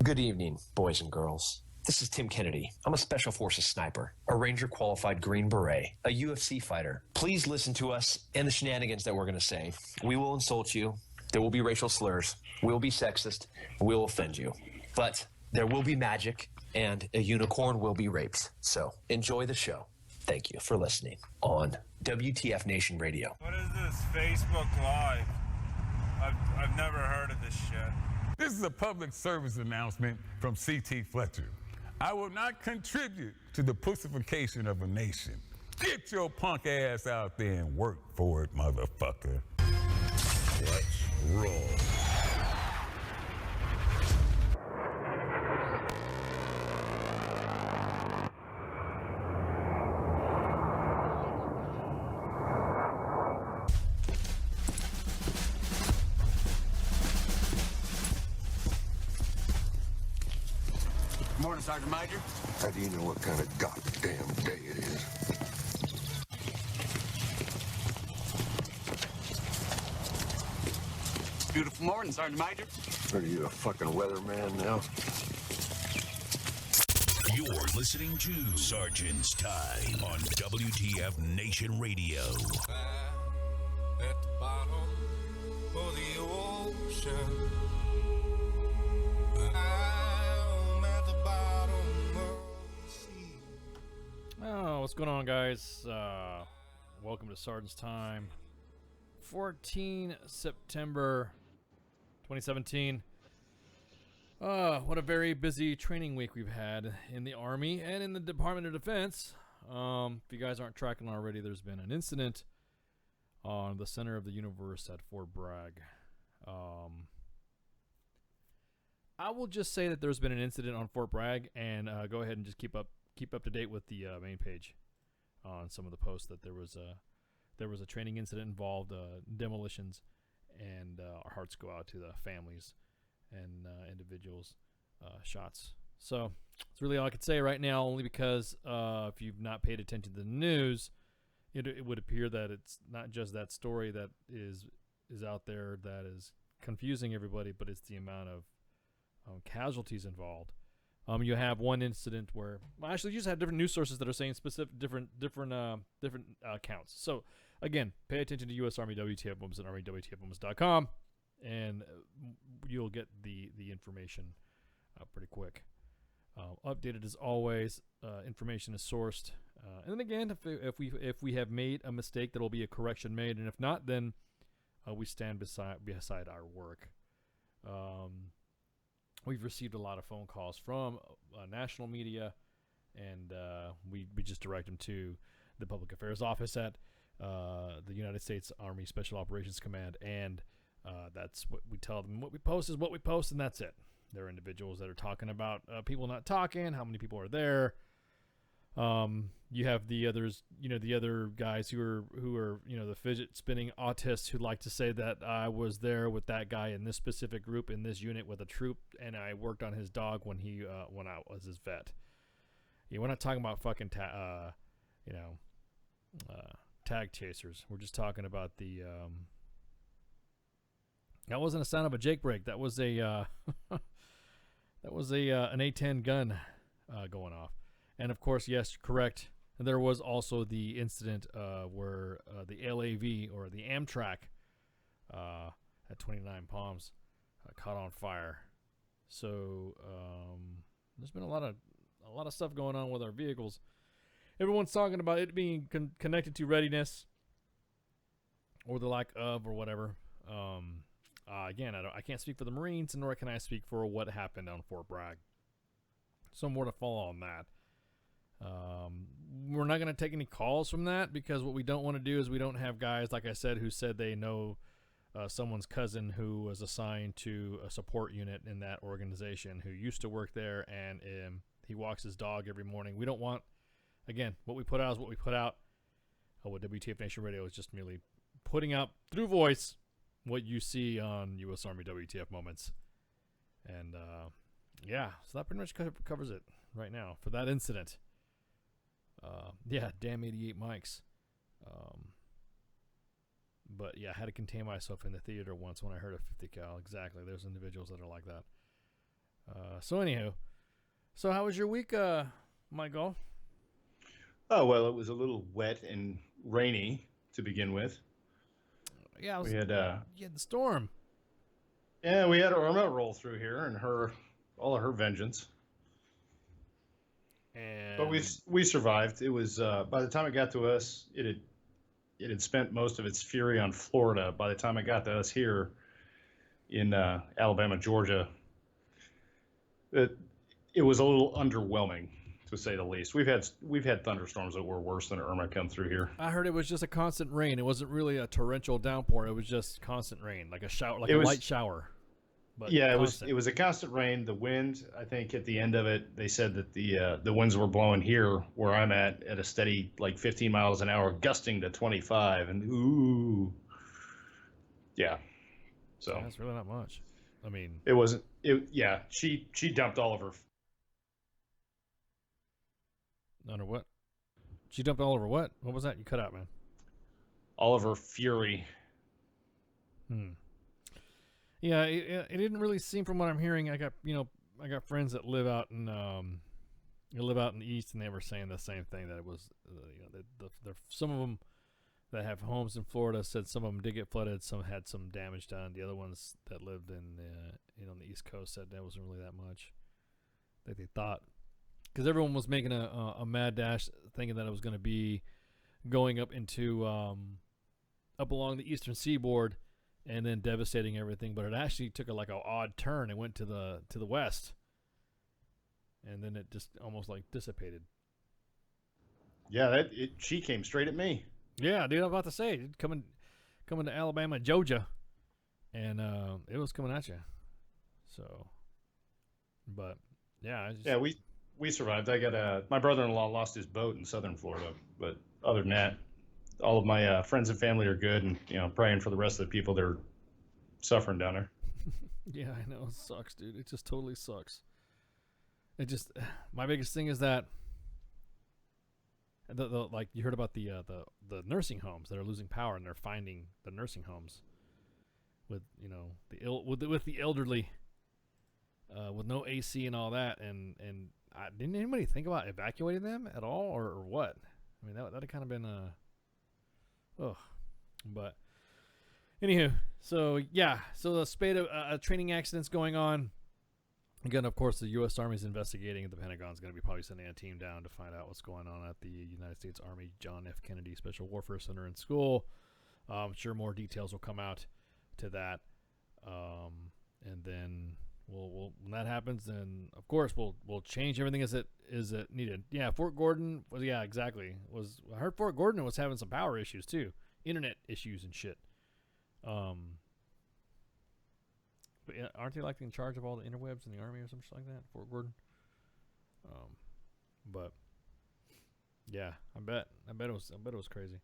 Good evening, boys and girls. This is Tim Kennedy. I'm a Special Forces sniper, a Ranger qualified Green Beret, a UFC fighter. Please listen to us and the shenanigans that we're going to say. We will insult you. There will be racial slurs. We will be sexist. We will offend you. But there will be magic, and a unicorn will be raped. So enjoy the show. Thank you for listening on WTF Nation Radio. What is this Facebook Live? I've never heard of this shit. This is a public service announcement from C.T. Fletcher. I will not contribute to the pussification of a nation. Get your punk ass out there and work for it, motherfucker. Let's roll. Morning, Sergeant Major. How do you know what kind of goddamn day it is? Beautiful morning, Sergeant Major. Are you a fucking weatherman now? You're listening to Sergeant's Time on WTF Nation Radio. At the bottom of the ocean. Oh, what's going on, guys? Welcome to Sergeant's Time. 14 September 2017. What a very busy training week we've had in the Army and in the Department of Defense. If you guys aren't tracking already, there's been an incident on the center of the universe at Fort Bragg. I will just say that there's been an incident on Fort Bragg, and go ahead and just keep up to date with the main page on some of the posts that there was a training incident involved, demolitions, and our hearts go out to the families and individuals shots. So that's really all I could say right now, only because if you've not paid attention to the news, it would appear that it's not just that story that is out there that is confusing everybody, but it's the amount of casualties involved. You have one incident where, well, actually, you just have different news sources that are saying specific different accounts. So, again, pay attention to U.S. Army WTF Moments and ArmyWTFMoments.com, and you'll get the information pretty quick. Updated as always. Information is sourced, and then again, if we have made a mistake, there will be a correction made, and if not, then we stand beside our work. We've received a lot of phone calls from national media, and we just direct them to the Public Affairs Office at the United States Army Special Operations Command, and that's what we tell them. What we post is what we post, and that's it. There are individuals that are talking about people not talking, how many people are there. You have the others, the other guys who are the fidget spinning autists who like to say that I was there with that guy in this specific group in this unit with a troop, and I worked on his dog when I was his vet. We're not talking about fucking tag chasers. We're just talking about the that wasn't a sound of a Jake break. That was a an A10 gun going off. And of course, yes, correct. There was also the incident where the LAV or the Amtrak at 29 Palms caught on fire. So there's been a lot of stuff going on with our vehicles. Everyone's talking about it being connected to readiness or the lack of, or whatever. Again, I can't speak for the Marines, nor can I speak for what happened on Fort Bragg. So more to follow on that. We're not going to take any calls from that, because what we don't want to do is we don't have guys, like I said, who said they know someone's cousin who was assigned to a support unit in that organization who used to work there, and he walks his dog every morning. We don't want, again, what we put out is what we put out. What WTF Nation Radio is just merely putting out through voice what you see on U.S. Army WTF Moments. And yeah, so that pretty much covers it right now for that incident. Yeah, damn 88 mics. But yeah, I had to contain myself in the theater once when I heard a 50 cal. Exactly. There's individuals that are like that. So anywho, so how was your week, Michael? Oh, well, it was a little wet and rainy to begin with. Yeah, We had you had the storm. yeah, we had Irma roll through here and all of her vengeance. And But we survived. It was by the time it got to us, it had spent most of its fury on Florida. By the time it got to us here in Alabama, Georgia, it was a little underwhelming, to say the least. We've had thunderstorms that were worse than Irma come through here. I heard it was just a constant rain. It wasn't really a torrential downpour. It was just constant rain, like a shower, like a light shower. But yeah, constant. it was a constant rain. The wind, I think, at the end of it, they said that the winds were blowing here where I'm at a steady like 15 miles an hour, gusting to 25, and ooh, yeah. So that's really not much. I mean, it wasn't. Yeah, she dumped all of her. Under what? She dumped all over what? What was that? You cut out, man. All of her fury. Yeah, it didn't really seem, from what I'm hearing. I got friends that live out in the east, and they were saying the same thing, that it was some of them that have homes in Florida said some of them did get flooded, some had some damage done. The other ones that lived in on the East Coast said that wasn't really that much that they thought, because everyone was making a mad dash, thinking that it was going to be going up into up along the eastern seaboard and then devastating everything, but it actually took a odd turn and went to the west, and then it just almost like dissipated. Yeah, she came straight at me. Yeah, dude, I'm about to say, coming to Alabama, Georgia, and it was coming at you. So, but yeah, yeah, we survived. I got my brother-in-law lost his boat in southern Florida, but other than that, all of my friends and family are good, and praying for the rest of the people that are suffering down there. Yeah, I know, it sucks, dude. It just totally sucks. It just, my biggest thing is that the like you heard about the nursing homes that are losing power, and they're finding the nursing homes with with the elderly, with no AC and all that, and didn't anybody think about evacuating them at all, or what? I mean, that had kind of been but anywho, so the spate of training accidents going on. Again, of course, the U.S. Army is investigating, and the Pentagon's going to be probably sending a team down to find out what's going on at the United States Army John F. Kennedy Special Warfare Center and School. I'm sure more details will come out to that, and then we'll when that happens, then of course we'll change everything as it needed. Yeah, Fort Gordon was exactly. I heard Fort Gordon was having some power issues too, internet issues and shit. But aren't they like in charge of all the interwebs in the Army or something like that, Fort Gordon? But yeah, I bet it was crazy.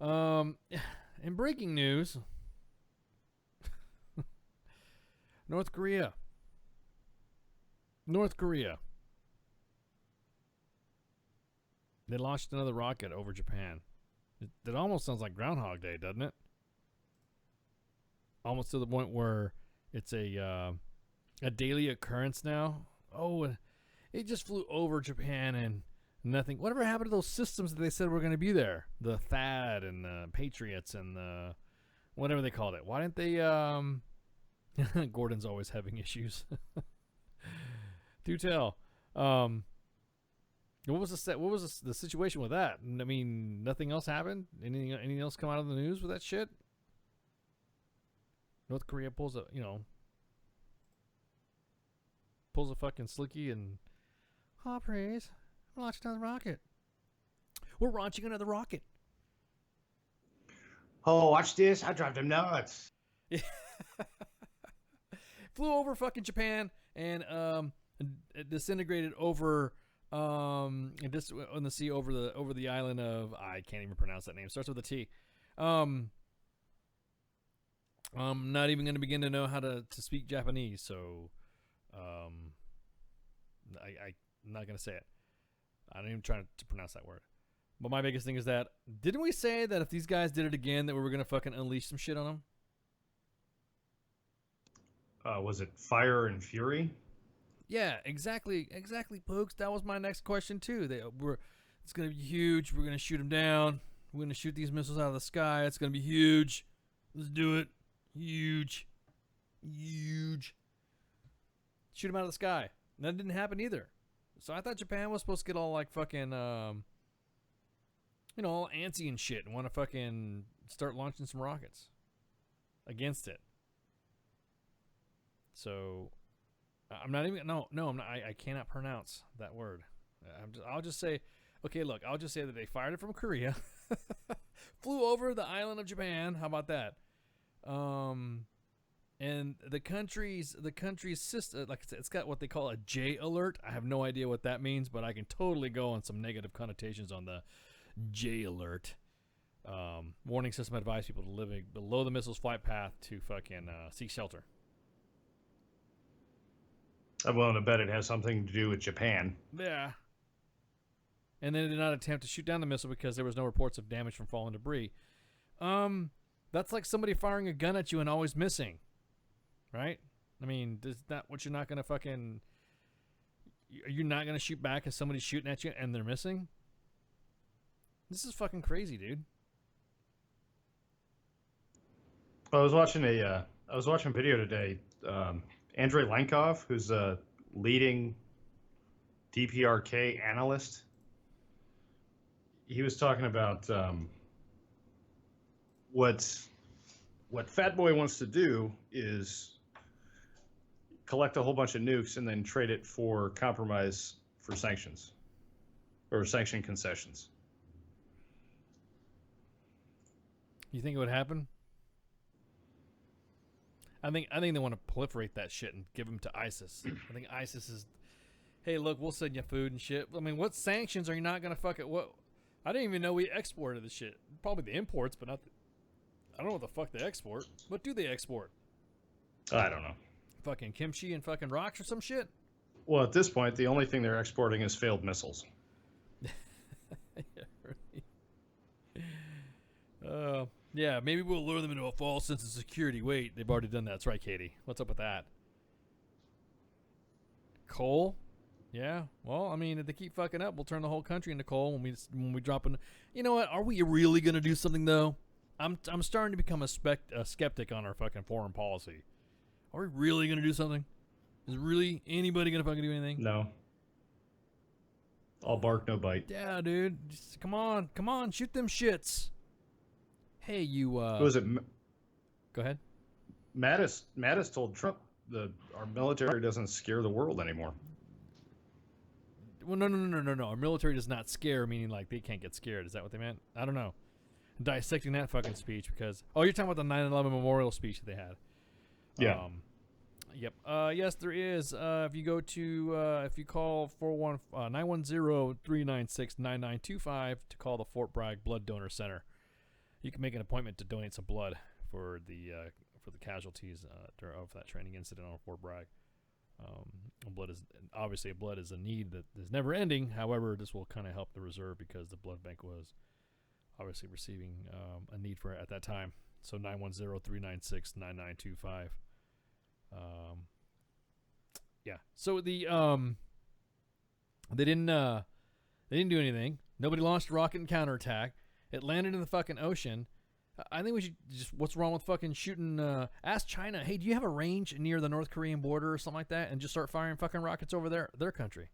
In breaking news, North Korea. They launched another rocket over Japan. That almost sounds like Groundhog Day, doesn't it? Almost to the point where it's a daily occurrence now. Oh, it just flew over Japan and nothing. Whatever happened to those systems that they said were going to be there? The THAAD and the Patriots and the whatever they called it. Why didn't they? Gordon's always having issues. Do tell. What was the situation with that? I mean, nothing else happened. Anything else come out of the news with that shit? North Korea pulls a fucking slicky and praise. We're launching another rocket. We're launching another rocket. Oh, watch this! I drive them nuts. Yeah. Flew over fucking Japan and it disintegrated over in the sea over the island of, I can't even pronounce that name. Starts with a T. I'm not even going to begin to know how to speak Japanese, so I'm not going to say it. I'm not even trying to pronounce that word. But my biggest thing is that, didn't we say that if these guys did it again, that we were going to fucking unleash some shit on them? Was it Fire and Fury? Yeah, exactly, Pooks. That was my next question too. It's gonna be huge. We're gonna shoot them down. We're gonna shoot these missiles out of the sky. It's gonna be huge. Let's do it. Huge. Shoot them out of the sky. And that didn't happen either. So I thought Japan was supposed to get all like fucking, all antsy and shit and want to fucking start launching some rockets against it. So I'm not even I'm not, I cannot pronounce that word. I'll just say, okay, look, I'll just say that they fired it from Korea, flew over the island of Japan. How about that? And the country's sister, like I said, it's got what they call a J alert. I have no idea what that means, but I can totally go on some negative connotations on the J alert. Warning system advise people to living below the missile's flight path to fucking seek shelter. I'm willing to bet it has something to do with Japan. Yeah. And then they did not attempt to shoot down the missile because there was no reports of damage from fallen debris. That's like somebody firing a gun at you and always missing. Right? I mean, is that what you're not going to fucking... Are you not going to shoot back if somebody's shooting at you and they're missing? This is fucking crazy, dude. I was watching a video today. Andrei Lankov, who's a leading DPRK analyst, he was talking about what Fat Boy wants to do is collect a whole bunch of nukes and then trade it for compromise for sanctions or sanction concessions. You think it would happen? I think they want to proliferate that shit and give them to ISIS. I think ISIS is, hey, look, we'll send you food and shit. I mean, what sanctions are you not going to fuck it? What? I didn't even know we exported the shit. Probably the imports, but not. I don't know what the fuck they export. What do they export? I don't know. Fucking kimchi and fucking rocks or some shit? Well, at this point, the only thing they're exporting is failed missiles. Yeah, really. Yeah, maybe we'll lure them into a false sense of security. Wait, they've already done that. That's right, Katie. What's up with that? Coal? Yeah. Well, I mean, if they keep fucking up, we'll turn the whole country into coal when we drop in. You know what? Are we really gonna do something though? I'm starting to become a skeptic on our fucking foreign policy. Are we really gonna do something? Is really anybody gonna fucking do anything? No. All bark, no bite. Yeah, dude. Just, come on, shoot them shits. Hey, you. Who was it? Go ahead. Mattis told Trump our military doesn't scare the world anymore. Well, no. Our military does not scare, meaning like they can't get scared. Is that what they meant? I don't know. I'm dissecting that fucking speech because you're talking about the 9/11 memorial speech that they had. Yeah. Yep. Yes, there is. If you go to if you call 910-396-9925 to call the Fort Bragg Blood Donor Center, you can make an appointment to donate some blood for the casualties of that training incident on Fort Bragg. Blood is a need that is never ending. However, this will kind of help the reserve because the blood bank was obviously receiving a need for it at that time. So 910-396-9925. Yeah. So the they didn't do anything. Nobody launched a rocket and counterattack. It landed in the fucking ocean. I think we should just, what's wrong with fucking shooting, ask China, hey, do you have a range near the North Korean border or something like that? And just start firing fucking rockets over their country.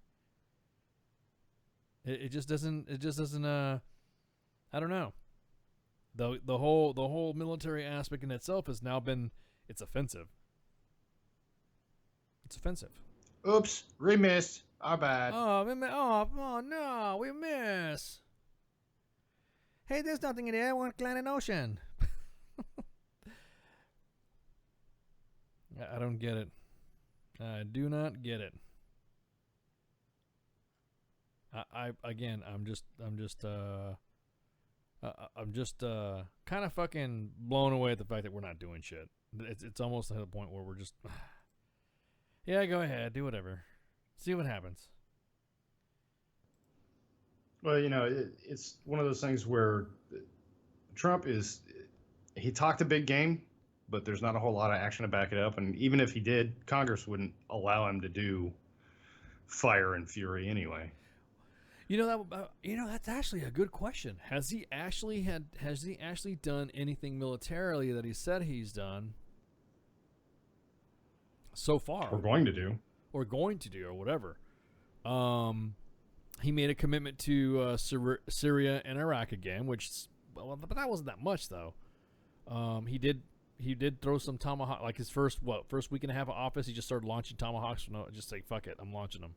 It just doesn't, I don't know. The whole military aspect in itself has now been, it's offensive. It's offensive. Oops, we missed. Our bad. Oh no, we miss. Hey, there's nothing in there. I want to climb an ocean. I don't get it. I do not get it. I'm just kind of fucking blown away at the fact that we're not doing shit. It's almost at a point where we're just, yeah, go ahead, do whatever, see what happens. Well, it's one of those things where Trump he talked a big game, but there's not a whole lot of action to back it up. And even if he did, Congress wouldn't allow him to do fire and fury anyway. That's actually a good question. Has he actually done anything militarily that he said he's done so far? Or going to do. Or whatever. He made a commitment to Syria and Iraq again, but that wasn't that much though. He did throw some tomahawk, like his first week and a half of office. He just started launching tomahawks. No, just say fuck it, I'm launching them.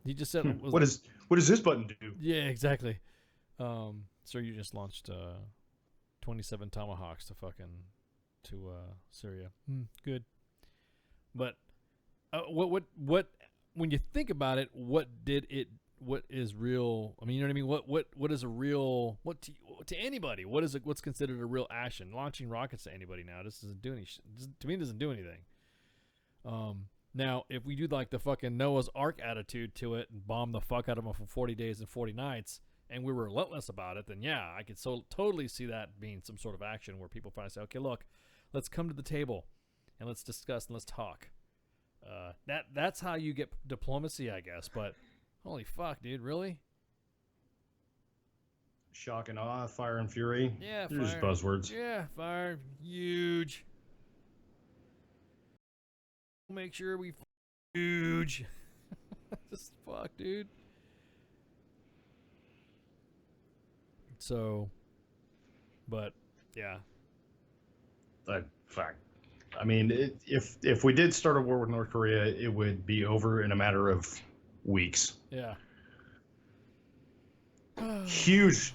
He just said, what does this button do? Yeah, exactly. So you just launched 27 tomahawks to Syria. Good. But what when you think about it, what is real? I mean, you know what I mean? What is a real, to anybody, what's considered a real action? Launching rockets to anybody now, this doesn't do any to me, it doesn't do anything. Now, if we do like the fucking Noah's Ark attitude to it and bomb the fuck out of them for 40 days and 40 nights, and we're relentless about it, then yeah, I could totally see that being some sort of action where people finally say, okay, look, let's come to the table and let's discuss and let's talk. That's how you get diplomacy, I guess. But holy fuck, dude, really? Shock and awe, fire and fury. Yeah, They're just buzzwords. Yeah, fire, huge. Make sure we huge. Just fuck, dude. So, but yeah. Fuck. I mean, if we did start a war with North Korea, it would be over in a matter of weeks. Yeah. Huge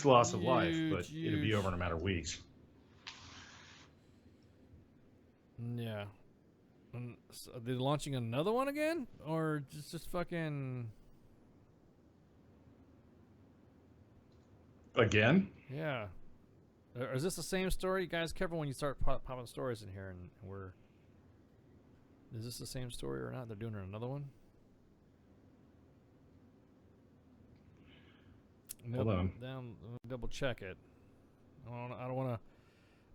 loss of life, but it'd be over in a matter of weeks. Yeah. So are they launching another one again, or just fucking again? Yeah. Or is this the same story? You guys, careful when you start popping stories in here, and is this the same story or not? They're doing another one. Hold on. Double check it. I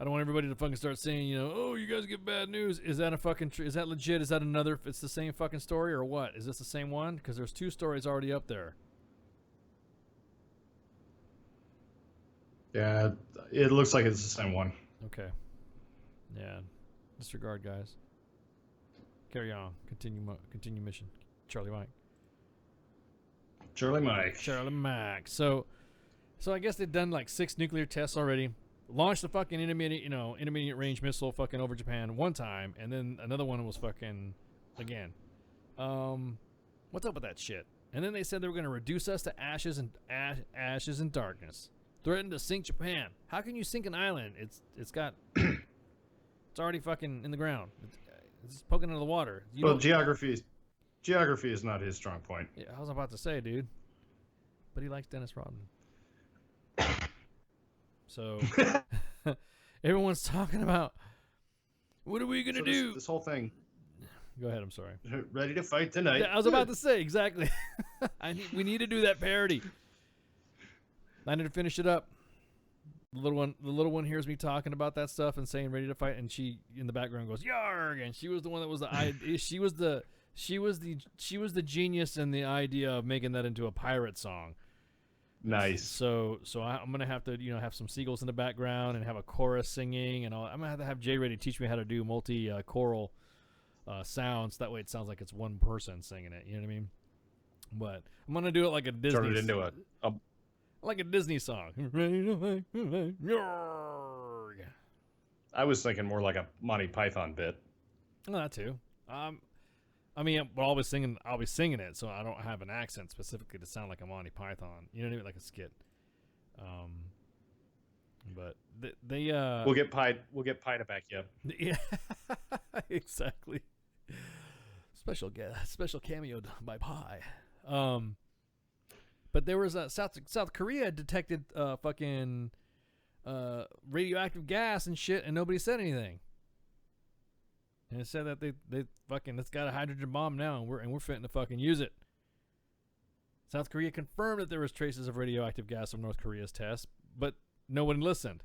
don't want everybody to fucking start saying, oh, you guys get bad news. Is that is that legit? Is that another? It's the same fucking story or what? Is this the same one? Because there's two stories already up there. Yeah, it looks like it's the same one. Okay. Yeah. Disregard, guys. Carry on. Continue mission. Charlie Mike. Charlie Mike. So I guess they've done like 6 nuclear tests already. Launched the fucking intermediate range missile fucking over Japan one time, and then another one was fucking again. What's up with that shit? And then they said they were going to reduce us to ashes and darkness. Threatened to sink Japan. How can you sink an island? It's already fucking in the ground. It's poking into the water. Geography is not his strong point. Yeah, I was about to say, dude. But he likes Dennis Rodman. So everyone's talking about what are we gonna do? This whole thing. Go ahead. I'm sorry. Ready to fight tonight. I was about to say exactly. We need to do that parody. I need to finish it up. The little one hears me talking about that stuff and saying ready to fight, and she in the background goes yarg, and she was the one that was she was the genius in the idea of making that into a pirate song. Nice. So I'm gonna have to have some seagulls in the background and have a chorus singing, and I'm gonna have Jay ready to teach me how to do multi choral sounds. That way it sounds like it's one person singing it. You know what I mean? But I'm gonna do it like a Disney. Turn it into like a Disney song. I was thinking more like a Monty Python bit. Well, that too. I mean, but I'll be singing it, so I don't have an accent specifically to sound like a Monty Python. You know what I mean? Like a skit. But they we'll get Pi to back you up. Yeah, exactly. Special cameo by Pi. But there was a South Korea detected fucking radioactive gas and shit, and nobody said anything. And it said that they fucking it's got a hydrogen bomb now, and we're fitting to fucking use it. South Korea confirmed that there was traces of radioactive gas from North Korea's test, but no one listened.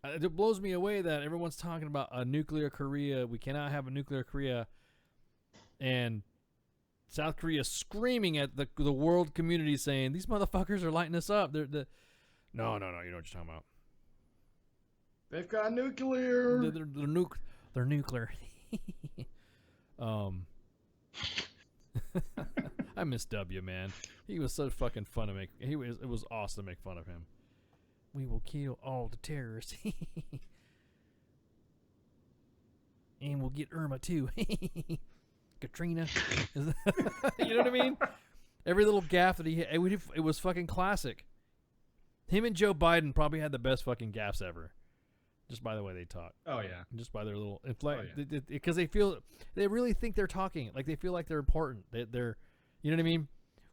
It blows me away that everyone's talking about a nuclear Korea. We cannot have a nuclear Korea, and South Korea screaming at the world community saying, these motherfuckers are lighting us up. No, you know what you're talking about. They've got nuclear. They're nuclear. I miss W, man. He was so fucking fun to make. It was awesome to make fun of him. We will kill all the terrorists. And we'll get Irma too. Katrina. You know what I mean? Every little gaff that he hit, it was fucking classic. Him and Joe Biden probably had the best fucking gaffs ever. Just by the way they talk. Oh yeah. Just by their little because they really think they're talking. Like they feel like they're important. They're you know what I mean?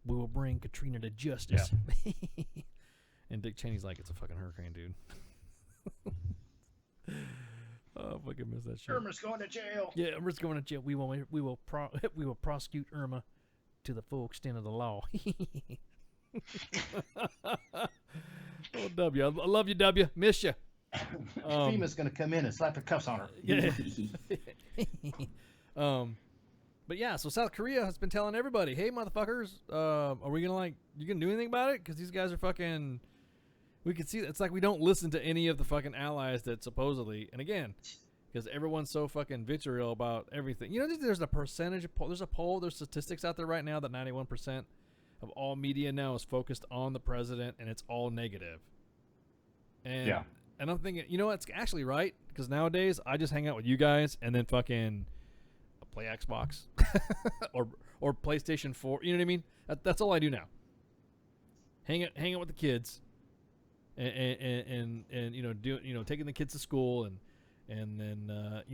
We will bring Katrina to justice. Yeah. And Dick Cheney's like, it's a fucking hurricane, dude. Oh, fucking miss that shit. Irma's going to jail. Yeah, Irma's going to jail. We will prosecute Irma to the full extent of the law. Oh, W, I love you, W. Miss you. FEMA's going to come in and slap the cuffs on her. Yeah. But yeah, so South Korea has been telling everybody, hey, motherfuckers, are we going to you going to do anything about it? Because these guys are fucking, we can see, it's like we don't listen to any of the fucking allies that supposedly, and again, because everyone's so fucking vitriol about everything. You know, there's a percentage, there's a poll, there's statistics out there right now that 91% of all media now is focused on the president, and it's all negative. And yeah. And I'm thinking, you know what? It's actually right, because nowadays I just hang out with you guys and then fucking play Xbox or PlayStation 4. You know what I mean? That's all I do now. Hang out with the kids, and taking the kids to school and then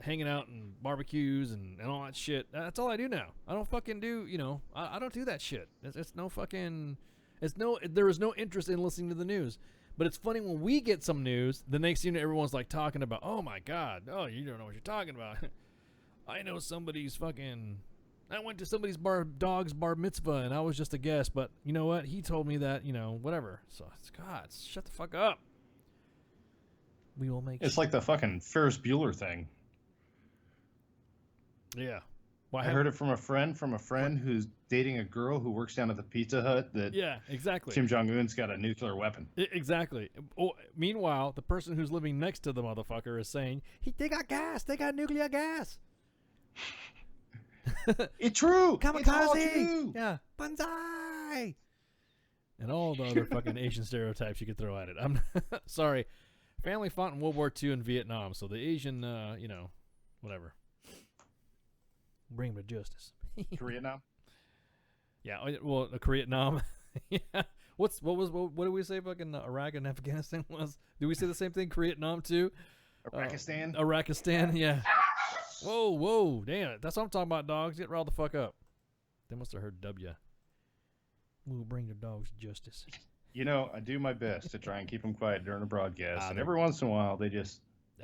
hanging out and barbecues and all that shit. That's all I do now. I don't fucking do I don't do that shit. It's no fucking there is no interest in listening to the news. But it's funny when we get some news, the next thing everyone's like talking about, oh my God, oh, you don't know what you're talking about. I know I went to somebody's dog's bar mitzvah and I was just a guest, but you know what? He told me that, whatever. So it's, God, shut the fuck up. We will make It's like the fucking Ferris Bueller thing. Yeah. I heard it from a friend who's dating a girl who works down at the Pizza Hut that yeah, exactly. Kim Jong-un's got a nuclear weapon. Exactly. Oh, meanwhile, the person who's living next to the motherfucker is saying, they got gas. They got nuclear gas. It's true. Kamikaze. It's all true. Yeah. Banzai. And all the other fucking Asian stereotypes you could throw at it. I'm sorry. Family fought in World War II in Vietnam, so the Asian, whatever. Bring them to justice. Korea now? Yeah, well, Korea now. Yeah. What did we say fucking Iraq and Afghanistan was? Did we say the same thing? Vietnam too? Irakistan? Irakistan, yeah. Whoa, damn it. That's what I'm talking about, dogs. Get riled the fuck up. They must have heard W. We'll bring the dogs to justice. I do my best to try and keep them quiet during a broadcast, and every once in a while they just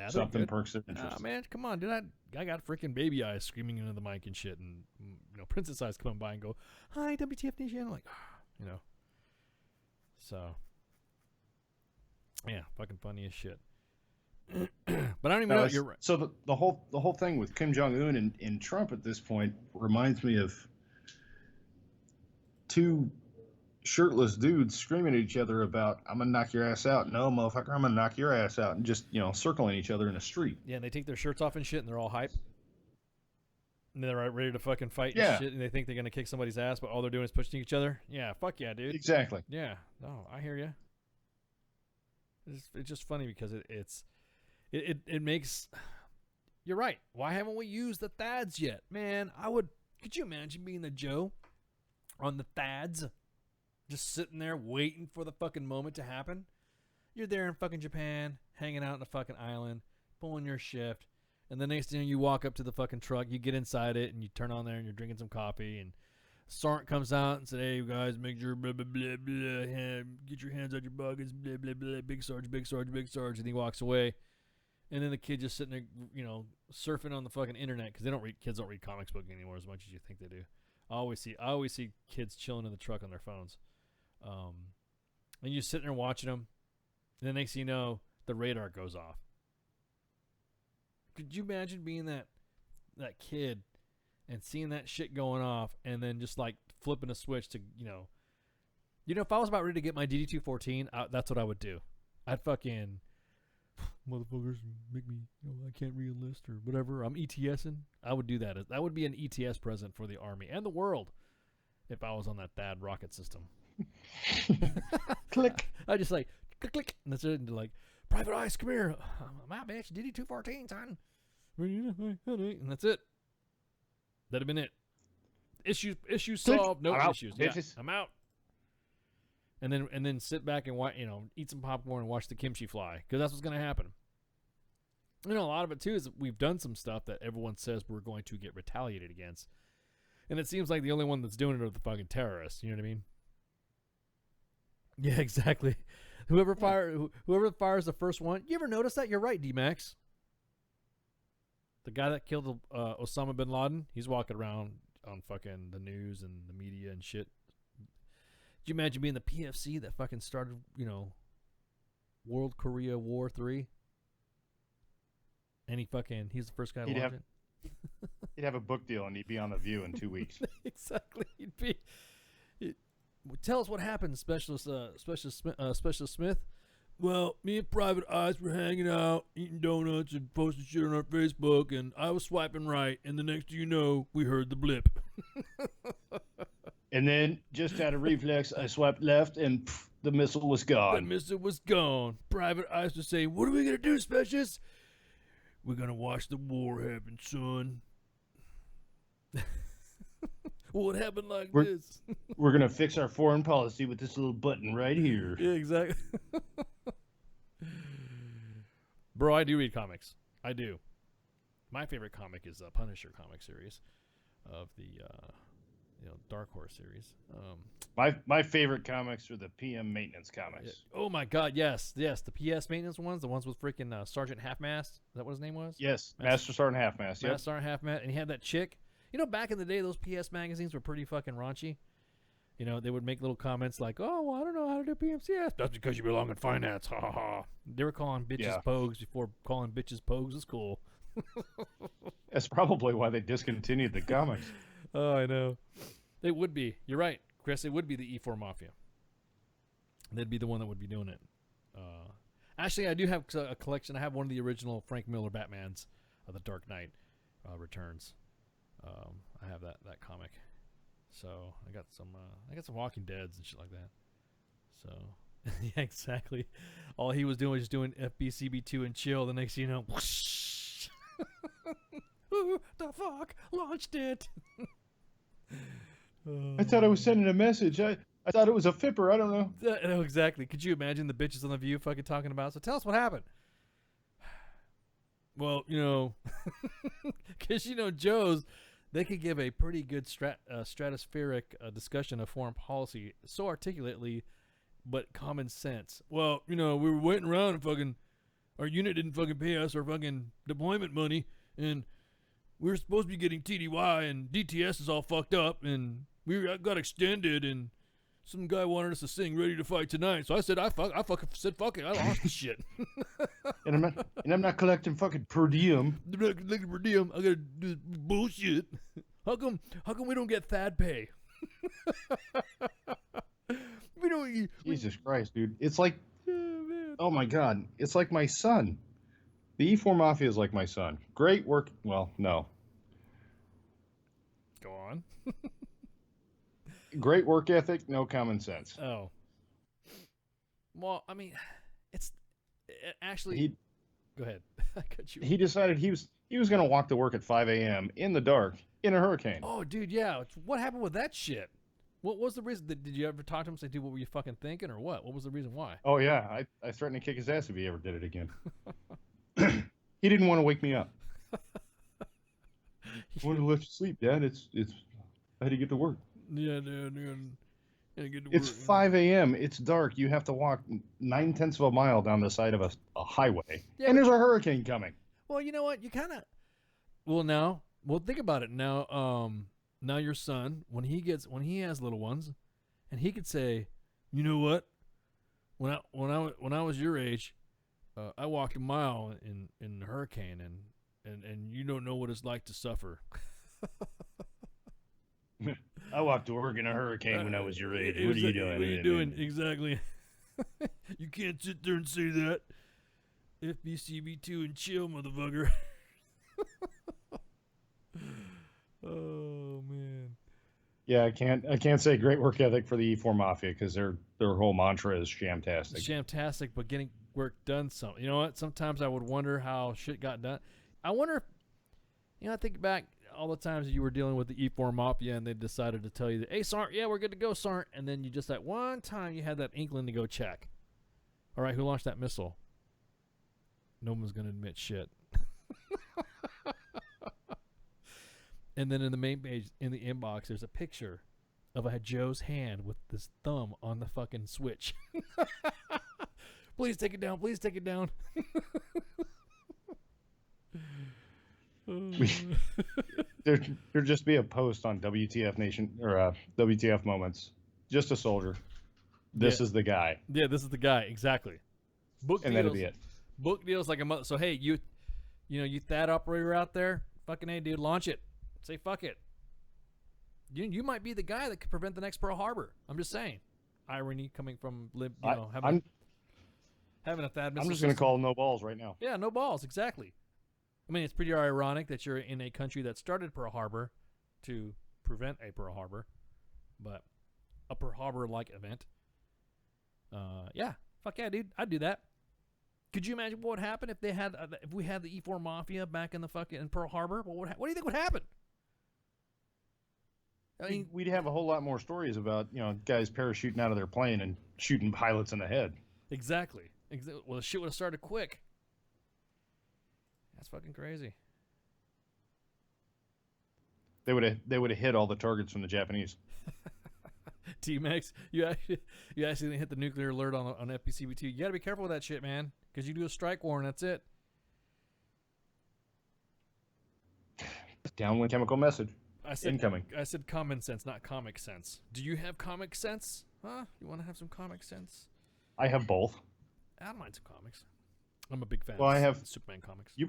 something perks their interest. Man, come on, dude. I got freaking baby eyes screaming into the mic and shit, and princess eyes come by and go, "Hi, WTF Nation." I'm like, So, yeah, fucking funny as shit. But I don't even know. You're right. So the whole thing with Kim Jong-un and Trump at this point reminds me of two shirtless dudes screaming at each other about, I'm gonna knock your ass out. No, motherfucker, I'm gonna knock your ass out, and just circling each other in the street. Yeah, and they take their shirts off and shit, and they're all hype. And they're ready to fucking fight and shit, and they think they're gonna kick somebody's ass, but all they're doing is pushing each other. Yeah, fuck yeah, dude. Exactly. Yeah, no, I hear you. It's just funny because it makes. You're right. Why haven't we used the THAADs yet, man? Could you imagine being the Joe on the THAADs? Just sitting there waiting for the fucking moment to happen. You're there in fucking Japan, hanging out in a fucking island, pulling your shift, and the next thing you walk up to the fucking truck, you get inside it, and you turn on there, and you're drinking some coffee, and Sergeant comes out and said, "Hey guys, make sure blah blah blah blah, get your hands out your buckets, blah blah blah, big sarge, big sarge, big sarge," and he walks away, and then the kid just sitting there, surfing on the fucking internet because kids don't read comics book anymore as much as you think they do. I always see kids chilling in the truck on their phones. And you're sitting there watching them, and the next thing you know, the radar goes off. Could you imagine being that kid and seeing that shit going off, and then just like flipping a switch to if I was about ready to get my DD-214, that's what I would do. I'd fucking motherfuckers make me, I can't re-enlist or whatever. I'm ETSing. I would do that. That would be an ETS present for the Army and the world if I was on that THAAD rocket system. Click. I just like click, and that's it. And like, Private Ice, come here. My bitch, DD-214, son. And that's it. That'd have been it. Issues solved. No issues. Yeah, I'm out. And then sit back and eat some popcorn and watch the kimchi fly, because that's what's gonna happen. A lot of it too is we've done some stuff that everyone says we're going to get retaliated against, and it seems like the only one that's doing it are the fucking terrorists. You know what I mean? Yeah, exactly. Whoever fires the first one. You ever notice that? You're right, D-Max. The guy that killed Osama bin Laden, he's walking around on fucking the news and the media and shit. Could you imagine being the PFC that fucking started, World Korea War 3? And he's the first guy to launch it. He'd have a book deal and he'd be on The View in 2 weeks. Exactly. Tell us what happened, Specialist Smith. Well, me and Private Eyes were hanging out, eating donuts and posting shit on our Facebook, and I was swiping right, and the next thing you know, we heard the blip. And then, just out of reflex, I swiped left, and the missile was gone. The missile was gone. Private Eyes was saying, what are we going to do, Specialist? We're going to watch the war happen, son. Well, it happened like this. We're going to fix our foreign policy with this little button right here. Yeah, exactly. Bro, I do read comics. I do. My favorite comic is the Punisher comic series of the Dark Horse series. My favorite comics are the PM Maintenance comics. Yeah. Oh my God, yes, the PS Maintenance ones, the ones with freaking Sergeant Half-Mast. Is that what his name was? Yes, Master Sergeant Half-Mast. Master Sergeant Half-Mast, and he had that chick. Back in the day, those PS magazines were pretty fucking raunchy. They would make little comments like, "Oh, well, I don't know how to do PMCS. That's because you belong in finance." Ha ha ha. They were calling bitches pogues before calling bitches pogues was cool. That's probably why they discontinued the comics. Oh, I know. It would be. You're right, Chris. It would be the E4 Mafia. They'd be the one that would be doing it. Actually, I do have a collection. I have one of the original Frank Miller Batmans of the Dark Knight Returns. I have that comic. So I got some Walking Deads and shit like that. So yeah, exactly. All he was doing was just doing FBCB2 and chill. The next thing you know, whoosh. Who the fuck launched it? I thought I was sending a message. I thought it was a fipper. I don't know. No, exactly. Could you imagine the bitches on The View fucking talking about? So tell us what happened. Well, because Joe's, they could give a pretty good stratospheric discussion of foreign policy so articulately, but common sense. Well, we were waiting around and fucking our unit didn't fucking pay us our fucking deployment money, and we were supposed to be getting TDY, and DTS is all fucked up, and we got extended, and some guy wanted us to sing "Ready to Fight Tonight," so I said, fucking said fuck it, I lost the shit. and I'm not collecting fucking per diem. I'm not collecting per diem. I gotta do bullshit. How come we don't get THAAD pay? We don't. Jesus Christ, dude! It's like, oh my God, it's like my son. The E4 Mafia is like my son. Great work. Well, no. Go on. Great work ethic, no common sense. Oh. Well, I mean, actually. Go ahead. I cut you. He decided he was going to walk to work at 5 a.m. in the dark in a hurricane. Oh, dude, yeah. What happened with that shit? What was the reason? Did you ever talk to him and say, dude, what were you fucking thinking, or what? What was the reason why? Oh, yeah. I threatened to kick his ass if he ever did it again. He didn't want to wake me up. I wanted to let you sleep, Dad. It's I had to get to work. Yeah, dude. It's 5 a.m. It's dark. You have to walk 9/10 of a mile down the side of a highway, and there's a hurricane coming. Well, you know what? You kind of. Well, think about it now. Now your son, when he has little ones, and he could say, you know what? When I was your age, I walked a mile in the hurricane, and you don't know what it's like to suffer. I walked to work in a hurricane when I was your age. What are you doing? What are you doing? Exactly. You can't sit there and say that. FBCB2 and chill, motherfucker. Oh man. Yeah, I can't say great work ethic for the E4 Mafia because their whole mantra is shamtastic. Shamtastic, but getting work done. You know what? Sometimes I would wonder how shit got done. I wonder if, I think back all the times you were dealing with the E4 Mafia and they decided to tell you that, hey, Sarnt, yeah, we're good to go, Sarnt. And then you just, that one time you had that inkling to go check. All right, who launched that missile? No one's going to admit shit. And then in the main page, in the inbox, there's a picture of a Joe's hand with this thumb on the fucking switch. Please take it down. Please take it down. There'd just be a post on WTF Nation or WTF Moments. Just a soldier. This is the guy. Yeah, this is the guy. Exactly. Book and deals, that'd be it. Book deals like a mother. So hey, you THAAD operator out there, fucking hey, dude, launch it. Say fuck it. You might be the guy that could prevent the next Pearl Harbor. I'm just saying. Irony coming from having a THAAD missile. I'm just gonna call no balls right now. Yeah, no balls. Exactly. I mean, it's pretty ironic that you're in a country that started Pearl Harbor to prevent a Pearl Harbor, but a Pearl Harbor-like event. Yeah, fuck yeah, dude, I'd do that. Could you imagine what would happen if we had the E4 Mafia back in the fucking Pearl Harbor? What do you think would happen? I mean, we'd have a whole lot more stories about guys parachuting out of their plane and shooting pilots in the head. Exactly. Well, the shit would have started quick. That's fucking crazy. They would have hit all the targets from the Japanese. T-Max, you actually didn't hit the nuclear alert on FPCB2. You got to be careful with that shit, man, because you do a strike war and that's it. Downwind chemical message. Incoming. I said common sense, not comic sense. Do you have comic sense? Huh? You want to have some comic sense? I have both. I don't mind some comics. I'm a big fan. Well, I have Superman comics. You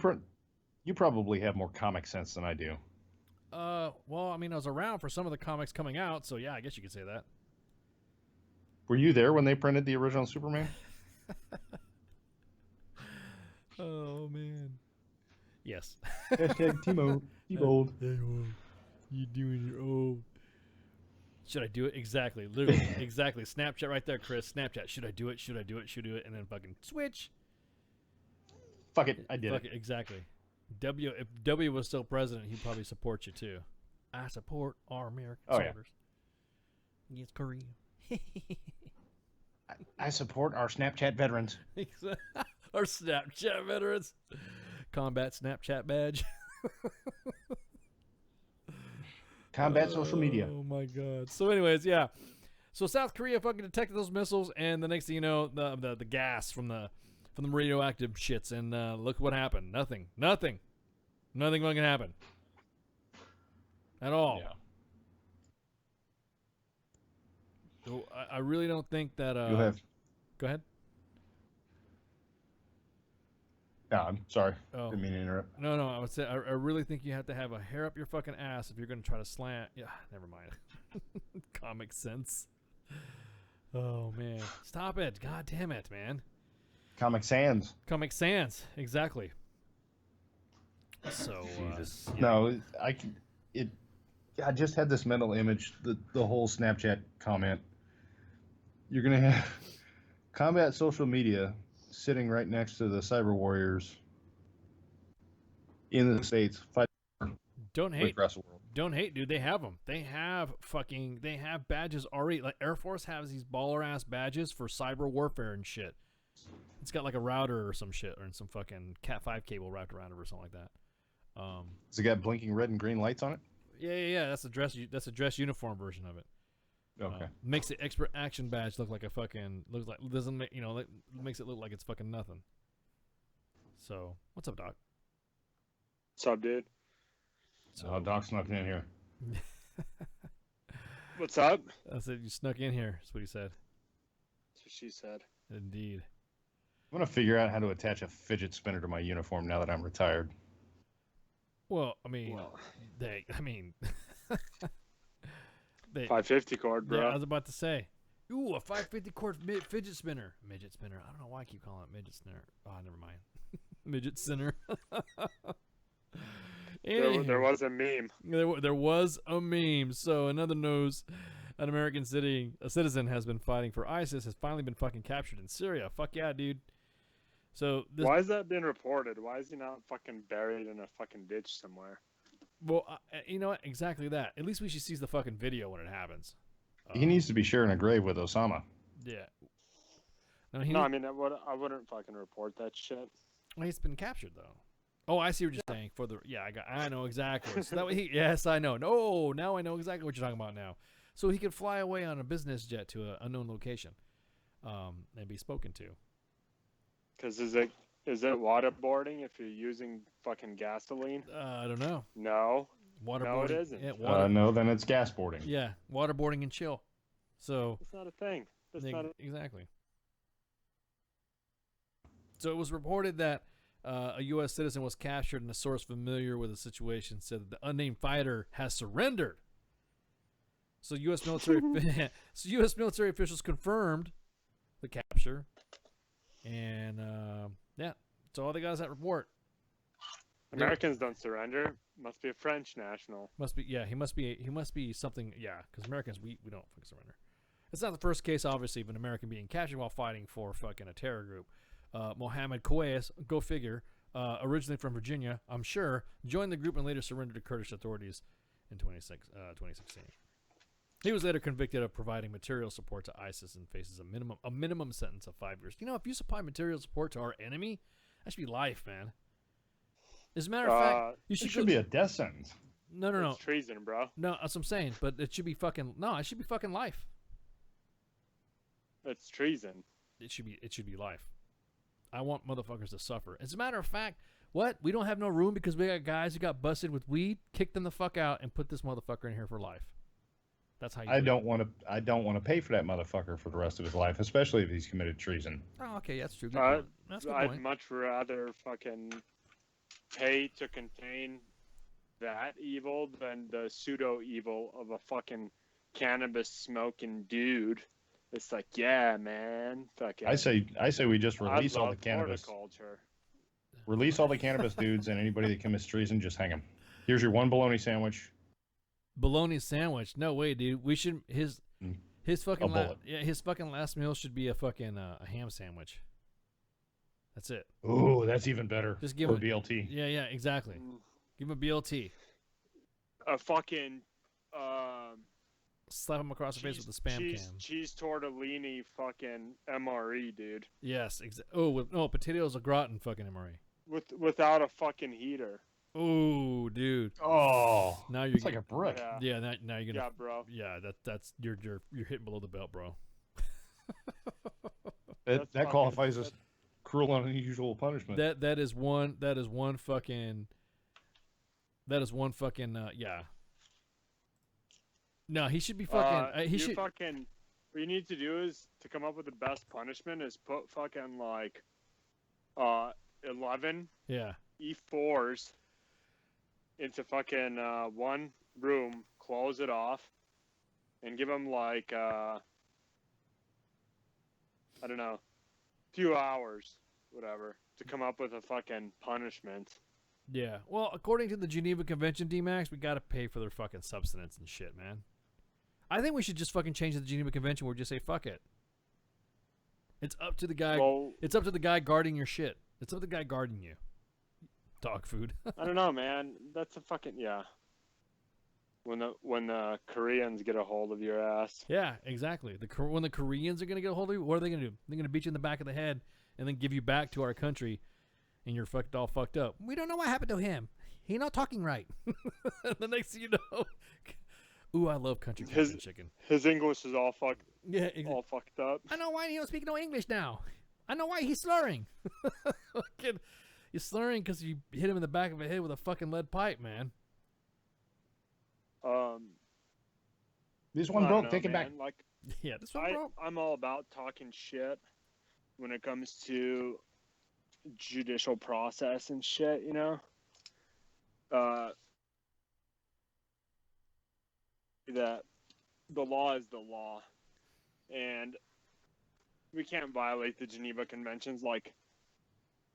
probably have more comic sense than I do. Well, I mean, I was around for some of the comics coming out, so yeah, I guess you could say that. Were you there when they printed the original Superman? Oh man. Yes. Hashtag Timo. T-Bold. You doing your own. Should I do it? Exactly. Literally. Exactly. Snapchat right there, Chris. Snapchat. Should I do it? Should I do it? Should I do it? And then fucking switch. Fuck it. I did it. Exactly. If W was still president, he'd probably support you too. I support our American soldiers. Yeah. Against Korea. I support our Snapchat veterans. Our Snapchat veterans. Combat Snapchat badge. Combat social media. Oh my god. So anyways, yeah. So South Korea fucking detected those missiles, and the next thing you know, the gas from the radioactive shits, and look what happened. Nothing fucking happened at all. Yeah. So I really don't think that. You'll have. Go ahead. No, I'm sorry. Oh. Didn't mean to interrupt. No, I would say I really think you have to have a hair up your fucking ass if you're going to try to slant. Yeah, never mind. Comic sense. Oh man, stop it! God damn it, man. Comic Sans. Comic Sans, exactly. So Jesus. No, I just had this mental image. The whole Snapchat comment. You're gonna have combat social media sitting right next to the cyber warriors in the States fighting. Don't hate. The rest of the world. Don't hate, dude. They have them. They have badges already. Like Air Force has these baller ass badges for cyber warfare and shit. It's got like a router or some shit, or some fucking Cat5 cable wrapped around it or something like that. Has it got blinking red and green lights on it? Yeah. That's a dress uniform version of it. Okay. Makes the expert action badge look like a fucking makes it look like it's fucking nothing. So what's up, Doc? What's up, dude? So Doc's not in here. What's up? I said you snuck in here. That's what he said. That's what she said. Indeed. I'm gonna figure out how to attach a fidget spinner to my uniform now that I'm retired. Well, I mean, They, 550 cord, bro. yeah, I was about to say. Ooh, a 550 cord fidget spinner. Midget spinner. I don't know why I keep calling it midget spinner. Oh, never mind. Midget spinner. There was a meme. There was a meme. So another news, an American citizen has been fighting for ISIS, has finally been fucking captured in Syria. Fuck yeah, dude. So this, Why is that being reported? Why is he not fucking buried in a fucking ditch somewhere? well, you know what? Exactly that. At least we should see the fucking video when it happens. He needs to be sharing a grave with Osama. Yeah. I mean, I wouldn't fucking report that shit. Well, he's been captured though. Oh, I see what you're saying. I know exactly. So that way yes, I know. No, now I know exactly what you're talking about now. So he could fly away on a business jet to an unknown location, and be spoken to. Because is it waterboarding if you're using fucking gasoline? I don't know. No. Waterboarding. No, it isn't. Yeah, No, then it's gas boarding. Yeah, waterboarding and chill. So It's not a thing. That's not a exactly. So it was reported that a U.S. citizen was captured, and a source familiar with the situation said that the unnamed fighter has surrendered. So U.S. military officials confirmed the capture, and yeah, so all they got is that report. Americans don't surrender. Must be a French national. Must be, yeah. He must be something, yeah. Because Americans, we don't fucking surrender. It's not the first case, obviously, of an American being captured while fighting for fucking a terror group. Mohammed Kouais, go figure, originally from Virginia, I'm sure, joined the group and later surrendered to Kurdish authorities in 2016. He was later convicted of providing material support to ISIS and faces a minimum sentence of 5 years. You know, if you supply material support to our enemy, that should be life, man. As a matter of fact, it should be a death sentence. No. It's treason, bro. No, that's what I'm saying. But it should be fucking it should be fucking life. It's treason. It should be life. I want motherfuckers to suffer. As a matter of fact, what? We don't have no room because we got guys who got busted with weed. Kick them the fuck out and put this motherfucker in here for life. That's how you. I don't want to pay for that motherfucker for the rest of his life, especially if he's committed treason. Oh, okay, that's true. Good point. That's a good I'd point. much rather fucking pay to contain that evil than the pseudo evil of a fucking cannabis smoking dude. It's like, yeah, man. Fucking. I say we just release all the cannabis. Horticulture. Release all the cannabis dudes and anybody that commits treason, just hang them. Here's your one bologna sandwich. Bologna sandwich? No way, dude. We should his fucking bullet. his fucking last meal should be a fucking a ham sandwich. That's it. Ooh, that's even better. Just give for him BLT. Yeah, exactly. Give him a BLT. A fucking Slap him across the face with a spam cam. Cheese tortellini fucking MRE, dude. Yes. Potatoes au gratin fucking MRE. Without a fucking heater. Oh, dude. Oh, now you're it's like a brick. Yeah. Now you're gonna. Yeah, bro. Yeah, that's you're hitting below the belt, bro. that qualifies as cruel and unusual punishment. That is one fucking. Yeah. No, he should be fucking. He should. Fucking. What you need to do is to come up with the best punishment is put fucking like, 11. Yeah. E4s into fucking one room, close it off, and give them like I don't know, few hours, whatever, to come up with a fucking punishment. Yeah. Well, according to the Geneva Convention, D-Max, we got to pay for their fucking substance and shit, man. I think we should just fucking change the Geneva Convention where we just say fuck it. It's up to the guy. It's up to the guy guarding your shit. It's up to the guy guarding you. Dog food. I don't know, man. That's a fucking When the Koreans get a hold of your ass. Yeah, exactly. When the Koreans are gonna get a hold of you, what are they gonna do? They're gonna beat you in the back of the head and then give you back to our country, and you're all fucked up. We don't know what happened to him. He not talking right. The next thing you know, ooh, I love country fried chicken. His English is all fucked. Yeah, all fucked up. I know why he don't speak no English now. I know why he's slurring. He's slurring because you hit him in the back of the head with a fucking lead pipe, man. This one broke. Take it back. Like, yeah, this one broke. I'm all about talking shit when it comes to judicial process and shit. You know. That the law is the law, and we can't violate the Geneva Conventions. Like,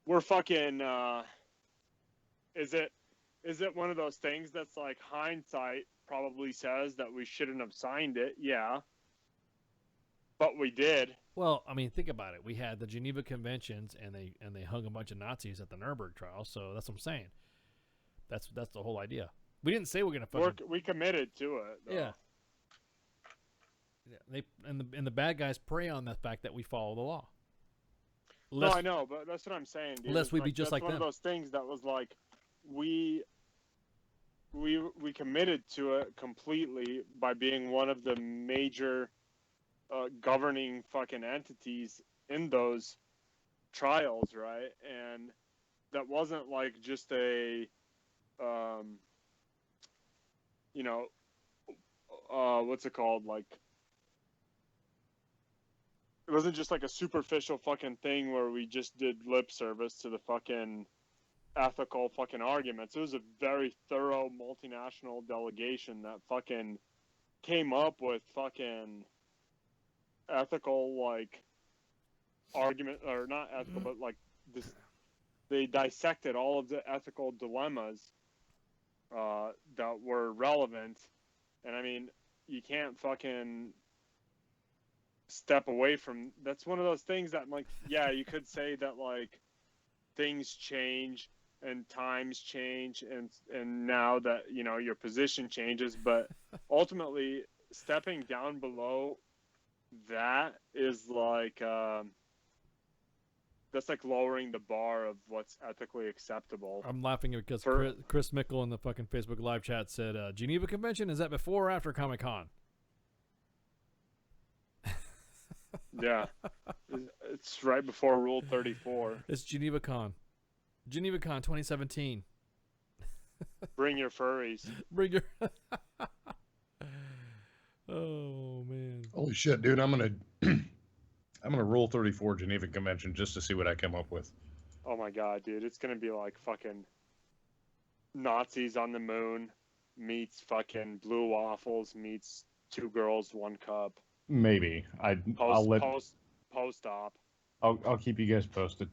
we're fucking. Is it one of those things that's like hindsight probably says that we shouldn't have signed it? Yeah, but we did. Well, I mean, think about it. We had the Geneva Conventions, and they hung a bunch of Nazis at the Nuremberg trial. So that's what I'm saying. That's the whole idea. We didn't say we're gonna fucking. We committed to it. Though. Yeah. They and the bad guys prey on the fact that we follow the law. No, I know, but that's what I'm saying, dude. Unless we'd be just like them. One of those things that was like, we committed to it completely by being one of the major governing fucking entities in those trials, right? And that wasn't like just a, what's it called? Like, it wasn't just like a superficial fucking thing where we just did lip service to the fucking ethical fucking arguments. It was a very thorough multinational delegation that fucking came up with fucking ethical, like, argument, or not ethical, but like this. They dissected all of the ethical dilemmas that were relevant, and I mean, you can't fucking step away from. That's one of those things that, like, yeah, you could say that like things change and times change, and now that, you know, your position changes, but ultimately stepping down below that is like that's like lowering the bar of what's ethically acceptable. I'm laughing because Chris Mickle in the fucking Facebook live chat said, Geneva Convention, is that before or after Comic-Con? Yeah. It's right before Rule 34. It's GenevaCon. GenevaCon 2017. Bring your furries. Bring your... Oh, man. Holy shit, dude. I'm gonna Rule 34 Geneva Convention just to see what I come up with. Oh my god, dude. It's gonna be like fucking Nazis on the moon meets fucking blue waffles meets 2 girls, 1 cup. Maybe. Post-op. I'll keep you guys posted.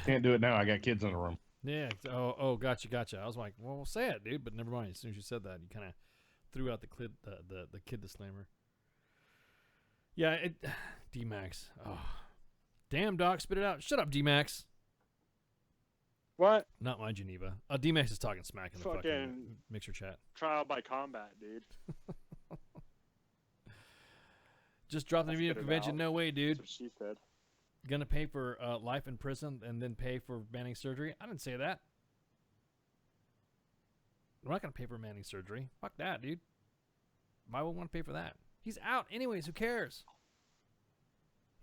Can't do it now. I got kids in the room. Yeah. Oh, gotcha. I was like, well, say it, dude. But never mind. As soon as you said that, you kind of threw out the kid disclaimer. Yeah. D-Max. Oh, damn, Doc, spit it out. Shut up, D-Max. What? Not my Geneva. D-Max is talking smack in the fucking mixer chat. Trial by combat, dude. Just dropped the Geneva Convention. No way, dude. That's what she said. Gonna pay for life in prison and then pay for Manning surgery? I didn't say that. We're not gonna pay for Manning surgery. Fuck that, dude. Why would we want to pay for that? He's out anyways. Who cares?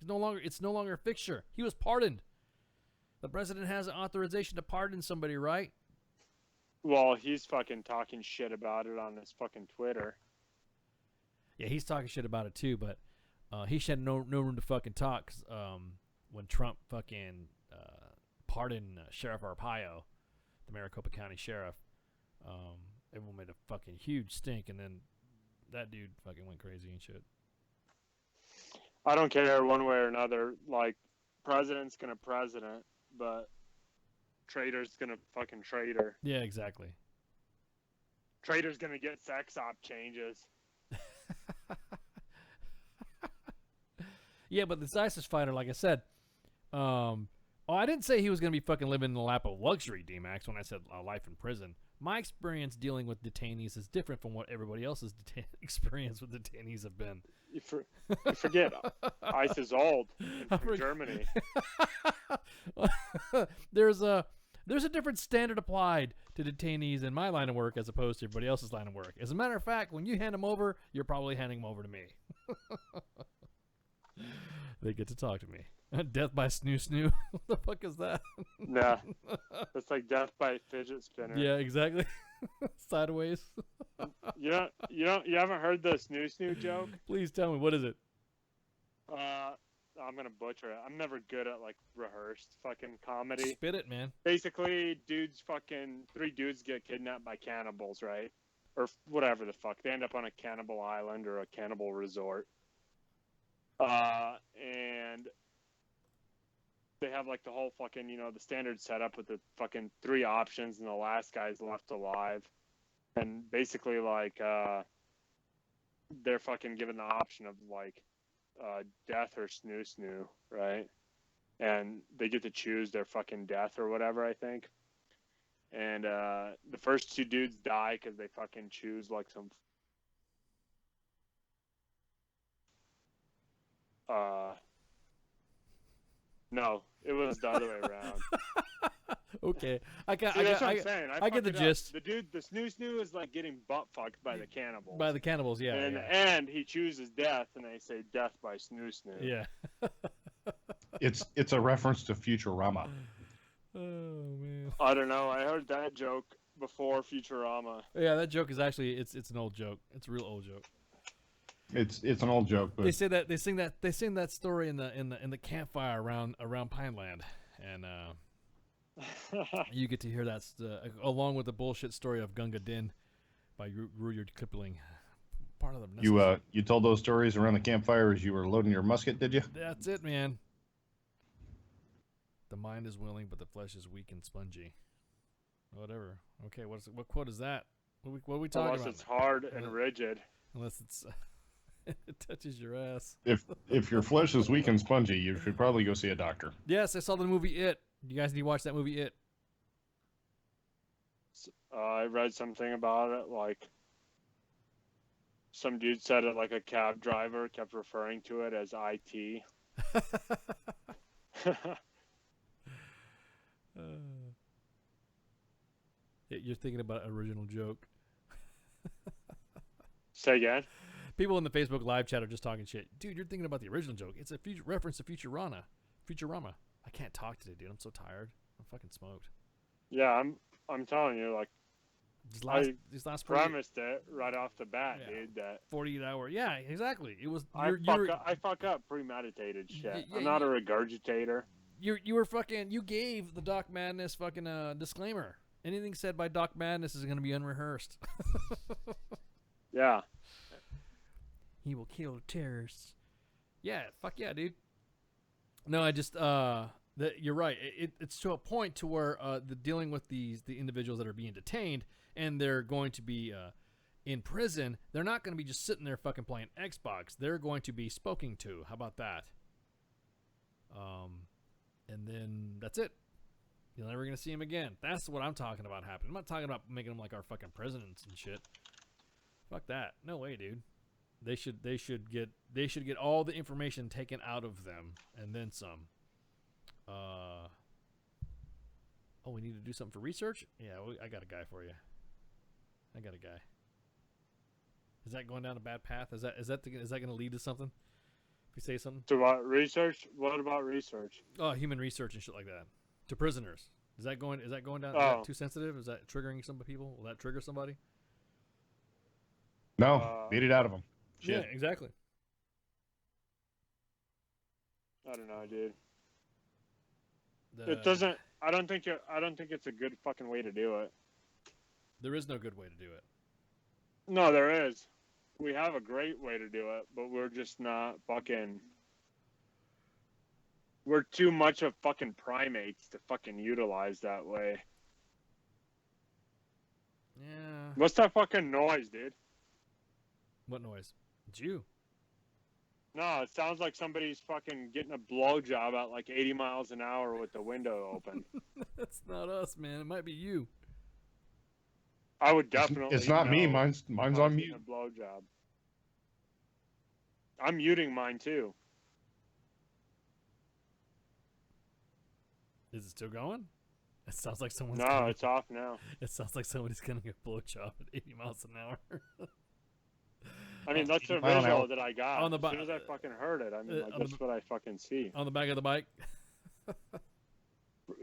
It's no longer a fixture. He was pardoned. The president has authorization to pardon somebody, right? Well, he's fucking talking shit about it on his fucking Twitter. Yeah, he's talking shit about it too, but he should have no room to fucking talk. 'Cause, when Trump fucking pardoned Sheriff Arpaio, the Maricopa County Sheriff, everyone made a fucking huge stink, and then that dude fucking went crazy and shit. I don't care one way or another. Like, president's gonna president, but traitor's gonna fucking traitor. Yeah, exactly. Traitor's gonna get sex op changes. Yeah, but this ISIS fighter, like I said, I didn't say he was going to be fucking living in the lap of luxury, D-Max, when I said life in prison. My experience dealing with detainees is different from what everybody else's experience with detainees have been. You forget, ICE is old from Germany. There's a different standard applied to detainees in my line of work as opposed to everybody else's line of work. As a matter of fact, when you hand them over, you're probably handing them over to me. They get to talk to me. Death by snoo. What the fuck is that? Nah, it's like death by fidget spinner. Yeah, exactly. Sideways. You haven't heard the snoo joke? Please tell me, what is it? I'm gonna butcher it. I'm never good at like rehearsed fucking comedy. Spit it, man. Basically, three dudes get kidnapped by cannibals, right? Or whatever the fuck. They end up on a cannibal island or a cannibal resort. And they have like the whole fucking, the standard setup with the fucking 3 options, and the last guy's left alive. And basically, like, they're fucking given the option of like death or snoo, right? And they get to choose their fucking death or whatever, I think. And the first 2 dudes die because they fucking choose like some no, it was the other way around. Okay, I That's what I'm saying. I get the gist. The dude, the snoo is like getting butt fucked by the cannibals. By the cannibals, yeah. And in the end, he chooses death, and they say death by snoo. Yeah. It's a reference to Futurama. Oh man. I don't know. I heard that joke before Futurama. Yeah, that joke is actually it's an old joke. It's a real old joke. It's an old joke, but They sing that story in the campfire around Pineland, and you get to hear that along with the bullshit story of Gunga Din by Rudyard Kipling. Part of the you told those stories around the campfire as you were loading your musket, did you? That's it, man. The mind is willing, but the flesh is weak and spongy. Whatever. Okay, what quote is that? What are we talking about? Unless it's hard and rigid. Unless it's it touches your ass. If your flesh is weak and spongy, you should probably go see a doctor. Yes, I saw the movie It. You guys need to watch that movie It. I read something about it, like some dude said it like a cab driver kept referring to it as IT. You're thinking about an original joke. Say again? People in the Facebook live chat are just talking shit. Dude, you're thinking about the original joke. It's a reference to Futurama. I can't talk today, dude. I'm so tired. I'm fucking smoked. Yeah, I'm telling you, like, These last premised it right off the bat, dude. That 48 hour. Yeah, exactly. It was. I fuck up premeditated shit. Yeah, I'm not a regurgitator. You were fucking. You gave the Doc Madness fucking disclaimer. Anything said by Doc Madness is going to be unrehearsed. Yeah. He will kill terrorists. Yeah, fuck yeah, dude. No, I just you're right. It's to a point to where the dealing with the individuals that are being detained and they're going to be in prison. They're not going to be just sitting there fucking playing Xbox. They're going to be spoken to. How about that? And then that's it. You're never going to see him again. That's what I'm talking about happening. I'm not talking about making them like our fucking presidents and shit. Fuck that. No way, dude. They should get all the information taken out of them and then some. Oh, we need to do something for research? Yeah, I got a guy for you. I got a guy. Is that going down a bad path? Is that going to lead to something? If you say something. To what research? What about research? Oh, human research and shit like that. To prisoners. Is that going down? Oh. Is that too sensitive? Is that triggering some people? Will that trigger somebody? No, beat it out of them. Shit. Yeah, exactly. I don't know, dude. It doesn't. I don't think it's a good fucking way to do it. There is no good way to do it. No, there is. We have a great way to do it, but we're just not fucking. We're too much of fucking primates to fucking utilize that way. Yeah. What's that fucking noise, dude? What noise? It's you. No, it sounds like somebody's fucking getting a blowjob at like 80 miles an hour with the window open. That's not us, man. It might be you. I would definitely. It's not me. know Mine's if I was on getting mute. A blowjob. I'm muting mine too. Is it still going? It sounds like someone's. No, it's off now. It sounds like somebody's getting a blowjob at 80 miles an hour. I mean, that's the Mile an visual hour. that I got. On the As soon as I fucking heard it, I mean, like, on that's what I fucking see. On the back of the bike.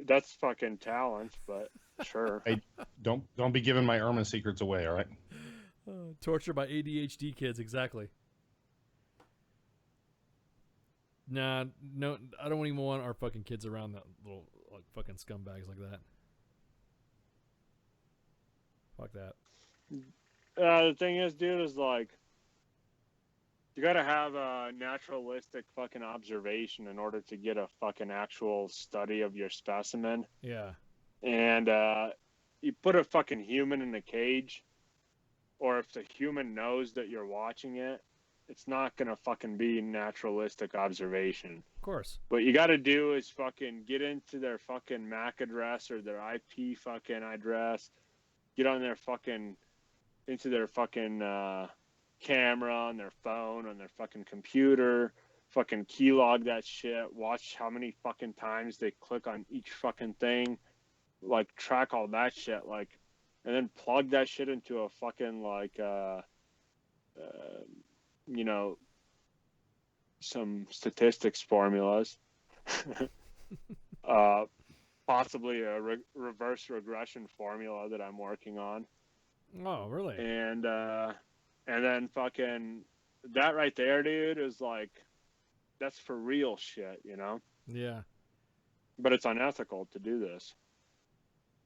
That's fucking talent, but sure. Hey, don't be giving my Irma secrets away, all right? Torture by ADHD kids, exactly. Nah, no, I don't even want our fucking kids around that little like fucking scumbags like that. Fuck that. The thing is, dude, is like you gotta have a naturalistic fucking observation in order to get a fucking actual study of your specimen. Yeah. And you put a fucking human in a cage, or if the human knows that you're watching it, it's not gonna fucking be naturalistic observation. Of course. What you gotta do is fucking get into their fucking MAC address or their IP fucking address, get on their fucking, into their fucking camera on their phone, on their fucking computer, fucking keylog that shit, watch how many fucking times they click on each fucking thing, like track all that shit, like, and then plug that shit into a fucking like you know, some statistics formulas, possibly a reverse regression formula that I'm working on. Oh, really? And then fucking that right there, dude, is like, that's for real shit, you know? Yeah. But it's unethical to do this.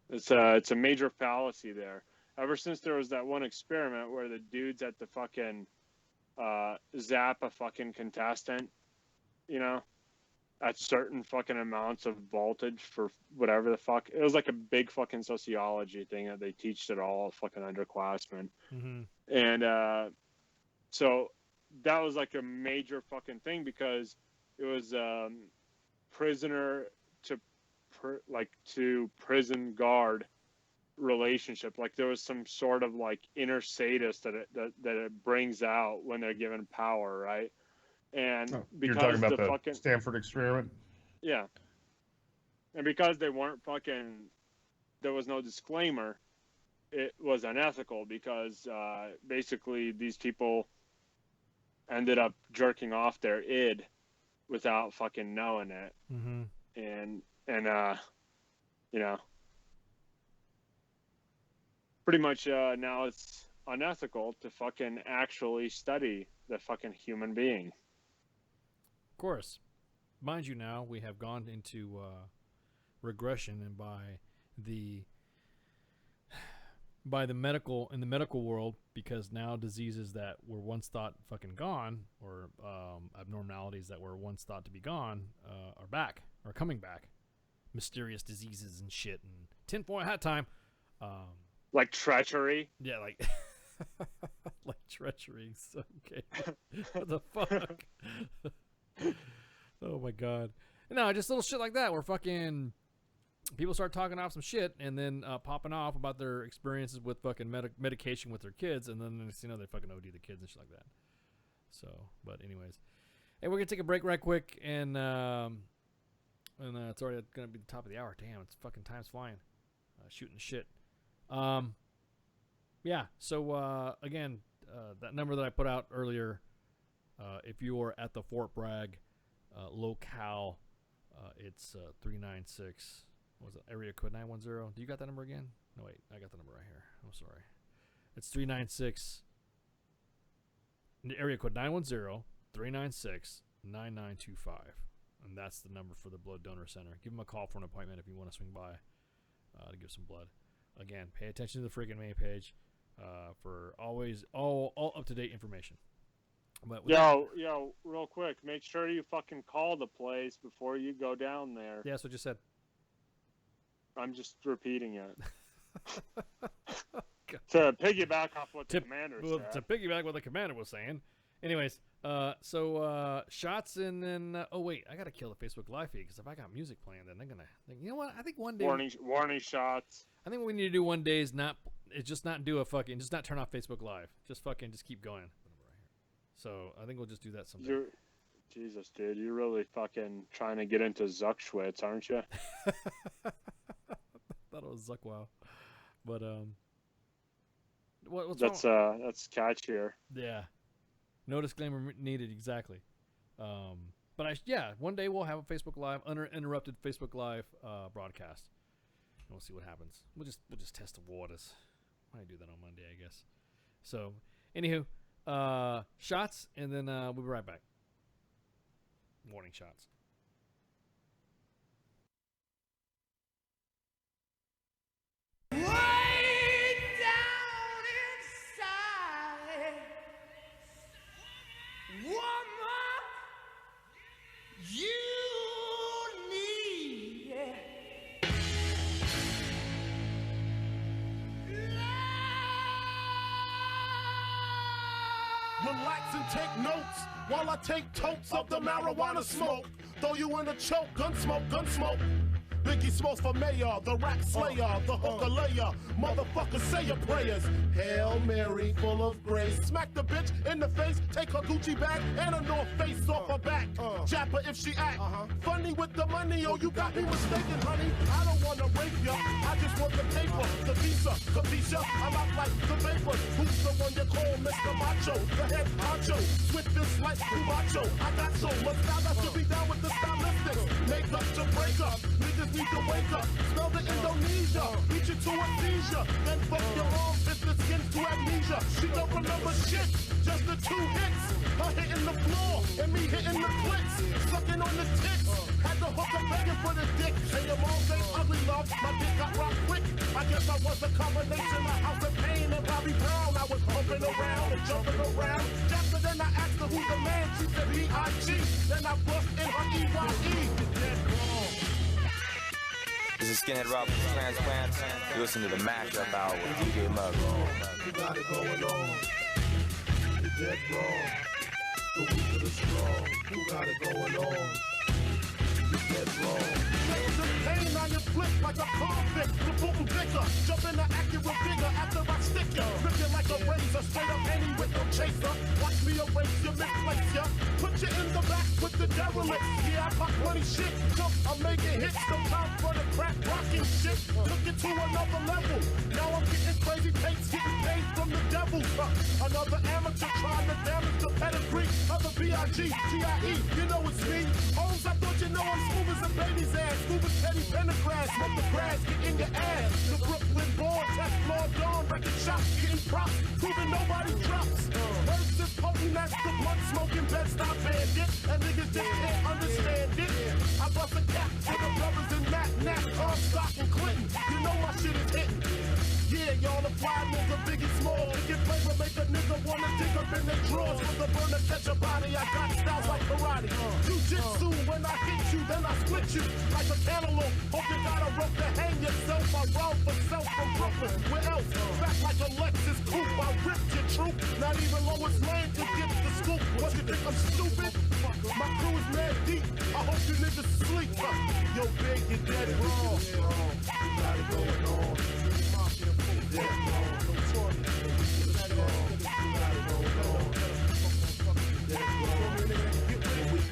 It's a major fallacy there. Ever since there was that one experiment where the dudes at the fucking zap a fucking contestant, you know, at certain fucking amounts of voltage for whatever the fuck. It was like a big fucking sociology thing that they teach at all fucking underclassmen. Mm-hmm. And so that was like a major fucking thing because it was prisoner to prison guard relationship. Like there was some sort of like inner sadist that it brings out when they're given power, right? And You're because talking about the fucking Stanford experiment? Yeah. And because they weren't fucking, there was no disclaimer, it was unethical because basically these people ended up jerking off their id without fucking knowing it. Mm-hmm. And you know, pretty much now it's unethical to fucking actually study the fucking human being. Of course. Mind you, now we have gone into regression, and by the medical world, because now diseases that were once thought fucking gone, or abnormalities that were once thought to be gone, are coming back. Mysterious diseases and shit, and tinfoil hat time. Like treachery. Yeah, like like treachery. So, okay. What the fuck? Oh my god. No, just little shit like that where fucking people start talking off some shit and then popping off about their experiences with fucking medication with their kids, and then they fucking OD the kids and shit like that. So, but anyways, hey, we're gonna take a break right quick, and it's already gonna be the top of the hour. Damn, it's fucking time's flying. Shooting the shit. Yeah. So again, that number that I put out earlier, if you are at the Fort Bragg locale, it's 396. What was it? Area code 910. Do you got that number again? No, wait, I got the number right here. I'm sorry. It's 396. Area code 910-396-9925. And that's the number for the Blood Donor Center. Give them a call for an appointment if you want to swing by to give some blood. Again, pay attention to the freaking main page for always all up-to-date information. But Yo, real quick, make sure you fucking call the place before you go down there. Yeah, that's what you said. I'm just repeating it. To piggyback off what the commander said. To piggyback what the commander was saying. Anyways, so shots, and then oh wait, I gotta kill the Facebook Live feed, because if I got music playing, then they're gonna think, you know what? I think one day warning shots. I think what we need to do one day is just not turn off Facebook Live. Just keep going. So I think we'll just do that someday. Jesus, dude, you're really fucking trying to get into Zuckschwitz, aren't you? Thought it was Zuckwell, but what's wrong? That's catchier. Yeah, no disclaimer needed, exactly. But one day we'll have a Facebook Live, uninterrupted Facebook Live broadcast, and we'll see what happens. We'll just test the waters. Might do that on Monday, I guess. So, anywho, shots, and then we'll be right back. warning shots. Relax and take notes while I take totes of the marijuana smoke. Throw you in a choke, gun smoke, gun smoke. Biggie smokes for mayor, the rap slayer, the hooker layer. Motherfucker, say your prayers. Hail Mary, full of grace. Smack the bitch in the face, take her Gucci bag and a North Face off her back. Jap her if she act funny with the money. Oh, you got me mistaken, honey. I don't wanna rape ya, I just want the paper, the visa, capisha. I'm out like the vapor. Who's the one you call Mr. Macho? The head honcho, swiftest like Macho. I got so much style, I should be down with the stylistics. Make up to break up, niggas need to wake up. Smell the Indonesia, beat you to a seizure. Then fuck your mom, fit the skins to amnesia. She don't remember shit, just the 2 hits. Her hitting the floor, and me hitting the clicks. Sucking on the tits, had the hooker begging for the dick. And your mom ain't ugly, love, my dick got rocked quick. I guess I was a combination of House of Pain and Bobby Brown. I was pumping around and jumping around. After then I asked her who's the man, she said B.I.G. Then I bust in her E.Y.E. Dead wrong. This is Skinhead Rob from Transplants. You listen to the Mashup Hour with DJ Mugg. You got it going on. You're dead wrong. The weak of the strong. Who got it going on? You're dead wrong. Change the pain on your flip like a convict. The Putin vicar. Jump in the accurate figure after I stick ya. Rip you like a razor. Straight up any with no chaser. Watch me erase you, misplace ya. Put you in the back with the derelict. Yeah, I pop 20 shit. Jump, I'm making hits. No time for the crap rocking shit. Looking to another level. Now I'm getting crazy tapes, getting paid from the devil. Another amateur trying to damage the pedigree of the B.I.G. G.I.E. You know it's me. Holmes, I thought you know I'm smooth as a baby's ass. Smooth as Teddy Pendergrass. Smoke the grass, get in your ass. The Brooklyn born, test Lord Dawn, record shop, getting props, proving nobody drops. Words is potent as the blunt smoking bed stop bandit. And niggas just can't understand it. I bust a cap for the brothers in Nat, Comstock and Clinton. You know my shit is hitting. Yeah, y'all the fly nigga, Biggie Small. Get flavor, make a nigga wanna dig up in their drawers. With the burner, catch a body, I got styles like karate. Jiu-jitsu, when I hit you, then I split you like a cantaloupe. Hope you got a rope to hang yourself. I roll for self from Brooklyn. Where else? Back like a Lexus coupe, I ripped your troop. Not even Lois Lane could get the scoop. What, you think I'm stupid? My crew is mad deep. I hope you niggas sleep. Yo, Big, you're dead wrong. You got it going on. Dead wrong.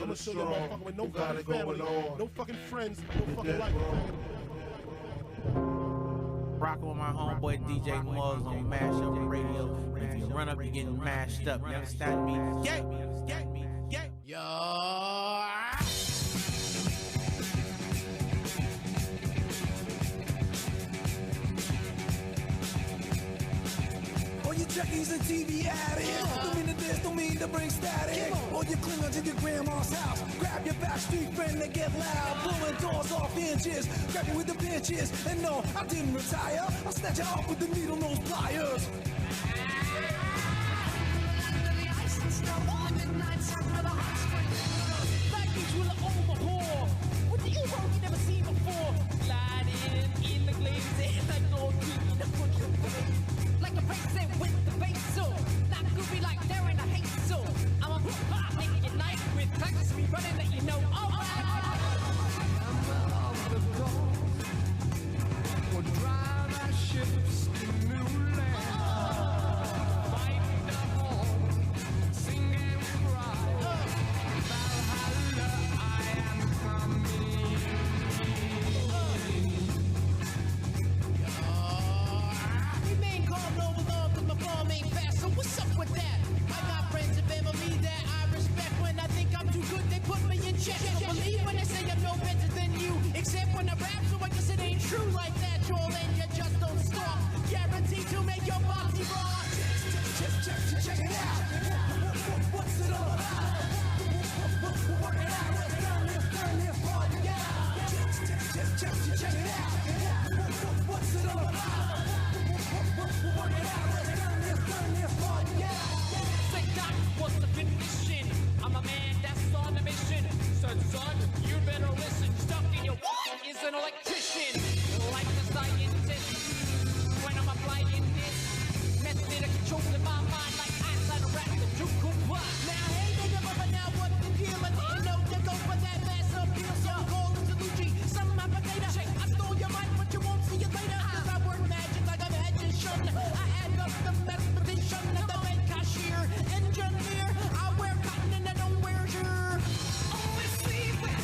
I'm a sugar motherfucker with no fucking family, no fucking friends, no fucking life. Rockin' with my homeboy DJ Muggs on Mashup Radio. If you run up, you're getting mashed up. You understand me? Yeah. Yo. All you junkies and TV addicts, don't mean to diss, don't mean to bring static. All you Klingons in your grandma's house, grab your backstreet friend and get loud. Blowing doors off inches, grab you with the pinches. And no, I didn't retire, I snatch it off with the needle nose pliers. With the evil you never seen before. Gliding in the glaze, like no in the foot. Like a president with the bass so not goofy like they're in a hate so I'm a hip-hop making it night with practice me running that you know We'll drive our ships to new land. Fight the home, sing and cry. Valhalla, I am coming. Remain calm, no belong, cause my bomb ain't fast, so what's up with that? I got friends and family that I respect. When I think I'm too good, they put me in check. Don't believe when they say I'm no better than you, except when I rap, so I guess it ain't true like that, Joel, and you just don't stop. Guaranteed to make your body rock. Check it out. What's it all about? Work it out. electrician, like a scientist. When I'm applying this method of controlling my mind, like Einstein or Raptor, you could what? Now, hey, nigga, but now what's the deal? I didn't know to go for that mass appeal. So I'm calling Salucci, some my potato. I stole your mind, but you won't see it later. Cause I work magic like a magician. I add up the mathematician, the bank cashier, engineer. I wear cotton and I don't wear shirt. Always sleep with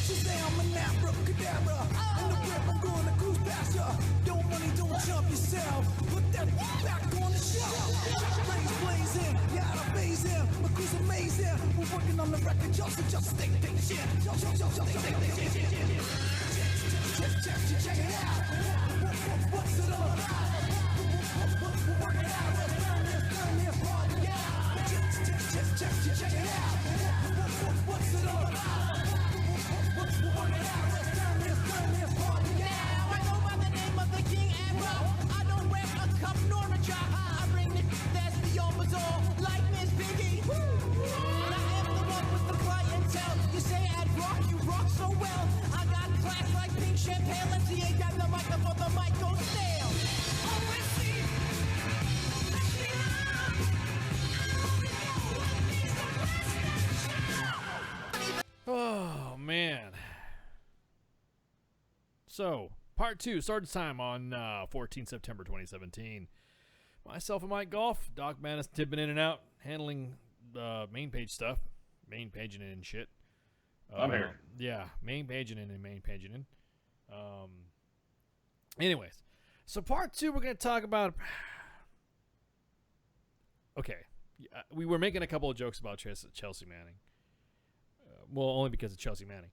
She say I'm an abracadabra. In the whip, I'm going to cruise past ya. Don't money, don't jump yourself. Put that back on the shelf. Flames blazing, yeah, I'm phasing. My crew's amazing. We're working on the record, just stay patient. Check it out. What's it all about? We're working out. Turn this party out. Check it out. What's it all about? Now I go by the name of the King Admiral. I don't wear a cup nor a job. I bring the that's beyond bizarre, like Miss Piggy. And I am the one with the clientele. You say I'd rock, you rock so well. I got class like pink champagne. Let's see, ain't got the microphone, the mic goes stale. Always see. Oh man. So, part 2, Sergeant's Time on 14 September 2017. Myself and Mike Golf, Doc Madness tipping in and out, handling main page stuff, main paging in and shit. I'm here. Yeah, main paging in and main paging in. Anyways, so part 2, we're going to talk about. Okay, we were making a couple of jokes about Chelsea Manning. Well, only because of Chelsea Manning.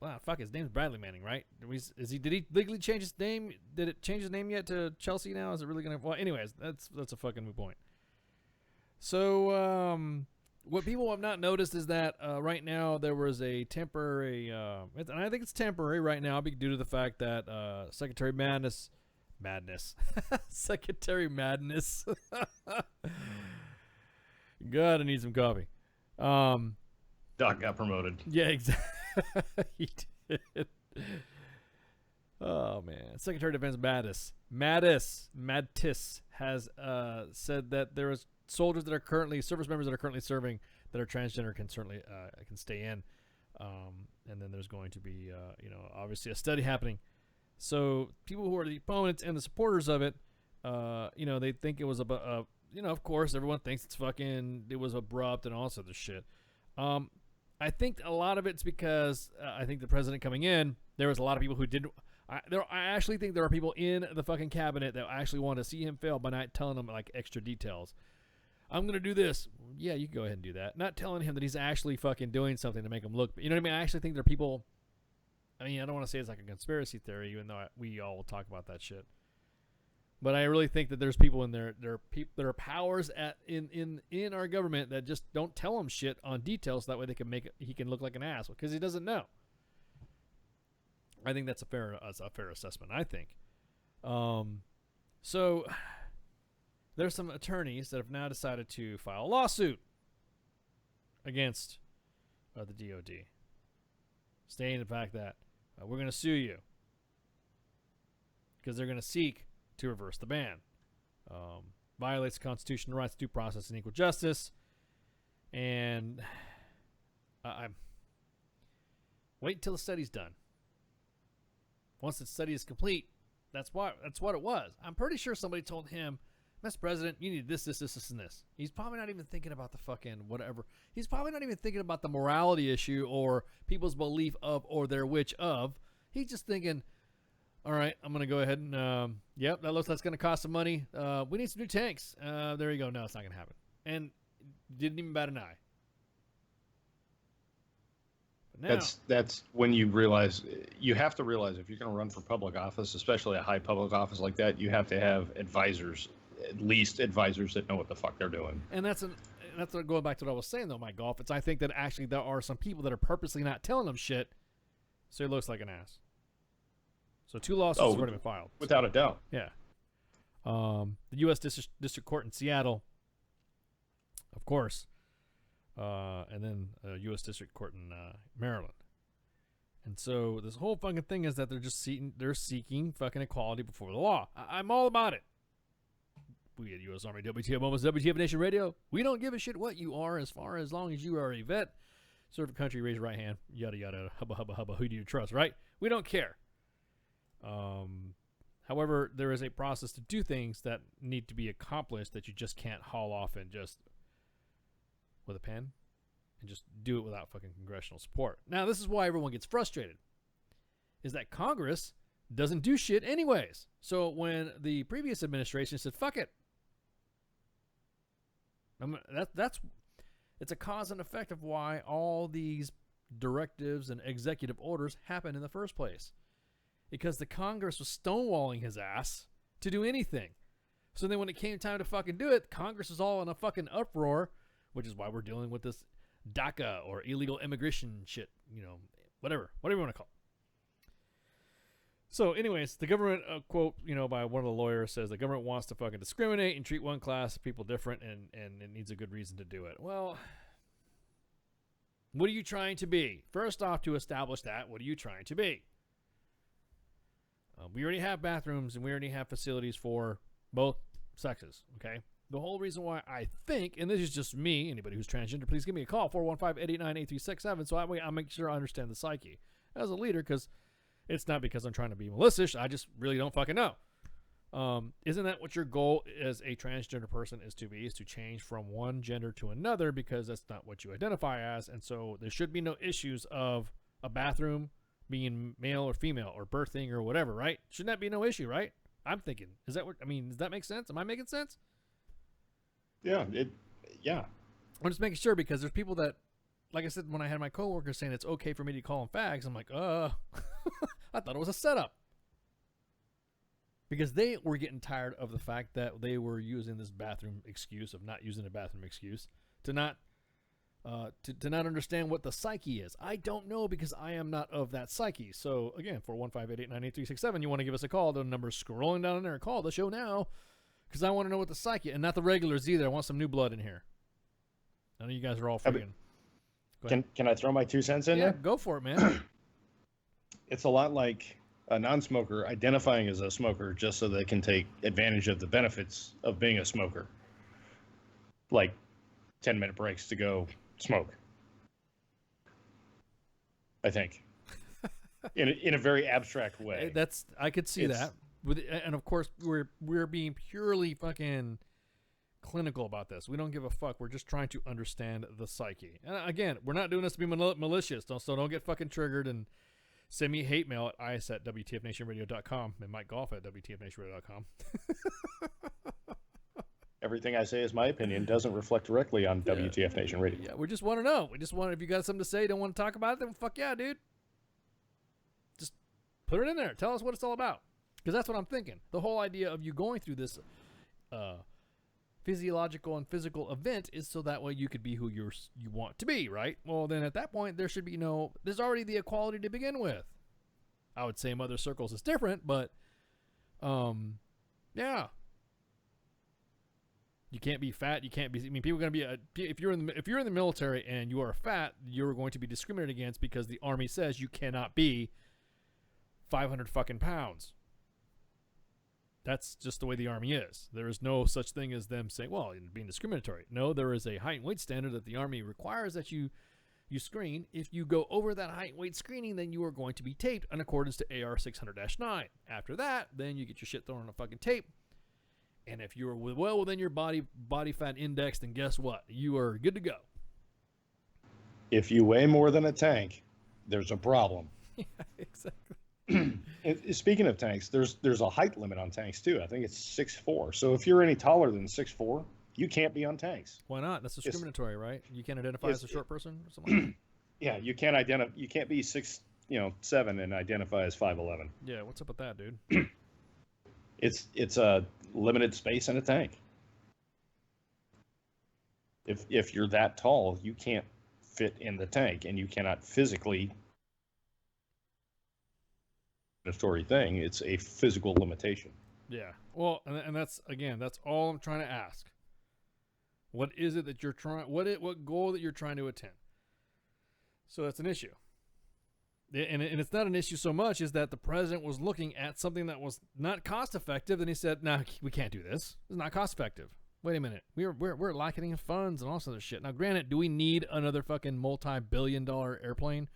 Wow, fuck, his name's Bradley Manning, right? Did he legally change his name? Did it change his name yet to Chelsea now? Is it really gonna? Well, anyways, that's a fucking moot point. So, what people have not noticed is that right now there was a temporary, and I think it's temporary right now, due to the fact that Secretary Madness, Secretary Madness. God, I need some coffee. Doc got promoted. Yeah, exactly. He did. Oh man, Secretary of Defense Mattis has said that there is soldiers that are currently service members that are currently serving that are transgender can certainly can stay in, and then there's going to be obviously a study happening. So people who are the opponents and the supporters of it, they think it was of course everyone thinks it was abrupt and all sorts of shit. I think a lot of it's because I think the president coming in, there was a lot of people who didn't. I actually think there are people in the fucking cabinet that actually want to see him fail by not telling him like extra details. I'm gonna do this. Yeah, you can go ahead and do that. Not telling him that he's actually fucking doing something to make him look. You know what I mean? I actually think there are people. I mean, I don't want to say it's like a conspiracy theory, even though we all will talk about that shit. But I really think that there's people in there are powers in our government that just don't tell him shit on details. So that way he can look like an ass because he doesn't know. I think that's a fair assessment. I think. So there's some attorneys that have now decided to file a lawsuit against the DOD, stating the fact that we're going to sue you because they're going to seek to reverse the ban. Violates the Constitution, rights, due process, and equal justice. And I'm wait until the study's done. Once the study is complete, that's what it was. I'm pretty sure somebody told him, Mr. President, you need this, and this. He's probably not even thinking about the fucking whatever. He's probably not even thinking about the morality issue or people's belief of or their which of. He's just thinking, all right, I'm going to go ahead and, that looks like it's going to cost some money. We need some new tanks. There you go. No, it's not going to happen. And didn't even bat an eye. But now, that's when you have to realize if you're going to run for public office, especially a high public office like that, you have to have advisors, at least advisors that know what the fuck they're doing. And that's going back to what I was saying, though, Mike Golf. I think that actually there are some people that are purposely not telling them shit, so he looks like an ass. So 2 lawsuits have already been filed. Without a doubt. Yeah. The U.S. District Court in Seattle of course, and then a U.S. District Court in Maryland. And so this whole fucking thing is that they're seeking fucking equality before the law. I'm all about it. We at U.S. Army WTF Moments, WTF Nation Radio, we don't give a shit what you are as long as you are a vet, serve a country, raise your right hand, yada yada, hubba hubba hubba, who do you trust, right? We don't care. However, there is a process to do things that need to be accomplished that you just can't haul off and just with a pen and just do it without fucking congressional support. Now, this is why everyone gets frustrated, is that Congress doesn't do shit anyways. So when the previous administration said, fuck it, it's a cause and effect of why all these directives and executive orders happen in the first place. Because the Congress was stonewalling his ass to do anything. So then when it came time to fucking do it, Congress was all in a fucking uproar, which is why we're dealing with this DACA or illegal immigration shit, whatever you want to call it. So anyways, the government, quote, by one of the lawyers says the government wants to fucking discriminate and treat one class of people different and it needs a good reason to do it. Well, what are you trying to be? First off, to establish that, what are you trying to be? We already have bathrooms and we already have facilities for both sexes, okay? The whole reason why I think, and this is just me, anybody who's transgender, please give me a call, 415-889-8367, so that way I make sure I understand the psyche as a leader, because it's not because I'm trying to be malicious, I just really don't fucking know. Isn't that what your goal as a transgender person is to change from one gender to another, because that's not what you identify as, and so there should be no issues of a bathroom being male or female or birthing or whatever, right? Shouldn't that be no issue, right? I'm thinking. Does that make sense? Am I making sense? Yeah. I'm just making sure, because there's people that, like I said, when I had my coworkers saying it's okay for me to call them fags, I'm like, I thought it was a setup. Because they were getting tired of the fact that they were using this bathroom excuse of not using a bathroom excuse to not understand what the psyche is. I don't know, because I am not of that psyche. So again, 415-889-8367, you want to give us a call. The number's scrolling down there. Call the show now, because I want to know what the psyche, and not the regulars either. I want some new blood in here. I know you guys are all freaking. Can I throw my 2 cents in there? Go for it, man. It's a lot like a non-smoker identifying as a smoker just so they can take advantage of the benefits of being a smoker. Like 10-minute breaks to go smoke. I think. in a very abstract way. I could see that. And of course, we're being purely fucking clinical about this. We don't give a fuck. We're just trying to understand the psyche. And again, we're not doing this to be malicious. So don't get fucking triggered and send me hate mail at is@WTFNationRadio.com and Mike Golf at WTFNationRadio.com. Everything I say is my opinion, doesn't reflect directly on WTF Nation Radio. Yeah, we just want to know. If you got something to say, don't want to talk about it, then fuck yeah, dude. Just put it in there. Tell us what it's all about. Because that's what I'm thinking. The whole idea of you going through this physiological and physical event is so that way you could be who you want to be, right? Well, then at that point, there's already the equality to begin with. I would say in other circles it's different, but yeah. You can't be fat. You can't be. I mean, people are going to be. If you're in the military and you are fat, you're going to be discriminated against because the Army says you cannot be 500 fucking pounds. That's just the way the Army is. There is no such thing as them saying, well, being discriminatory. No, there is a height and weight standard that the Army requires that you screen. If you go over that height and weight screening, then you are going to be taped in accordance to AR 600-9. After that, then you get your shit thrown on a fucking tape. And if you're well within your body fat index, then guess what? You are good to go. If you weigh more than a tank, there's a problem. Yeah, exactly. Speaking of tanks, there's a height limit on tanks too. I think it's 6'4". So if you're any taller than 6'4", you can't be on tanks. Why not? That's discriminatory, right? You can't identify as a short person or something like that? Yeah, you can't You can't be 6'7" and identify as 5'11". Yeah, what's up with that, dude? It's a limited space in a tank. If you're that tall, you can't fit in the tank, and you cannot physically. Story thing. It's a physical limitation. Yeah. Well, and that's all I'm trying to ask. What is it that you're trying? What goal that you're trying to attain? So that's an issue. And it's not an issue so much as that the president was looking at something that was not cost effective, and he said, "No, we can't do this. It's not cost effective." Wait a minute, we're lacking in funds and all sorts of shit. Now, granted, do we need another fucking multi-billion-dollar airplane?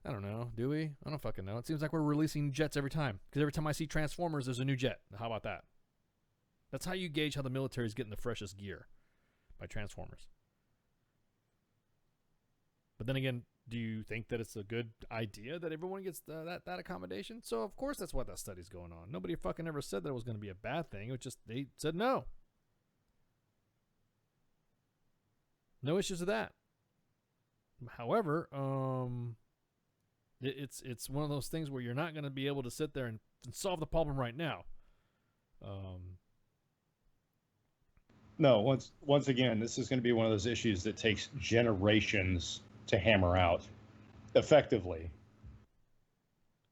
I don't know. Do we? I don't fucking know. It seems like we're releasing jets every time. Because every time I see Transformers, there's a new jet. How about that? That's how you gauge how the military is getting the freshest gear, by Transformers. But then again, do you think that it's a good idea that everyone gets that accommodation? So of course that's what that study's going on. Nobody fucking ever said that it was going to be a bad thing. It was just they said no. No issues with that. However, it's one of those things where you're not going to be able to sit there and solve the problem right now. No, once again, this is going to be one of those issues that takes generations to hammer out effectively.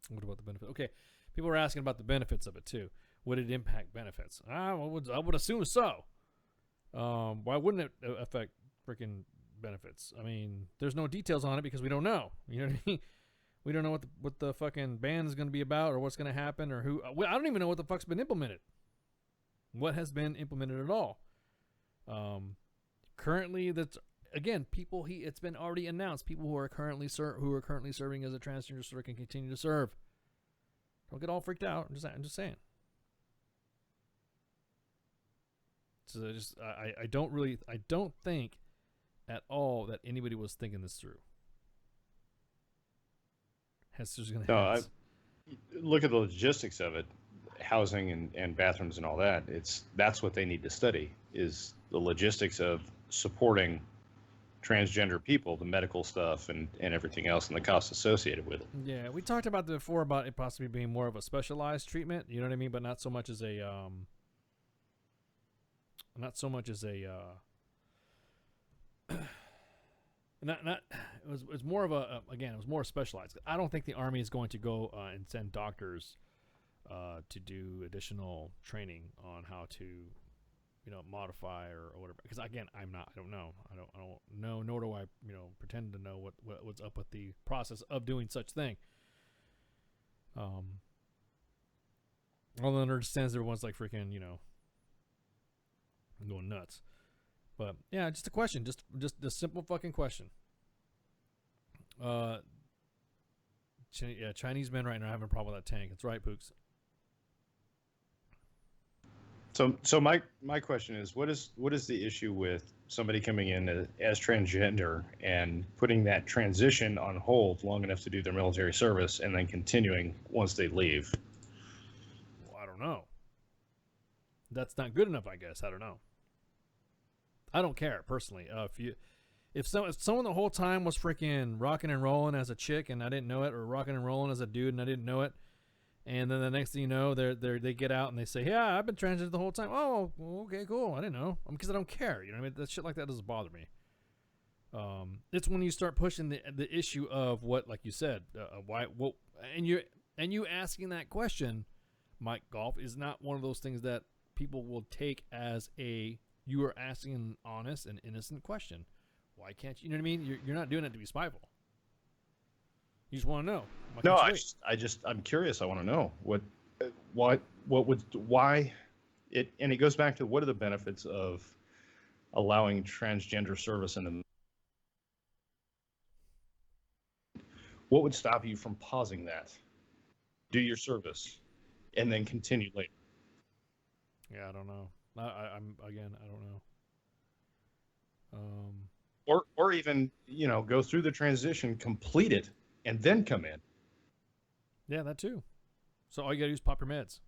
What about the benefit? Okay, people are asking about the benefits of it too. Would it impact benefits? I would assume so. Why wouldn't it affect freaking benefits? I mean, there's no details on it because we don't know. You know what I mean? We don't know what the fucking ban is going to be about or what's going to happen or who. I don't even know what the fuck's been implemented. What has been implemented at all? Currently, that's again people. It's been already announced. People who are currently serving as a transgender sort can continue to serve. Don't get all freaked out. I'm just saying. So I don't think at all that anybody was thinking this through. Hester's gonna have look at the logistics of it, housing and bathrooms and all that. That's what they need to study is the logistics of supporting transgender people, the medical stuff and everything else and the costs associated with it. Yeah, we talked about before about it possibly being more of a specialized treatment, you know what I mean, but not so much as a it was more of it was more specialized. I don't think the Army is going to go and send doctors to do additional training on how to modify or whatever, because again I don't know, nor do I pretend to know what's up with the process of doing such thing. All I understand is everyone's like freaking going nuts. But yeah, just a question, just a simple fucking question. Chinese men right now having a problem with that tank. That's right, Pooks. So my question is, what is the issue with somebody coming in as transgender and putting that transition on hold long enough to do their military service and then continuing once they leave? Well, I don't know. That's not good enough, I guess. I don't know. I don't care personally. If someone the whole time was freaking rocking and rolling as a chick and I didn't know it, or rocking and rolling as a dude and I didn't know it, and then the next thing you know, they get out and they say, "Yeah, I've been transgender the whole time." Oh, okay, cool. I didn't know, because I don't care. You know what I mean? That shit like that doesn't bother me. It's when you start pushing the issue of what, like you said, and you asking that question, Mike Golf, is not one of those things that people will take as you are asking an honest and innocent question. Why can't you? You know what I mean? You're not doing it to be spiteful. You just want to know. I'm curious. I want to know why it, and it goes back to what are the benefits of allowing transgender service in the. What would stop you from pausing that? Do your service, and then continue later. Yeah, I don't know. I don't know. Or even go through the transition, complete it, and then come in. Yeah, that too. So all you gotta do is pop your meds,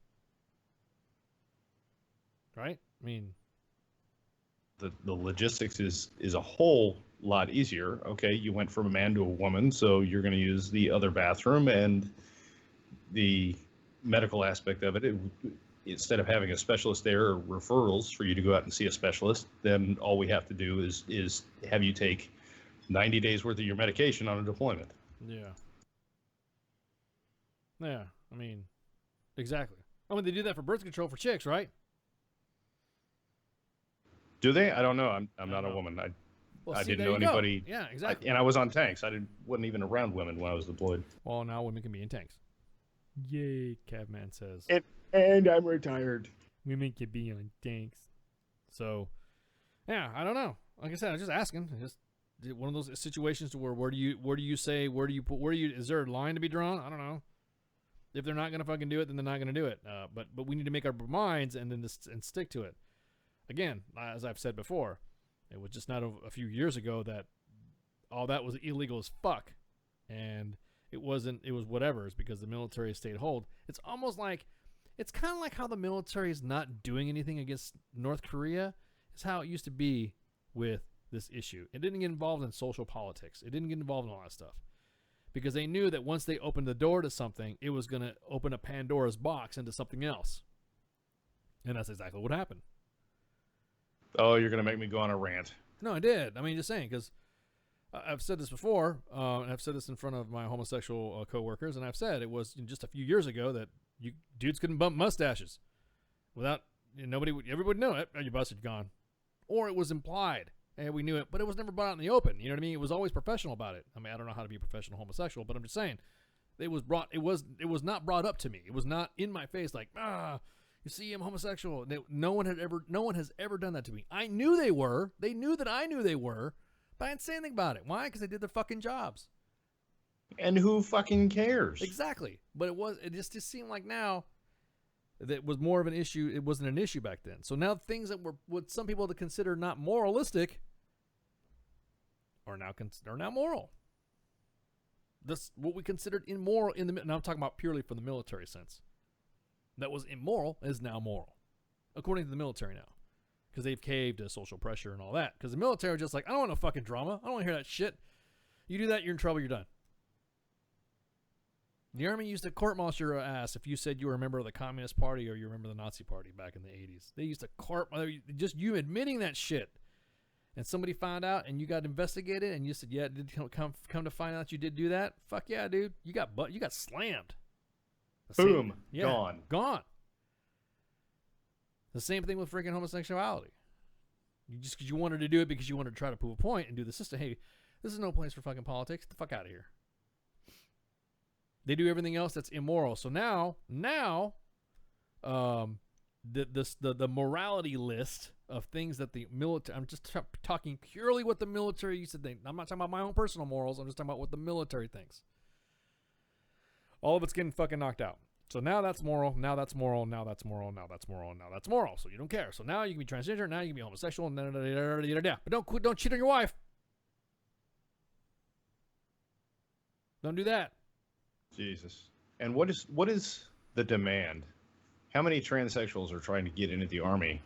right? I mean, the logistics is a whole lot easier. Okay, you went from a man to a woman, so you're going to use the other bathroom, and the medical aspect of it, instead of having a specialist there or referrals for you to go out and see a specialist, then all we have to do is have you take 90 days worth of your medication on a deployment. Yeah. Yeah, I mean, exactly. I mean, they do that for birth control for chicks, right? Do they? I don't know. I'm not a woman. I see, didn't there know you go. anybody. Yeah, exactly. And I was on tanks. Wasn't even around women when I was deployed. Well, now women can be in tanks. Yay, Cavman says. And I'm retired. Women can be on tanks. So, yeah, I don't know. Like I said, I was just asking. Just one of those situations to where do you say, is there a line to be drawn? I don't know. If they're not going to fucking do it, then they're not going to do it. But we need to make up our minds and then and stick to it. Again, as I've said before, it was just not a few years ago that all that was illegal as fuck. And it wasn't, it was whatever. It's because the military stayed hold. It's almost like, it's kind of like how the military is not doing anything against North Korea. It's how it used to be with this issue. It didn't get involved in social politics. It didn't get involved in all that stuff. Because they knew that once they opened the door to something, it was going to open a Pandora's box into something else. And that's exactly what happened. Oh, you're going to make me go on a rant. No, I did. I mean, just saying, because I've said this before, and I've said this in front of my homosexual coworkers, and I've said it was just a few years ago that dudes couldn't bump mustaches without everybody would know it. Oh, you busted, gone, or it was implied, and we knew it, but it was never brought out in the open. You know what I mean? It was always professional about it. I mean, I don't know how to be a professional homosexual, but I'm just saying, it was not brought up to me. It was not in my face like, you see, I'm homosexual. No one has ever done that to me. I knew they were. They knew that I knew they were, but I didn't say anything about it. Why? Because they did their fucking jobs. And who fucking cares? Exactly. But it just seemed like now that was more of an issue. It wasn't an issue back then. So now things that were what some people would consider not moralistic are now moral. This what we considered immoral and I'm talking about purely from the military sense. That was immoral is now moral, according to the military now, because they've caved to social pressure and all that. Because the military are just like, I don't want no fucking drama. I don't want to hear that shit. You do that, you're in trouble. You're done. The army used to court-martial your ass if you said you were a member of the Communist Party or you remember the Nazi Party back in the 80s. They used to just you admitting that shit. And somebody found out and you got investigated and you said, yeah, did come to find out you did do that? Fuck yeah, dude. You got slammed. Boom. Yeah, gone. The same thing with freaking homosexuality. Just because you wanted to do it because you wanted to try to prove a point and do the system. Hey, this is no place for fucking politics. Get the fuck out of here. They do everything else that's immoral. So now, the morality list of things that the military. I'm just talking purely what the military used to think. I'm not talking about my own personal morals. I'm just talking about what the military thinks. All of it's getting fucking knocked out. So now that's moral. Now that's moral. Now that's moral. Now that's moral. Now that's moral. So you don't care. So now you can be transgender. Now you can be homosexual. But don't cheat on your wife. Don't do that. Jesus. And what is the demand? How many transsexuals are trying to get into the army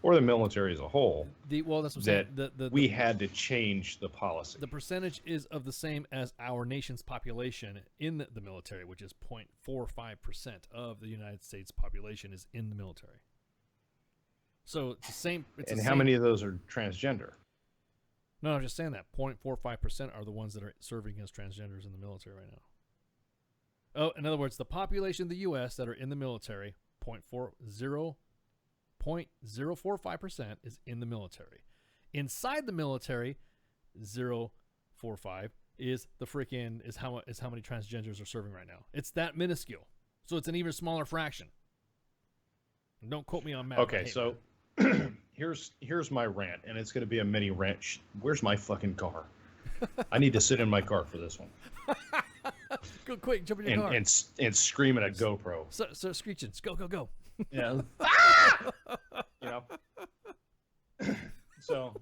or the military as a whole? That's what I'm saying. We had to change the policy. The percentage is of the same as our nation's population in the military, which is 0.45% of the United States population is in the military. So it's the same. And how many of those are transgender? No, I'm just saying that 0.45% are the ones that are serving as transgenders in the military right now. Oh, in other words, the population of the U.S. that are in the military, 0.045% is in the military. Inside the military, 0.45 is how many transgenders are serving right now. It's that minuscule, so it's an even smaller fraction. And don't quote me on math. Okay, so here's my rant, and it's going to be a mini rant. Where's my fucking car? I need to sit in my car for this one. Go quick, jump in your car. And scream at a GoPro. So screeching. Go. Yeah. You know. So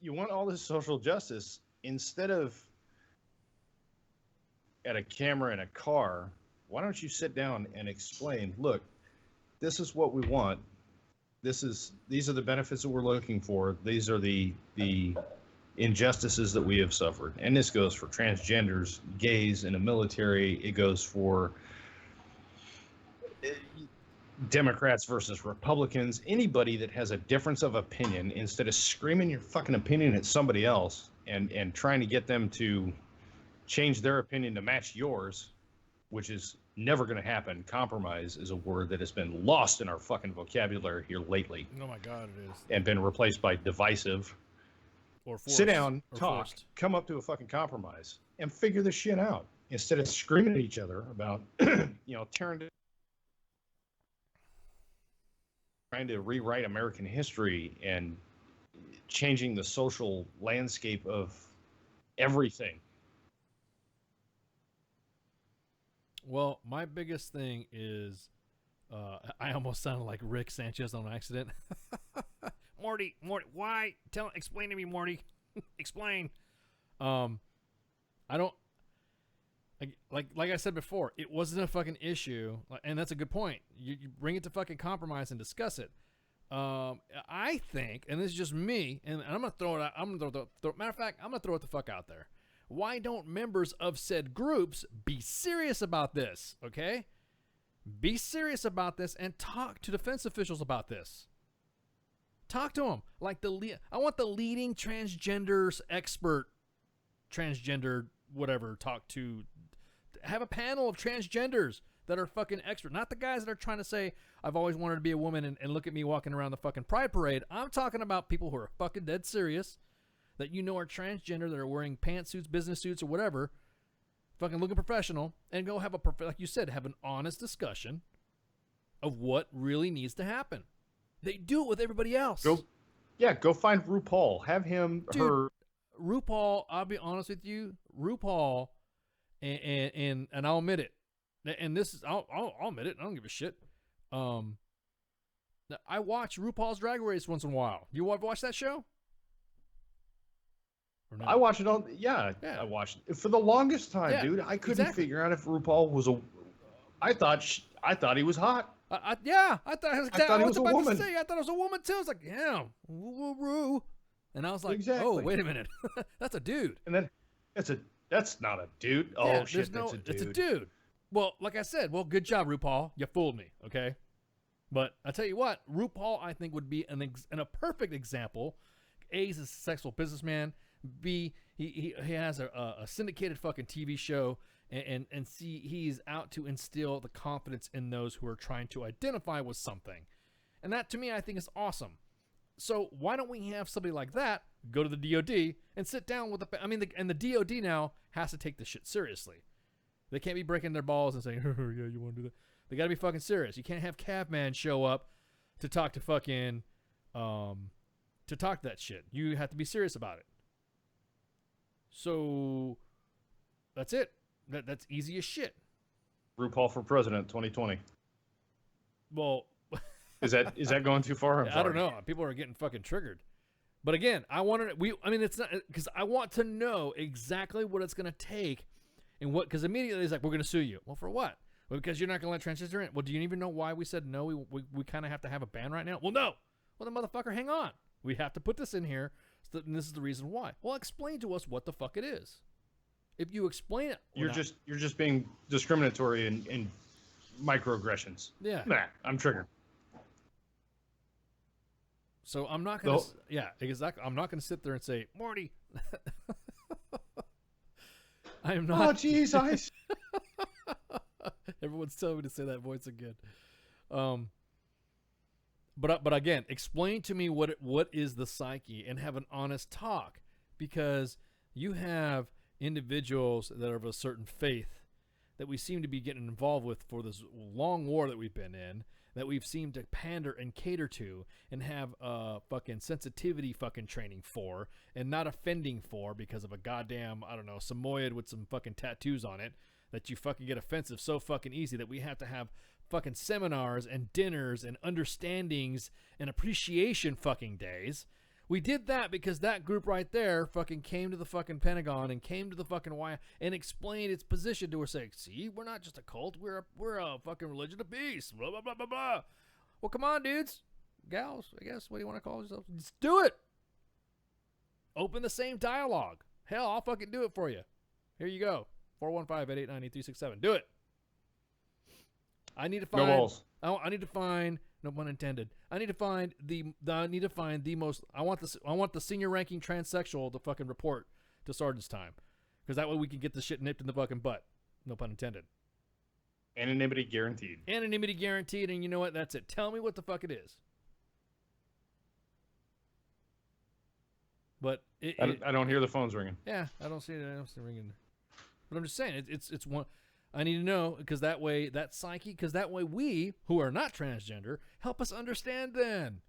you want all this social justice instead of at a camera in a car. Why don't you sit down and explain? Look, this is what we want. These are the benefits that we're looking for. These are the injustices that we have suffered. And this goes for transgenders, gays in the military. It goes for Democrats versus Republicans. Anybody that has a difference of opinion, instead of screaming your fucking opinion at somebody else and trying to get them to change their opinion to match yours, which is never going to happen. Compromise is a word that has been lost in our fucking vocabulary here lately. Oh my God, it is. And been replaced by divisive. Or forced. Sit down, or talk, forced. come up to a fucking compromise, and figure this shit out instead of screaming at each other about, trying to rewrite American history and changing the social landscape of everything. Well, my biggest thing is, I almost sounded like Rick Sanchez on accident. Morty, why? Explain to me, Morty. Explain. I don't. Like I said before, it wasn't a fucking issue, and that's a good point. You bring it to fucking compromise and discuss it. I think, and this is just me, and I'm gonna throw it out. Matter of fact, I'm gonna throw it the fuck out there. Why don't members of said groups be serious about this? Okay, be serious about this and talk to defense officials about this. Talk to them like I want the leading transgenders expert, transgender whatever. Talk to. Have a panel of transgenders that are fucking expert, not the guys that are trying to say I've always wanted to be a woman and look at me walking around the fucking pride parade. I'm talking about people who are fucking dead serious, that are transgender, that are wearing pantsuits, business suits, or whatever, fucking looking professional, and go have like you said, have an honest discussion of what really needs to happen. They do it with everybody else. Go find RuPaul. Have him, Dude, RuPaul, I'll be honest with you, RuPaul. And I'll admit it, and this is I'll admit it. I don't give a shit. I watch RuPaul's Drag Race once in a while. You watch that show? I watch it on. Yeah, I watched it for the longest time, dude. I couldn't figure out if RuPaul was a. I thought he was hot. I thought he was a woman. I thought it was a woman too. I was like, yeah, woo. And I was like, oh, wait a minute, that's a dude. And then that's not a dude. Oh shit, that's a dude. It's a dude. Well, like I said, good job, RuPaul. You fooled me, okay? But I tell you what, RuPaul, I think, would be a perfect example. A, he's a successful businessman. B, he has a syndicated fucking TV show. And C, he's out to instill the confidence in those who are trying to identify with something. And that, to me, I think is awesome. So why don't we have somebody like that go to the DOD and sit down with and the DOD now has to take this shit seriously. They can't be breaking their balls and saying, oh, yeah, you want to do that. They got to be fucking serious. You can't have Cavman show up to talk to fucking, to talk that shit. You have to be serious about it. So that's it. That's easy as shit. RuPaul for president 2020. Well, is that going too far? I don't know. People are getting fucking triggered. But again, it's not because I want to know exactly what it's going to take and what, because immediately it's like, we're going to sue you. Well, for what? Well, because you're not going to let transgender in. Well, do you even know why we said no? We kind of have to have a ban right now. Well, no. Well, then motherfucker, hang on. We have to put this in here. And this is the reason why. Well, explain to us what the fuck it is. If you explain it, you're just being discriminatory and microaggressions. Yeah. Nah, I'm triggered. So I'm not gonna. Yeah, exactly. I'm not gonna sit there and say, Morty. I am not. Oh, jeez, Everyone's telling me to say that voice again. But again, explain to me what is the psyche and have an honest talk, because you have individuals that are of a certain faith that we seem to be getting involved with for this long war that we've been in, that we've seemed to pander and cater to and have fucking sensitivity fucking training for and not offending for because of a goddamn, I don't know, Samoyed with some fucking tattoos on it that you fucking get offensive so fucking easy that we have to have fucking seminars and dinners and understandings and appreciation fucking days. We did that because that group right there fucking came to the fucking Pentagon and came to the fucking White House and explained its position to her, saying, see, we're not just a cult, we're a fucking religion of peace, blah, blah, blah, blah, blah. Well, come on, dudes, gals, I guess, what do you want to call yourselves? Just do it. Open the same dialogue. Hell, I'll fucking do it for you. Here you go. 415-889-8367. Do it. I need to find. No balls. I need to find. No pun intended. I need to find the most. I want the senior ranking transsexual to fucking report to Sergeant's time, because that way we can get the shit nipped in the fucking butt. No pun intended. Anonymity guaranteed. Anonymity guaranteed, and you know what? That's it. Tell me what the fuck it is. But I don't hear the phones ringing. Yeah, I don't see it. I don't see it ringing. But I'm just saying, it's one. I need to know, because that way, that psyche, because that way we, who are not transgender, help us understand then.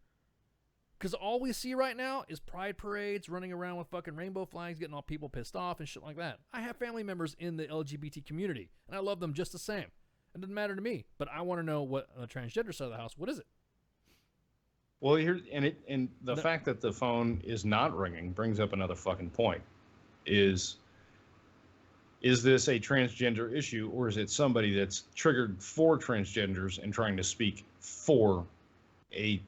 Because all we see right now is pride parades, running around with fucking rainbow flags, getting all people pissed off and shit like that. I have family members in the LGBT community, and I love them just the same. It doesn't matter to me, but I want to know what on the transgender side of the house, what is it? Well, and the fact that the phone is not ringing brings up another fucking point. Is this a transgender issue, or is it somebody that's triggered for transgenders and trying to speak for a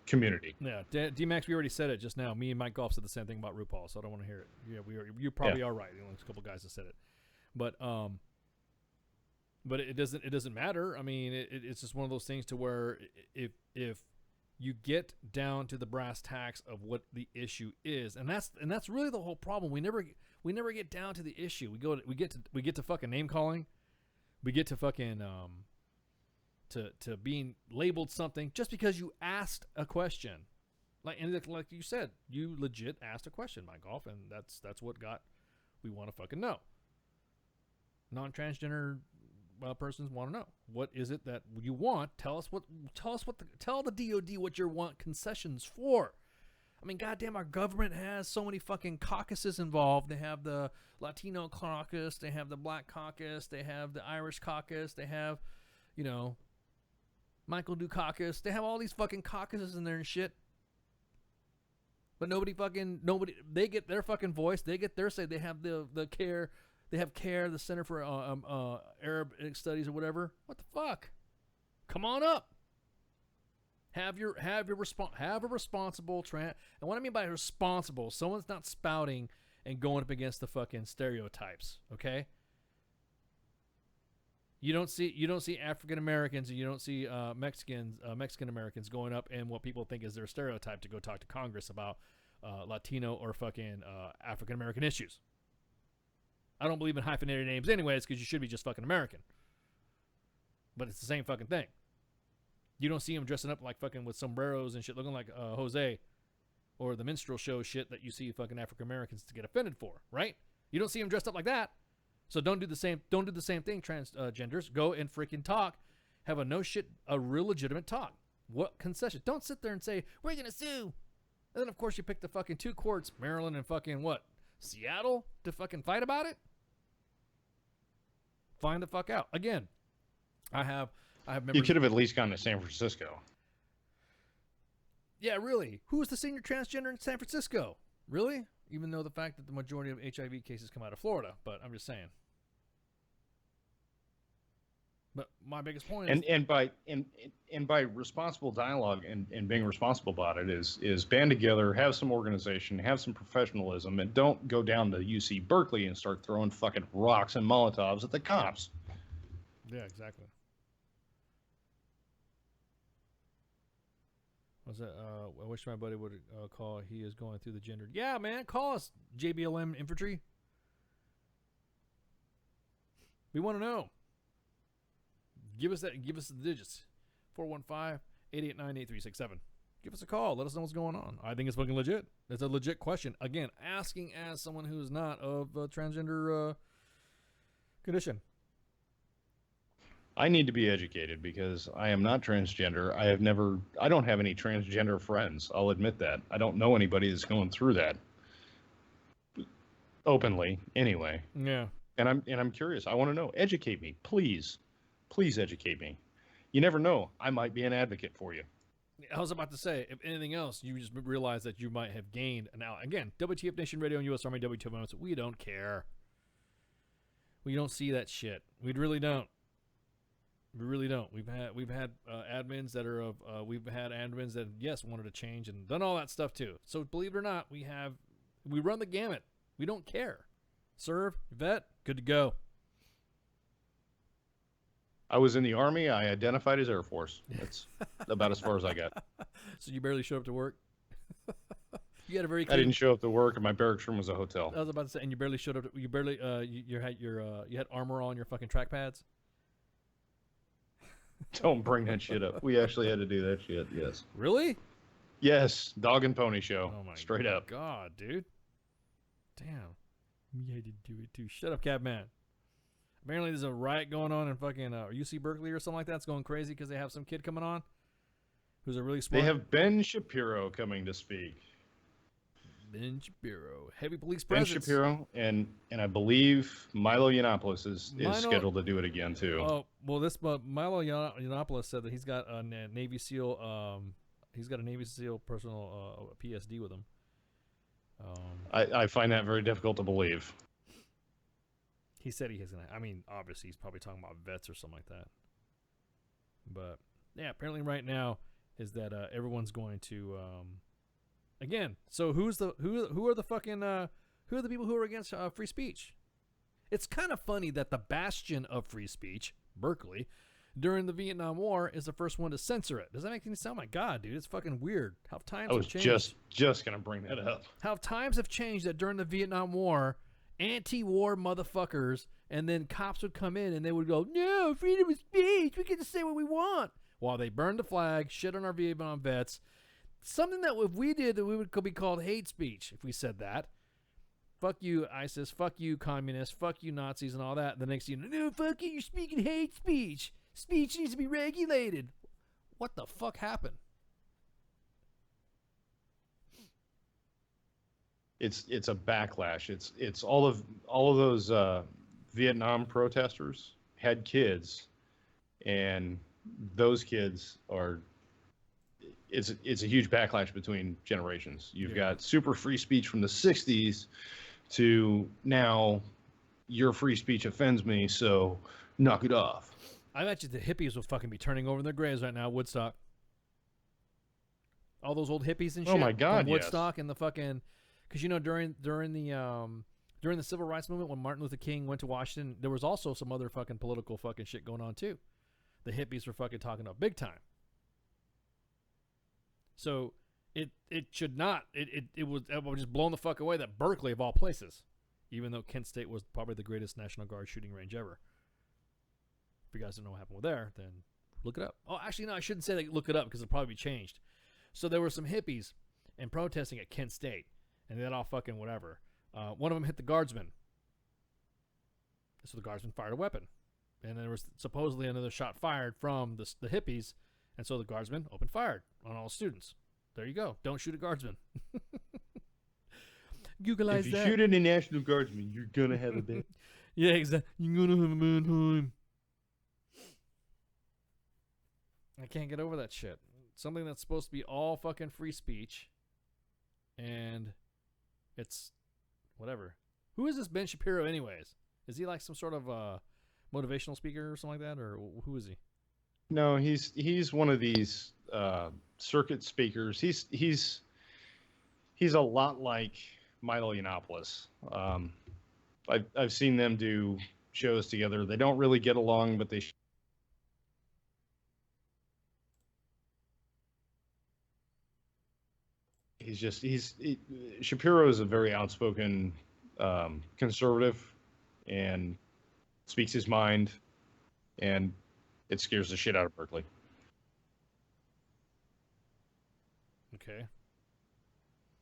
community? Yeah, D-Max, we already said it just now. Me and Mike Goff said the same thing about RuPaul, so I don't want to hear it. Yeah, you probably are right. There's a couple guys that said it, but it doesn't matter. I mean, it's just one of those things to where if you get down to the brass tacks of what the issue is, and that's really the whole problem. We never get down to the issue. We get to fucking name calling. We get to fucking to being labeled something just because you asked a question. Like you said, you legit asked a question, Mike Goff, and that's what we want to fucking know. Non-transgender persons want to know, what is it that you want? Tell the DOD what you want concessions for. I mean, goddamn, our government has so many fucking caucuses involved. They have the Latino caucus, they have the Black caucus, they have the Irish caucus, they have, Michael Dukakis. They have all these fucking caucuses in there and shit. But nobody, they get their fucking voice. They get their say. They have the CARE. They have CARE, the Center for Arab Studies or whatever. What the fuck? Come on up. Have a responsible and what I mean by responsible, someone's not spouting and going up against the fucking stereotypes. Okay. You don't see African Americans and you don't see Mexican Americans going up and what people think is their stereotype to go talk to Congress about Latino or fucking African American issues. I don't believe in hyphenated names anyways, because you should be just fucking American. But it's the same fucking thing. You don't see them dressing up like fucking with sombreros and shit, looking like Jose, or the minstrel show shit that you see fucking African Americans to get offended for, right? You don't see them dressed up like that. So don't do the same thing, transgenders. Go and freaking talk. Have a real legitimate talk. What concession? Don't sit there and say, we're going to sue. And then, of course, you pick the fucking two courts, Maryland and fucking what? Seattle, to fucking fight about it? Find the fuck out. Again, I have members. You could have at least gone to San Francisco. Yeah, really. Who's the senior transgender in San Francisco? Really? Even though the fact that the majority of HIV cases come out of Florida, but I'm just saying. But my biggest point is, and by responsible dialogue and being responsible about it is band together, have some organization, have some professionalism, and don't go down to UC Berkeley and start throwing fucking rocks and Molotovs at the cops. Yeah, exactly. What's that? I wish my buddy would call. He is going through the gender. Yeah, man, call us, JBLM Infantry. We want to know. Give us the digits. 415-889-8367. Give us a call. Let us know what's going on. I think it's fucking legit. It's a legit question. Again, asking as someone who is not of transgender condition. I need to be educated because I am not transgender. I don't have any transgender friends. I'll admit that. I don't know anybody that's going through that openly anyway. Yeah. And I'm curious. I want to know. Educate me, please. Please educate me. You never know. I might be an advocate for you. I was about to say, if anything else, you just realize that you might have gained. Now, again, WTF Nation Radio and U.S. Army WTF Moments, we don't care. We don't see that shit. We really don't. We really don't. We've had admins that are we've had admins that yes wanted to change and done all that stuff too. So believe it or not, we run the gamut. We don't care. Serve, vet, good to go. I was in the Army. I identified as Air Force. That's about as far as I got. So you barely showed up to work? You had a very. I didn't show up to work, and my barracks room was a hotel. I was about to say, and you barely showed up. You had armor on your fucking track pads. Don't bring that shit up. We actually had to do that shit. Yes. Really? Yes. Dog and pony show. Oh my Straight up. God, dude. Damn. We had to do it too. Shut up, Catman. Apparently, there's a riot going on in fucking UC Berkeley or something like that. It's going crazy because they have some kid coming on who's a really smart. They have Ben Shapiro coming to speak. Ben Shapiro, heavy police Ben presence. Shapiro and I believe Milo Yiannopoulos is scheduled to do it again too. Oh well, this Milo Yiannopoulos said that he's got a Navy SEAL. He's got a Navy SEAL personal PSD with him. I find that very difficult to believe. He said he has gonna. I mean, obviously, he's probably talking about vets or something like that. But yeah, apparently, right now is that everyone's going to again. So who are the fucking who are the people who are against free speech? It's kind of funny that the bastion of free speech, Berkeley, during the Vietnam War, is the first one to censor it. Does that make any sense? Oh my God, dude, it's fucking weird how times have changed. I was just gonna bring that up. How times have changed that during the Vietnam War, anti-war motherfuckers, and then cops would come in and they would go, no, freedom of speech, we get to say what we want, while they burned the flag, shit on our Vietnam vets. Something that if we did, we would be called hate speech if we said that. Fuck you, ISIS, fuck you, communists, fuck you, Nazis, and all that. The next thing you know, no, fuck you, you're speaking hate speech. Speech needs to be regulated. What the fuck happened? It's a backlash. It's all of those Vietnam protesters had kids, and those kids are. It's a huge backlash between generations. You've got super free speech from the '60s to now, your free speech offends me, so knock it off. I bet you the hippies will fucking be turning over in their graves right now. Woodstock. All those old hippies and shit. Oh my God, from Woodstock and the fucking. Because you know during the civil rights movement when Martin Luther King went to Washington, there was also some other fucking political fucking shit going on too. The hippies were fucking talking up big time. So it should not it was just blown the fuck away that Berkeley of all places, even though Kent State was probably the greatest National Guard shooting range ever. If you guys don't know what happened there, then look it up. Oh, actually no, I shouldn't say that. Look it up because it'll probably be changed. So there were some hippies and protesting at Kent State. And then all fucking whatever. One of them hit the guardsman. So the guardsman fired a weapon. And there was supposedly another shot fired from the hippies. And so the guardsman opened fire on all students. There you go. Don't shoot a guardsman. Googleize if you that. shoot any National Guardsman, you're going to have a bad Yeah, exactly. You're going to have a bad time. I can't get over that shit. Something that's supposed to be all fucking free speech. And it's whatever. Who is this Ben Shapiro anyways? Is he like some sort of motivational speaker or something like that? Or who is he? No, he's one of these circuit speakers. He's a lot like Milo Yiannopoulos. I've seen them do shows together. They don't really get along, but they Shapiro is a very outspoken conservative and speaks his mind, and it scares the shit out of Berkeley. Okay.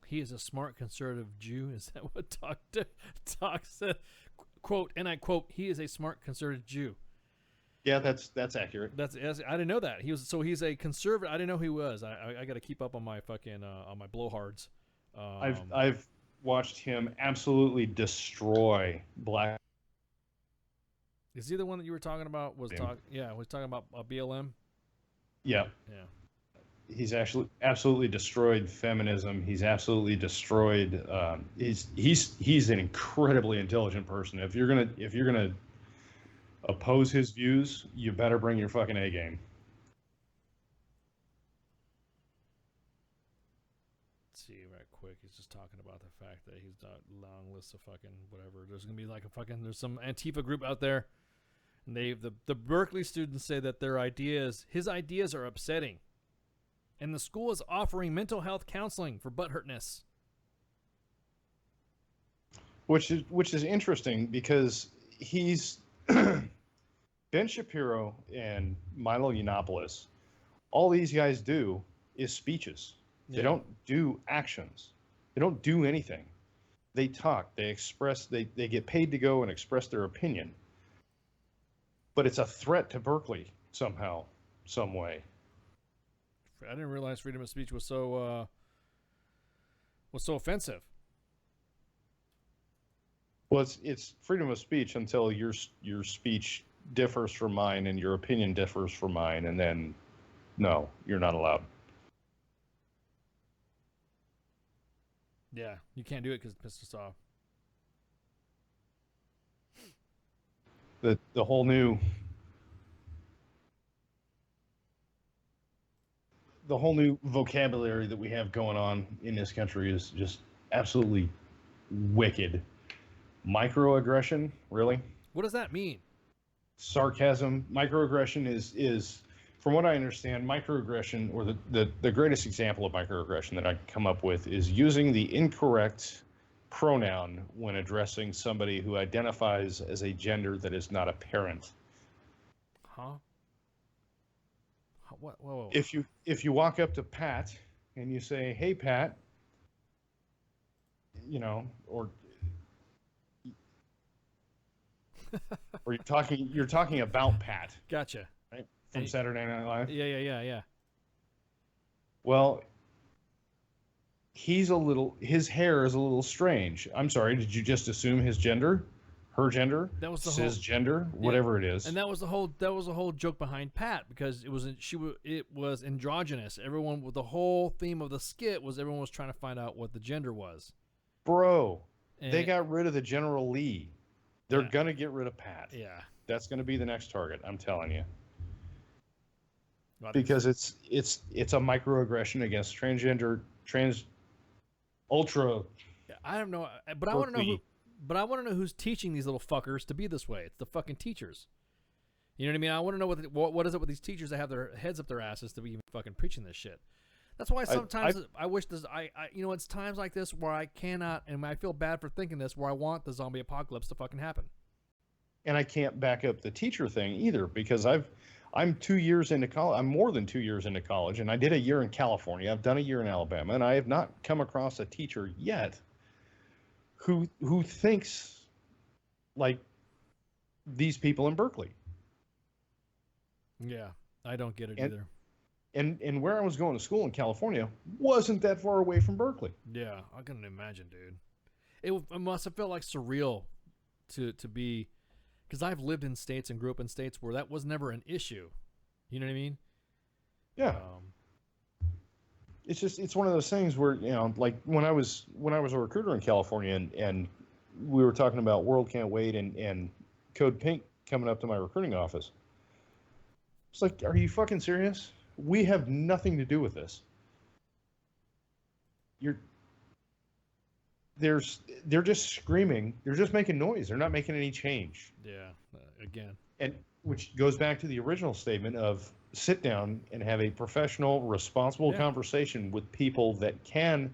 He is a smart conservative Jew. Is that what Talk said? Quote, and I quote, he is a smart conservative Jew. Yeah, that's accurate. That's I didn't know that. He's a conservative. I didn't know who he was. I got to keep up on my fucking on my blowhards. I've watched him absolutely destroy black. Is he the one that you were talking about? Was talking about BLM? Yeah. Yeah. He's actually absolutely destroyed feminism. He's absolutely destroyed. He's an incredibly intelligent person. If you're gonna oppose his views, you better bring your fucking A game. Let's see right quick. He's just talking about the fact that he's got a long list of fucking whatever. There's gonna be like there's some Antifa group out there, and the Berkeley students say that his ideas are upsetting, and the school is offering mental health counseling for butthurtness. Which is interesting because he's Ben Shapiro and Milo Yiannopoulos, all these guys do is speeches. They don't do actions. They don't do anything. They talk. They express. They get paid to go and express their opinion. But it's a threat to Berkeley somehow, some way. I didn't realize freedom of speech was so offensive. Well, it's freedom of speech until your speech differs from mine and your opinion differs from mine, and then no, you're not allowed. Yeah, you can't do it because it pissed us off. The whole new vocabulary that we have going on in this country is just absolutely wicked. Microaggression, really? What does that mean? Sarcasm. Microaggression is from what I understand, microaggression, or the greatest example of microaggression that I can come up with, is using the incorrect pronoun when addressing somebody who identifies as a gender that is not apparent. Huh? What? Whoa. If you walk up to Pat and you say, "Hey, Pat," or you're talking about Pat. Gotcha. Right? From Saturday Night Live. Yeah. Well, his hair is a little strange. I'm sorry, did you just assume his gender? Her gender? That was the cisgender, whatever it is. And that was the whole joke behind Pat, because it was androgynous. The whole theme of the skit was everyone was trying to find out what the gender was. Bro, they got rid of the General Lee. They're gonna get rid of Pat. Yeah. That's gonna be the next target, I'm telling you. Because it's a microaggression against ultra. I don't know, but I want to know who's teaching these little fuckers to be this way. It's the fucking teachers. You know what I mean? I want to know what is it with these teachers that have their heads up their asses to be even fucking preaching this shit. That's why sometimes I wish this. It's times like this where I cannot, and I feel bad for thinking this, where I want the zombie apocalypse to fucking happen. And I can't back up the teacher thing either, because I'm 2 years into college. I'm more than 2 years into college, and I did a year in California. I've done a year in Alabama, and I have not come across a teacher yet who thinks like these people in Berkeley. Yeah, I don't get it either. And where I was going to school in California wasn't that far away from Berkeley. Yeah, I couldn't imagine, dude. It must have felt like surreal to be, because I've lived in states and grew up in states where that was never an issue. You know what I mean? Yeah. It's one of those things where, like when I was a recruiter in California and we were talking about World Can't Wait and Code Pink coming up to my recruiting office. It's like, are you fucking serious? We have nothing to do with this. They're just screaming. They're just making noise. They're not making any change. Yeah, again. And which goes back to the original statement of sit down and have a professional, responsible conversation with people that can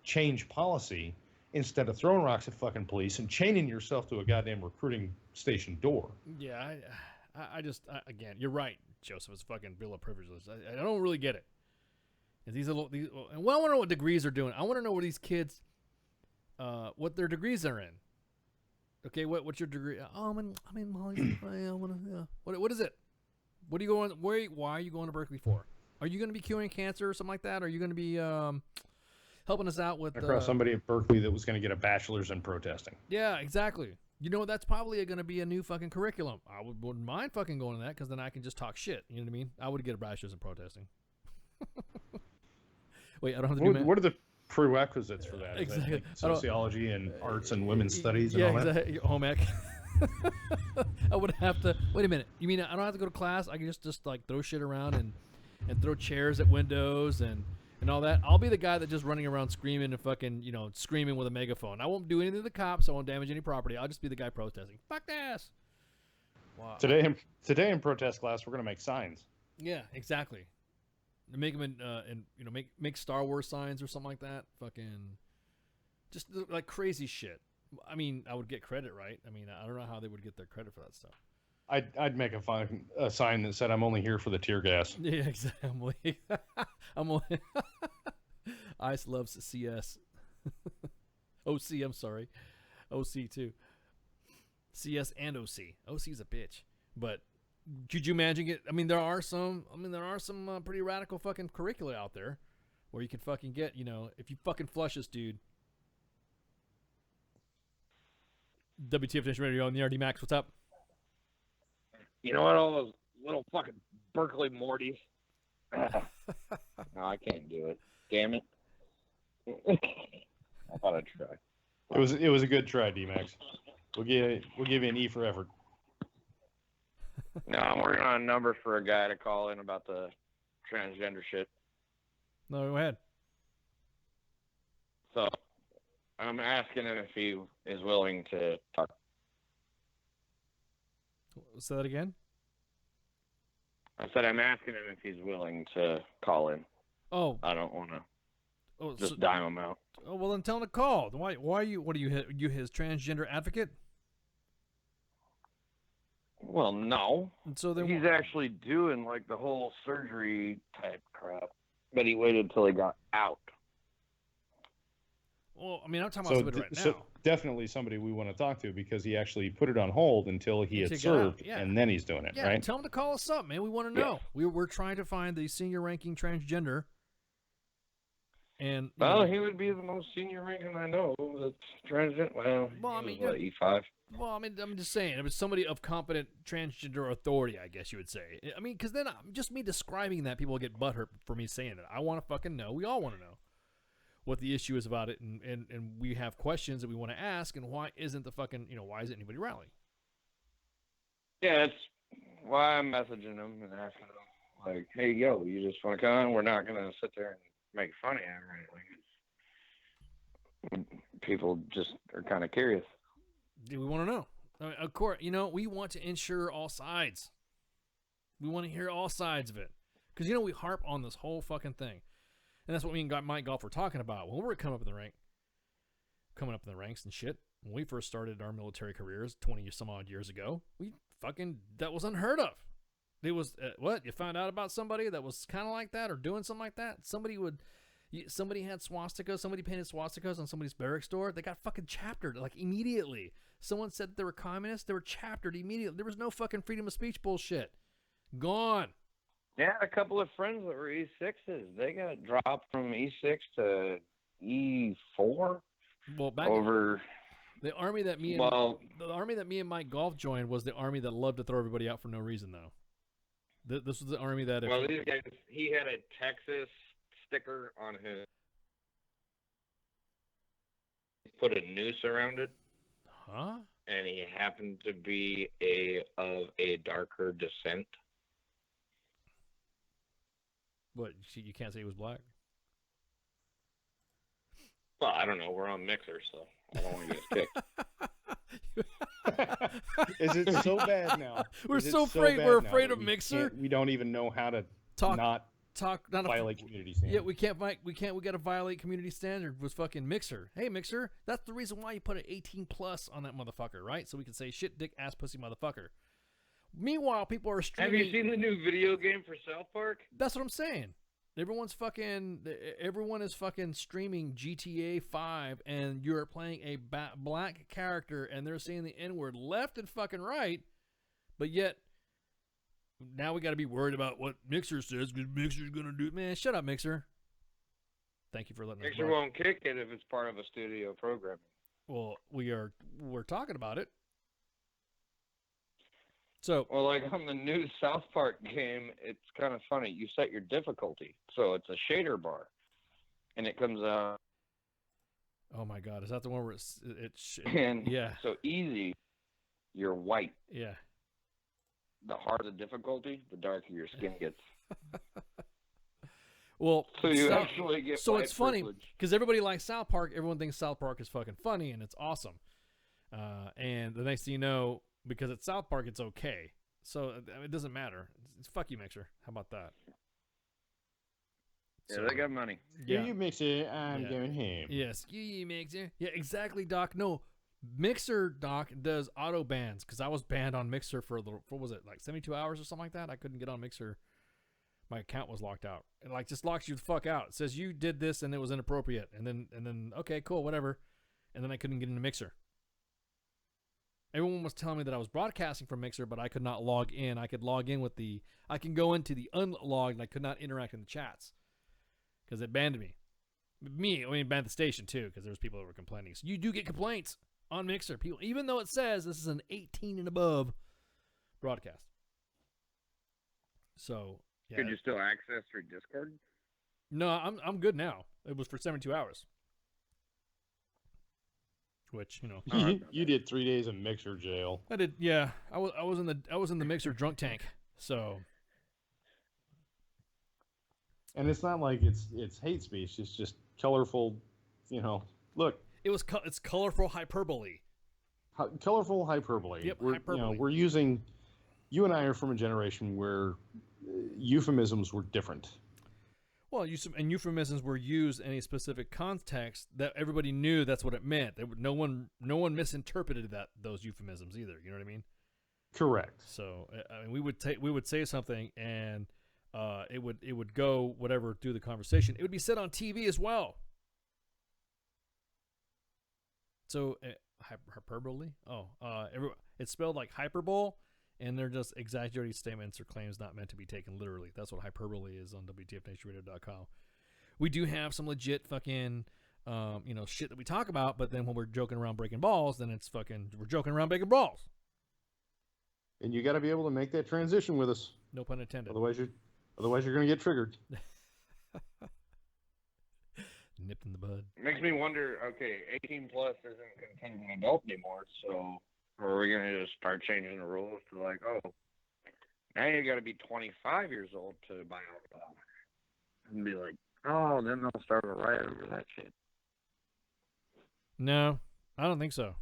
change policy instead of throwing rocks at fucking police and chaining yourself to a goddamn recruiting station door. Yeah, again, you're right, Joseph. It's fucking bill of privileges. I don't really get it. And I want to know what degrees they're doing. I want to know where these kids, what their degrees are in. Okay, what's your degree? Oh, I'm in Molly. What is it? What are you going? Why are you going to Berkeley for? Are you going to be curing cancer or something like that? Or are you going to be helping us out with? Across somebody at Berkeley that was going to get a bachelor's in protesting. Yeah, exactly. You know, that's probably going to be a new fucking curriculum. I wouldn't mind fucking going to that, because then I can just talk shit. You know what I mean? I would get a bachelor's in protesting. Wait, I don't have to do math. What are the prerequisites for that? Exactly. Like sociology and arts and women's studies and all that? Yeah, exactly. Home ec. I would have to. Wait a minute. You mean I don't have to go to class? I can just like throw shit around and throw chairs at windows and all that? I'll be the guy that's just running around screaming and fucking, screaming with a megaphone. I won't do anything to the cops. I won't damage any property. I'll just be the guy protesting. Fuck this. Wow. Today in protest class, we're going to make signs. Yeah, exactly. Make them make Star Wars signs or something like that. Fucking, just like crazy shit. I mean, I would get credit, right? I mean, I don't know how they would get their credit for that stuff. I'd make a sign that said, "I'm only here for the tear gas." Yeah, exactly. I'm only Ice loves CS. OC, I'm sorry. OC too. CS and OC. OC's a bitch. But could you imagine it? I mean, there are some pretty radical fucking curricula out there where you can fucking get, if you fucking flush this dude. WTF Nation Radio on the RD Max. What's up? You know what, all those little fucking Berkeley Mortys? No, I can't do it. Damn it. I thought I'd try. It was a good try, D-Max. We'll give you an E for effort. No, I'm working on a number for a guy to call in about the transgender shit. No, go ahead. So, I'm asking him if he is willing to talk. Say that again? I said I'm asking him if he's willing to call in. Oh. I don't want to just dime him out. Oh, well, then tell him to call. Why are you, what are you his transgender advocate? Well, no. And so then he's actually doing like the whole surgery type crap, but he waited till he got out. Well, I mean, I'm talking about somebody right now. So definitely somebody we want to talk to because he actually put it on hold until he had served, and then he's doing it, right? Tell him to call us up, man. We want to know. We're trying to find the senior ranking transgender. And he would be the most senior ranking I know that's transgender. Well, I mean, E5. Well, I mean, I'm just saying, it was somebody of competent transgender authority, I guess you would say. I mean, because then just me describing that, people get butthurt for me saying it. I want to fucking know. We all want to know what the issue is about it, and we have questions that we want to ask, and why isn't the fucking, why isn't anybody rallying? Yeah, that's why I'm messaging them and asking them, like, hey, yo, you just want to come? We're not going to sit there and make fun of you or anything. People just are kind of curious. We want to know. I mean, of course, we want to ensure all sides. We want to hear all sides of it. Because, we harp on this whole fucking thing. And that's what me and Mike Golf were talking about. When we were coming up in the ranks and shit, when we first started our military careers 20 some odd years ago, that was unheard of. It was, what? You found out about somebody that was kind of like that or doing something like that? Somebody had swastikas, somebody painted swastikas on somebody's barracks door, they got fucking chaptered, like, immediately. Someone said they were communists, they were chaptered immediately. There was no fucking freedom of speech bullshit. Gone. Yeah, a couple of friends that were E6s, they got dropped from E6 to E4. Well, back over the army that me and Mike Golf joined was the army that loved to throw everybody out for no reason, though. This was the army that... these guys, he had a Texas sticker on his... He put a noose around it. Huh? And he happened to be of a darker descent. What, you can't say he was black? Well, I don't know. We're on Mixer, so I don't want to get kicked. Is it so bad now? We're so afraid. We're afraid of Mixer. We don't even know how to not violate community standards. Yeah, we can't. We got to violate community standard with fucking Mixer. Hey, Mixer, that's the reason why you put an 18+ on that motherfucker, right? So we can say shit, dick, ass, pussy, motherfucker. Meanwhile, people are streaming. Have you seen the new video game for South Park? That's what I'm saying. Everyone is fucking streaming GTA 5, and you're playing a black character, and they're saying the N-word left and fucking right, but yet now we got to be worried about what Mixer says because Mixer's gonna do. Man, shut up, Mixer. Thank you for letting us know. Mixer won't kick it if it's part of a studio programming. Well, we're talking about it. So, well, like on the new South Park game, it's kind of funny. You set your difficulty, so it's a shader bar, and it comes out. Oh my God, is that the one where it's yeah? So easy, you're white. Yeah. The harder the difficulty, the darker your skin gets. Well, so you actually get. So it's funny because everybody likes South Park. Everyone thinks South Park is fucking funny and it's awesome. And the next thing you know, because it's South Park, it's okay. So it doesn't matter. It's fuck you, Mixer. How about that? Yeah, they got money. Yeah, you Mixer. I'm going home. Yes, you Mixer. Yeah, exactly, Doc. No, Mixer, Doc, does auto bans because I was banned on Mixer for what was it, like 72 hours or something like that? I couldn't get on Mixer. My account was locked out. It like just locks you the fuck out. It says you did this and it was inappropriate. And then okay, cool, whatever. And then I couldn't get into Mixer. Everyone was telling me that I was broadcasting from Mixer, but I could not log in. I could log in with I can go into the unlogged and I could not interact in the chats because it banned me. Banned the station too because there was people that were complaining. So you do get complaints on Mixer, people, even though it says this is an 18 and above broadcast. So yeah. Could you still access through Discord? No, I'm good now. It was for 72 hours. Which, you know, you did 3 days of Mixer jail. I did, yeah. I was in the Mixer drunk tank. So, and it's not like it's hate speech. It's just colorful, you know. Look, it's colorful hyperbole. Colorful hyperbole. Yep, hyperbole. You know, we're using. You and I are from a generation where euphemisms were different. Well, and euphemisms were used in a specific context that everybody knew that's what it meant. No one misinterpreted those euphemisms either. You know what I mean? Correct. So I mean, we would say something and it would go whatever through the conversation. It would be said on TV as well. So hyperbole? Oh, it's spelled like hyperbole. And they're just exaggerated statements or claims not meant to be taken literally. That's what hyperbole is on WTFNationRadio.com. We do have some legit fucking, shit that we talk about, but then when we're joking around breaking balls, then it's fucking, we're joking around breaking balls. And you got to be able to make that transition with us. No pun intended. Otherwise you're going to get triggered. Nipped in the bud. It makes me wonder, okay, 18 plus isn't considered an adult anymore, so... Or are we going to just start changing the rules to like, oh, now you got to be 25 years old to buy alcohol? And be like, oh, then they'll start a riot over that shit. No, I don't think so.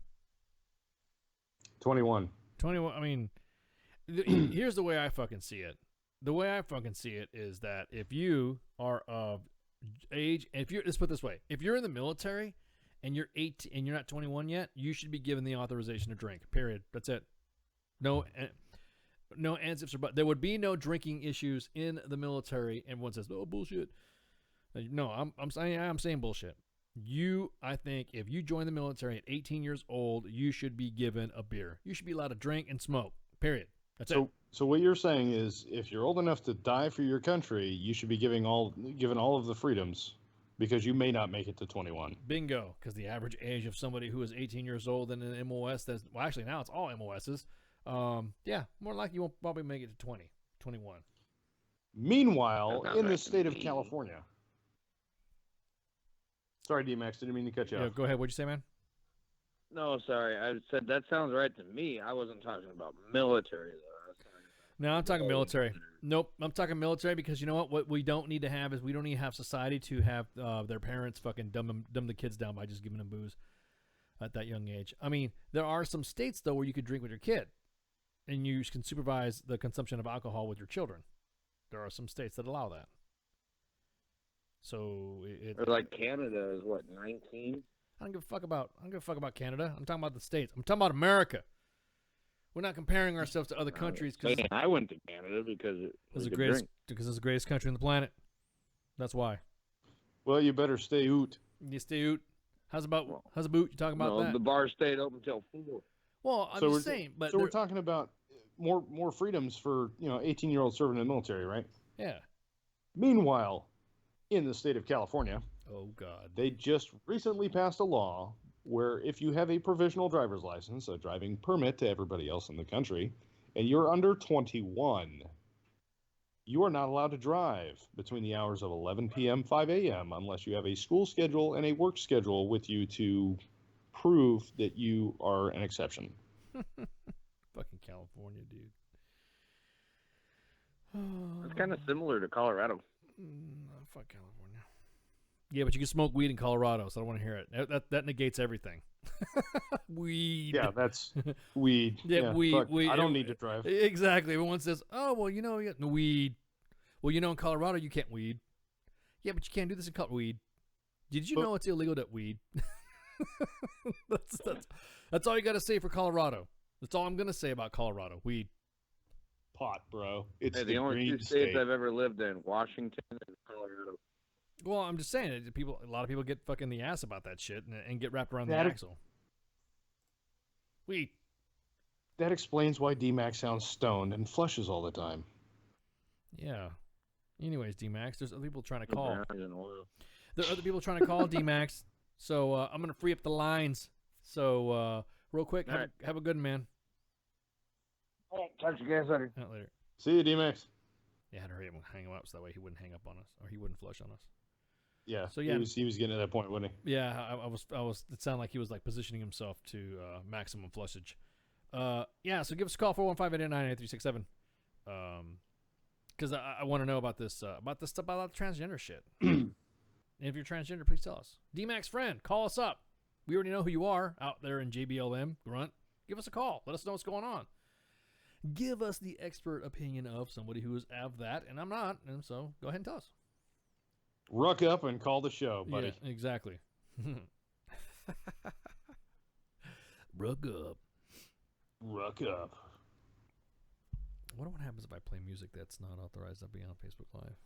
21. 21, I mean, here's the way I fucking see it. The way I fucking see it is that if you are of age, let's put it this way, if you're in the military, and you're 18 and you're not 21 yet, you should be given the authorization to drink. Period. That's it. No ands, ifs, or buts. There would be no drinking issues in the military. Everyone says, "Oh, bullshit." No, I'm saying bullshit. I think if you join the military at 18 years old, you should be given a beer. You should be allowed to drink and smoke. Period. That's it. So what you're saying is, if you're old enough to die for your country, you should be given all of the freedoms. Because you may not make it to 21. Bingo. Because the average age of somebody who is 18 years old in an MOS, actually now it's all MOSs, more likely you won't probably make it to 21. Meanwhile, in the state of California. Sorry, D-Max, didn't mean to cut you off. Go ahead. What'd you say, man? No, sorry. I said that sounds right to me. I wasn't talking about military, though. No, I'm talking military. Nope, I'm talking military because you know what? What we don't need to have is we don't need to have society to have their parents fucking dumb the kids down by just giving them booze at that young age. I mean, there are some states, though, where you could drink with your kid and you can supervise the consumption of alcohol with your children. There are some states that allow that. So or like Canada is what, 19? I don't give a fuck about Canada. I'm talking about the states. I'm talking about America. We're not comparing ourselves to other countries. I went to Canada because it's the greatest country on the planet. That's why. Well, you better stay out. You stay out. How's a boot? You talking about that? The bar stayed open until 4. Well, I'm just saying. But we're talking about more freedoms for 18-year-olds serving in the military, right? Yeah. Meanwhile, in the state of California, oh God, they just recently passed a law where if you have a provisional driver's license, a driving permit to everybody else in the country, and you're under 21, you are not allowed to drive between the hours of 11 p.m. 5 a.m. unless you have a school schedule and a work schedule with you to prove that you are an exception. Fucking California, dude. It's kind of similar to Colorado. Fuck California. Yeah, but you can smoke weed in Colorado, so I don't want to hear it. That negates everything. Weed. Yeah, that's weed. Yeah, weed. I don't need to drive. Exactly. Everyone says, "Oh, well, weed." Well, in Colorado you can't weed. Yeah, but you can't do this in Colorado. Weed. Did you know it's illegal to weed? That's all you got to say for Colorado. That's all I'm going to say about Colorado. Weed. Pot, bro. It's Hey, the only green two states state. I've ever lived in: Washington and Colorado. Well, I'm just saying, a lot of people get fucking the ass about that shit and get wrapped around the That- axle. Weed. That explains why D-Mac sounds stoned and flushes all the time. Yeah. Anyways, D-Max, there's other people trying to call. Brownies and oil. There are other people trying to call D-Max. So I'm going to free up the lines. So real quick, have a good one, man. All right, talk to you guys later. Not later. See you, D-Max. Yeah, I had to hurry up and hang him up so that way he wouldn't hang up on us or he wouldn't flush on us. Yeah. So yeah, he was getting to that point, wasn't he? Yeah, I was. It sounded like he was like positioning himself to maximum flushage. Yeah. So give us a call 415-889-8367. Because I want to know about this about the transgender shit. And if you're transgender, please tell us. D-Max friend, call us up. We already know who you are out there in JBLM Grunt. Give us a call. Let us know what's going on. Give us the expert opinion of somebody who is of that, and I'm not. And so go ahead and tell us. Ruck up and call the show, buddy. Yeah, exactly. Ruck up. Ruck up. I wonder what happens if I play music that's not authorized to be on Facebook Live.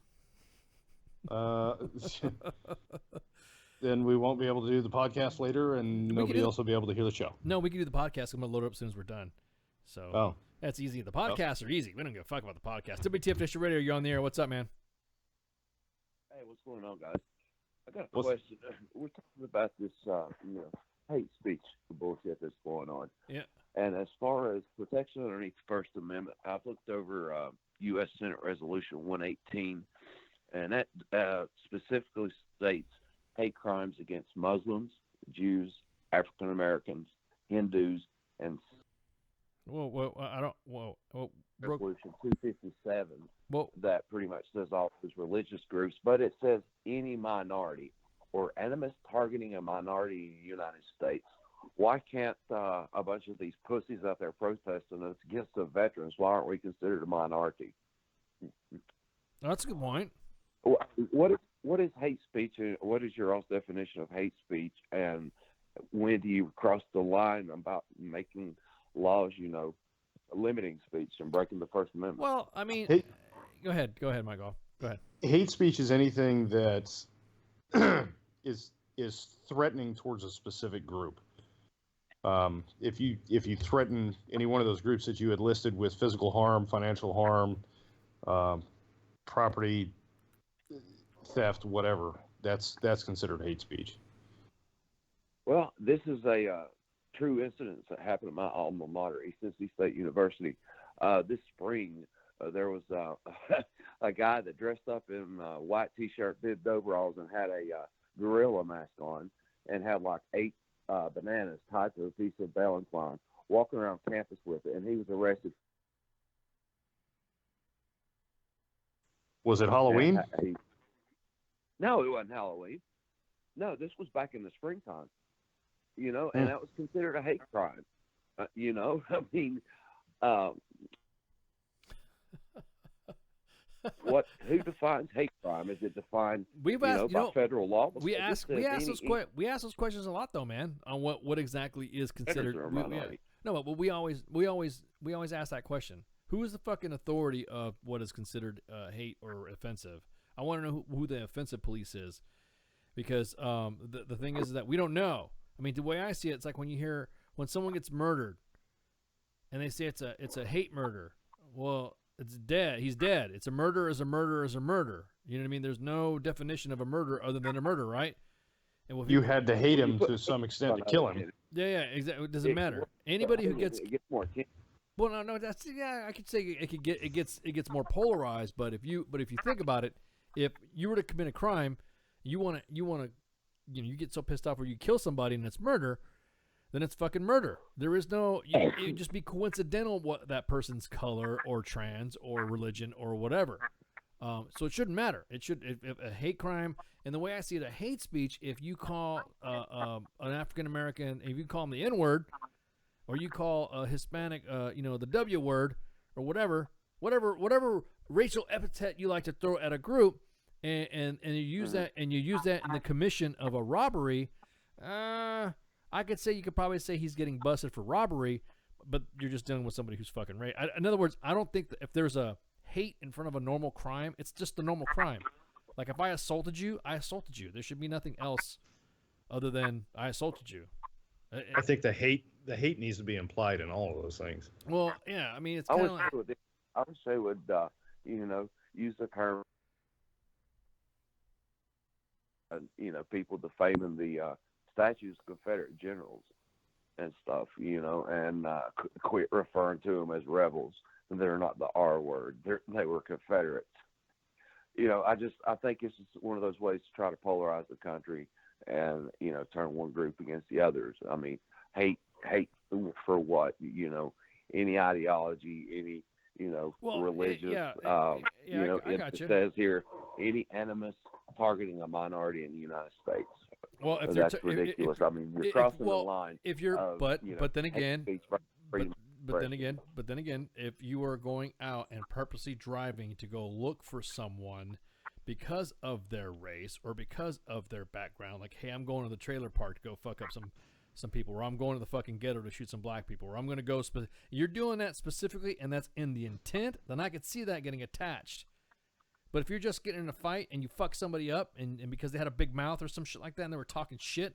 Then we won't be able to do the podcast later, and nobody else will be able to hear the show. No, we can do the podcast. I'm going to load it up as soon as we're done. So that's easy. The podcasts are easy. We don't give a fuck about the podcast. WTF Nation Radio, you're on the air. What's up, man? Hey, what's going on, guys? I got a question. We're talking about this, hate speech bullshit that's going on. Yeah. And as far as protection underneath the First Amendment, I've looked over U.S. Senate Resolution 118, and that specifically states hate crimes against Muslims, Jews, African Americans, Hindus, and Resolution 257 that pretty much says all those religious groups, but it says any minority or animus targeting a minority in the United States. Why can't a bunch of these pussies out there protesting us against the veterans? Why aren't we considered a minority? That's a good point. What is hate speech? What is your all's definition of hate speech? And when do you cross the line about making laws, limiting speech and breaking the First Amendment? Well, I mean, go ahead, Michael. Go ahead. Hate speech is anything that is threatening towards a specific group. If you threaten any one of those groups that you had listed with physical harm, financial harm, property theft, whatever, that's considered hate speech. Well, this is a true incident that happened at my alma mater, East Tennessee State University. This spring, there was a guy that dressed up in white T-shirt, bib overalls, and had a gorilla mask on, and had like 8 bananas tied to a piece of bale twine, walking around campus with it, and he was arrested. Was it Halloween? No, it wasn't Halloween. No, this was back in the springtime. And that was considered a hate crime. I mean, who defines hate crime? Is it defined by federal law? We ask those questions a lot, though, man. On what exactly is considered. No, but we always ask that question. Who is the fucking authority of what is considered hate or offensive? I want to know who the offensive police is, because the thing is that we don't know. I mean, the way I see it, it's like when someone gets murdered, and they say it's a hate murder. Well, it's dead. He's dead. It's a murder is a murder is a murder. You know what I mean? There's no definition of a murder other than a murder, right? And you had to hate him to some extent to kill him. Yeah, exactly. It doesn't matter. Anybody who gets more attention. Well, no, that's I could say it gets more polarized. But if you think about it, if you were to commit a crime, you get so pissed off where you kill somebody and it's murder, then it's fucking murder. There is no, it'd just be coincidental what that person's color or trans or religion or whatever. So it shouldn't matter. It should, if a hate crime, and the way I see it, a hate speech, if you call an African American, if you call them the N word, or you call a Hispanic, the W word, or whatever racial epithet you like to throw at a group, and you use that in the commission of a robbery, I I could say you could probably say he's getting busted for robbery, but you're just dealing with somebody who's fucking right. In other words, I don't think that if there's a hate in front of a normal crime, it's just a normal crime. Like if I assaulted you, I assaulted you. There should be nothing else other than I assaulted you. I think the hate needs to be implied in all of those things. Well, yeah, I mean, it's I kind wish of like... I wish they would, use the term, people defaming the statues of Confederate generals and stuff, and quit referring to them as rebels. They're not the R word. They were Confederates. I think it's just one of those ways to try to polarize the country and, turn one group against the others. I mean, hate for what? Any ideology, any, religious, I got it you. says here, any animus targeting a minority in the United States. Well, if that's ridiculous. I mean, you're crossing the line. If you're, of, but then hate again, speech, but freedom. then again, if you are going out and purposely driving to go look for someone because of their race or because of their background, like, hey, I'm going to the trailer park to go fuck up some people, or I'm going to the fucking ghetto to shoot some black people, or I'm going to go. You're doing that specifically, and that's in the intent. Then I could see that getting attached. But if you're just getting in a fight and you fuck somebody up and because they had a big mouth or some shit like that and they were talking shit,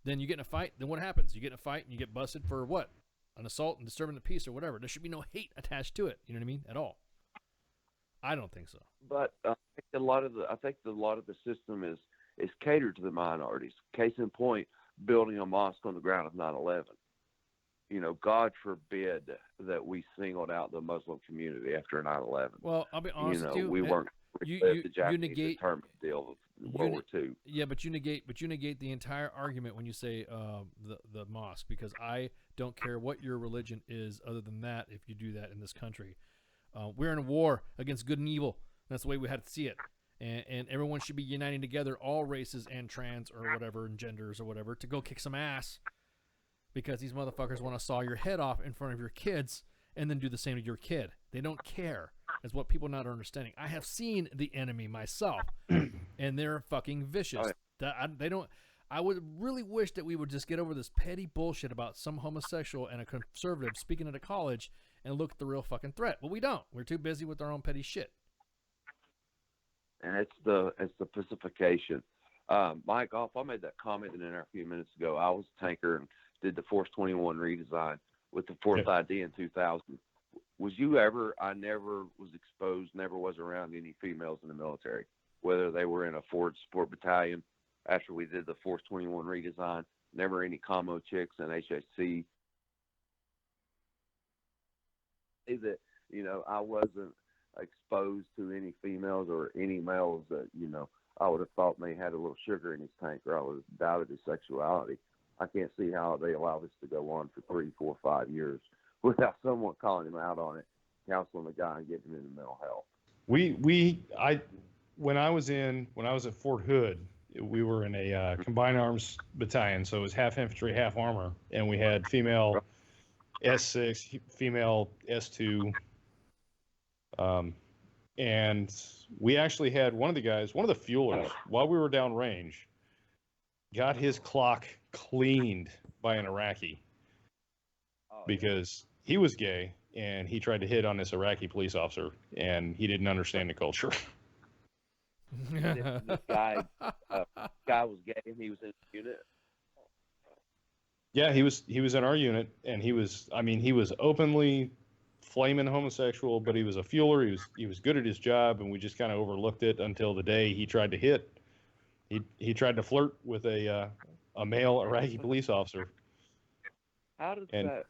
then you get in a fight, then what happens? You get in a fight and you get busted for what? An assault and disturbing the peace or whatever. There should be no hate attached to it. You know what I mean? At all. I don't think so. But I think a lot of the system is catered to the minorities. Case in point, building a mosque on the ground of 9/11. God forbid that we singled out the Muslim community after 9/11. Well, I'll be honest with you. We weren't you the Japanese negate determined deal of World War II. Yeah, but you negate the entire argument when you say the mosque, because I don't care what your religion is other than that if you do that in this country. We're in a war against good and evil. That's the way we had to see it. And everyone should be uniting together, all races and trans or whatever, and genders or whatever, to go kick some ass. Because these motherfuckers want to saw your head off in front of your kids and then do the same to your kid. They don't care. Is what people not understanding. I have seen The Enemy myself, and they're fucking vicious. They don't. I would really wish that we would just get over this petty bullshit about some homosexual and a conservative speaking at a college and look at the real fucking threat. But we don't. We're too busy with our own petty shit. And it's the pacification. Mike, I made that comment in there a few minutes ago. I was a tanker and did the Force 21 redesign with the fourth ID in 2000. Was you ever? I never was exposed, never was around any females in the military, whether they were in a Ford Support Battalion after we did the Force 21 redesign, never any commo chicks in HSC. That, I wasn't exposed to any females or any males that, I would have thought may had a little sugar in his tank, or I would have doubted his sexuality. I can't see how they allow this to go on for 3, 4, 5 years without someone calling him out on it, counseling the guy and getting him into mental health. When I was at Fort Hood, we were in a combined arms battalion, so it was half infantry, half armor, and we had female S6, female S2, and we actually had one of the fuelers, while we were downrange, got his clock cleaned by an Iraqi because he was gay and he tried to hit on this Iraqi police officer and he didn't understand the culture. This guy was gay and he was in the unit. Yeah, he was in our unit, and he was openly flaming homosexual, but he was a fueler. He was good at his job, and we just kind of overlooked it until the day he tried to hit. He tried to flirt with a male Iraqi police officer. How does that,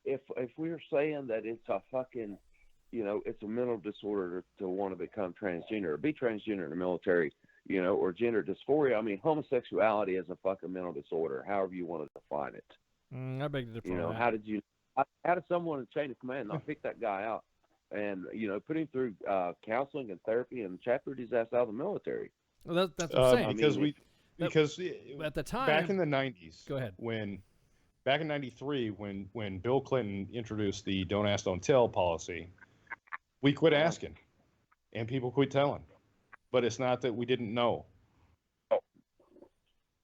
if we're saying that it's a fucking, it's a mental disorder to want to become transgender or be transgender in the military, or gender dysphoria. I mean, homosexuality is a fucking mental disorder, however you want to define it. I beg to differ. How did someone in chain of command not pick that guy out and, put him through counseling and therapy and chaptered his ass out of the military? Well, that's what I'm saying. Because at the time, back in the 90s, go ahead. Back in 93, when Bill Clinton introduced the don't ask, don't tell policy, we quit asking and people quit telling. But it's not that we didn't know.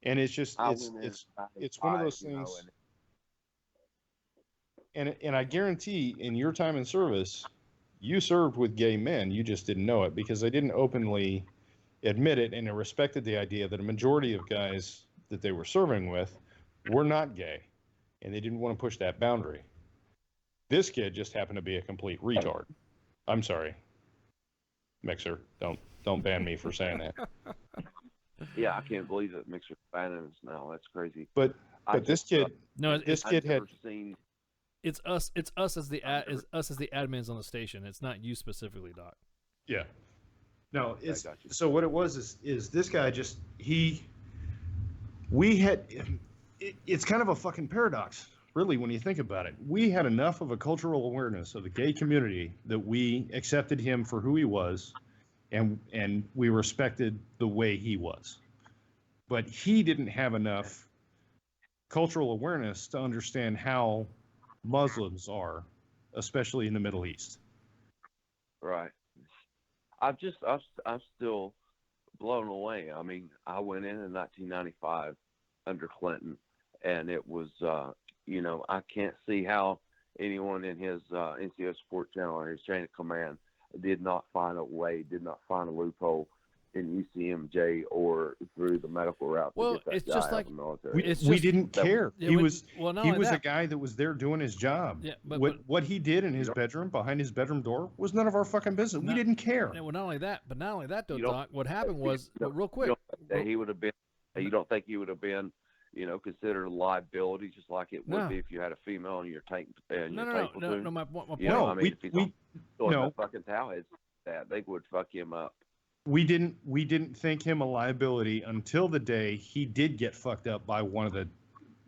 And it's just I it's went in it's one of 95, those you know, things. And I guarantee, in your time in service, you served with gay men. You just didn't know it because they didn't openly admit it, and they respected the idea that a majority of guys that they were serving with were not gay, and they didn't want to push that boundary. This kid just happened to be a complete retard. I'm sorry, Mixer. Don't ban me for saying that. Yeah, I can't believe that Mixer banning us now. That's crazy. But this kid, No, this kid had. Seen... It's us as the admins on the station. It's not you specifically, Doc. Yeah. No, it's so what it was is this guy just it's kind of a fucking paradox, really, when you think about it. We had enough of a cultural awareness of the gay community that we accepted him for who he was, and we respected the way he was. But he didn't have enough cultural awareness to understand how Muslims are, especially in the Middle East. Right. I'm still blown away. I mean, I went in 1995 under Clinton, and it was, I can't see how anyone in his NCO support channel or his chain of command did not find a way, did not find a loophole in UCMJ or through the medical route. Well, to get that it's guy just out like of the military. We didn't care. He was a a guy that was there doing his job. Yeah, what he did in his bedroom, behind his bedroom door, was none of our fucking business. We didn't care. Well, not only that, though, Doc. What happened was, real quick. He would have been. You don't think he would have been, considered a liability, just like it would be if you had a female in your tank platoon? No. My point. If he's on fucking towheads, that they would fuck him up. We didn't think him a liability until the day he did get fucked up by one of the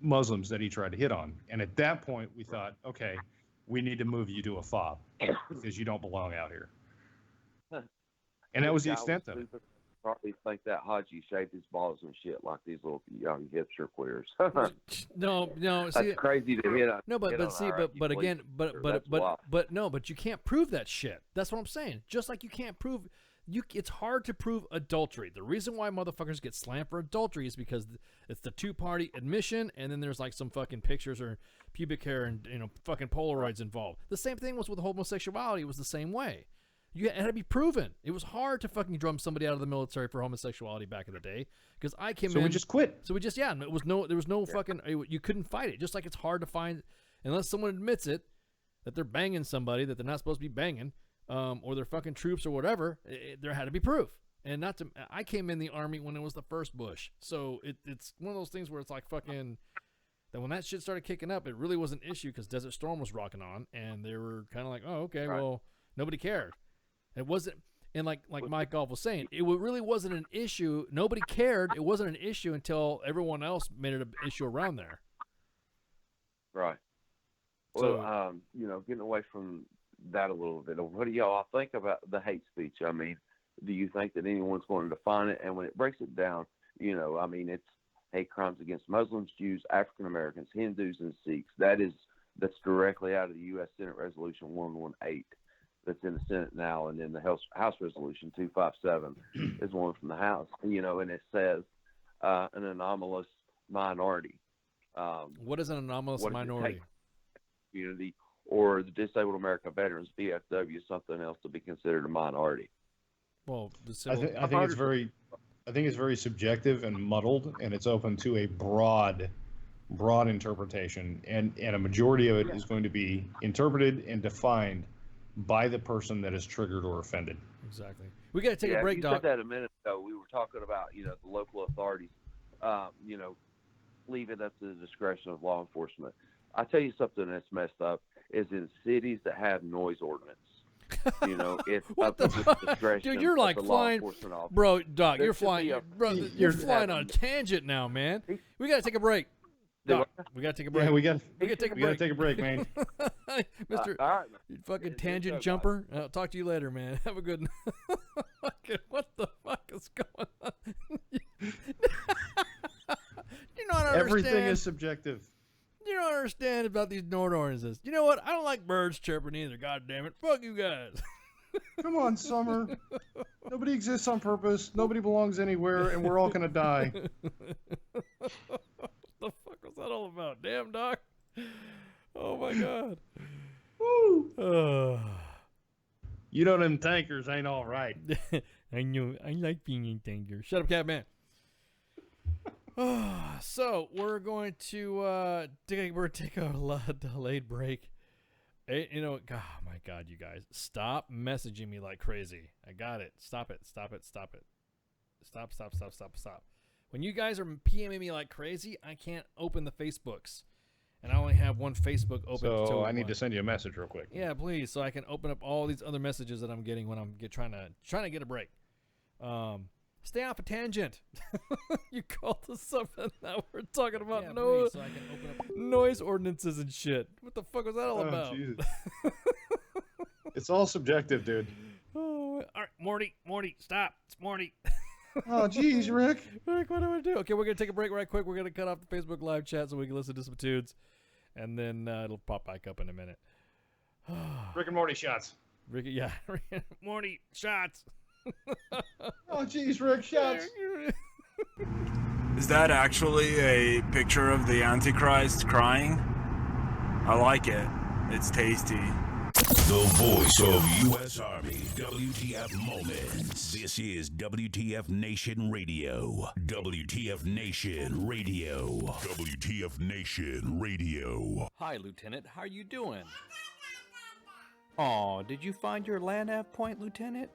Muslims that he tried to hit on. And at that point, we thought, okay, we need to move you to a fob because you don't belong out here. And that was the extent of it. Probably think that Haji shaved his balls and shit like these little young hipster queers. No. That's crazy to hit on. No, but you can't prove that shit. That's what I'm saying. Just like you can't prove. It's hard to prove adultery. The reason why motherfuckers get slammed for adultery is because it's the two-party admission, and then there's like some fucking pictures or pubic hair and fucking Polaroids involved. The same thing was with homosexuality. It was the same way. It had to be proven. It was hard to fucking drum somebody out of the military for homosexuality back in the day because I came in. So we just quit. So we just there was no fucking. You couldn't fight it. Just like it's hard to find unless someone admits it that they're banging somebody that they're not supposed to be banging. Or their fucking troops or whatever, there had to be proof. And I came in the Army when it was the first Bush. So it's one of those things where it's like fucking, that when that shit started kicking up, it really was an issue because Desert Storm was rocking on. And they were kind of like, oh, okay, right. Well, nobody cared. It wasn't, and like Mike Golf was saying, it really wasn't an issue. Nobody cared. It wasn't an issue until everyone else made it an issue around there. Right. Well, getting away from that a little bit. What do y'all think about the hate speech? I mean, do you think that anyone's going to define it? And when it breaks it down, it's hate crimes against Muslims, Jews, African Americans, Hindus, and Sikhs. That's directly out of the U.S. Senate Resolution 118 that's in the Senate now, and then the House Resolution 257 is one from the House. And it says an anomalous minority. What is an anomalous minority? Community. Or the disabled American veterans, DFW, something else to be considered a minority. Well, I think it's very subjective and muddled, and it's open to a broad interpretation, and a majority of it is going to be interpreted and defined by the person that is triggered or offended. Exactly. We got to take a break, Doc. You said that a minute ago. We were talking about the local authorities, leave it up to the discretion of law enforcement. I tell you something that's messed up is in cities that have noise ordinance. It's up to the discretion. Dude, you're like flying, bro. Doc, you're flying, you're flying on a tangent now, man. We gotta take a break. Doc, we gotta take a break. Yeah, we gotta take a break, man. Mister, you fucking tangent jumper. I'll talk to you later, man. Have a good. What the fuck is going on? You know what I understand? Everything is subjective. You don't understand about these Nord ordinances. You know what? I don't like birds chirping either. God damn it! Fuck you guys. Come on, Summer. Nobody exists on purpose. Nobody belongs anywhere, and we're all gonna die. What the fuck was that all about? Damn, Doc. Oh my God. Woo. You know them tankers ain't all right. I know. I like being in danger. Shut up, Catman. So we're going to take a delayed break. You know, oh my God, you guys, stop messaging me like crazy. I got it. Stop it. Stop. When you guys are PMing me like crazy, I can't open the Facebooks, and I only have one Facebook open. So I need to send you a message real quick. Yeah, please, so I can open up all these other messages that I'm getting when I'm trying to get a break. Stay off a tangent. You called us something that we're talking about please, so I can open up noise ordinances and shit. What the fuck was that all about? Jesus. It's all subjective, dude. Oh, all right, Morty, stop. It's Morty. Oh, jeez, Rick. Rick, what do I do? Okay, we're going to take a break right quick. We're going to cut off the Facebook live chat so we can listen to some tunes, and then it'll pop back up in a minute. Rick and Morty shots. Rick, yeah. Morty, shots. Oh, jeez, Rick, shots. Is that actually a picture of the Antichrist crying? I like it. It's tasty. The voice of U.S. Army, WTF Moments. This is WTF Nation Radio. WTF Nation Radio. WTF Nation Radio. Hi, Lieutenant. How are you doing? Aw, did you find your land nav point, Lieutenant?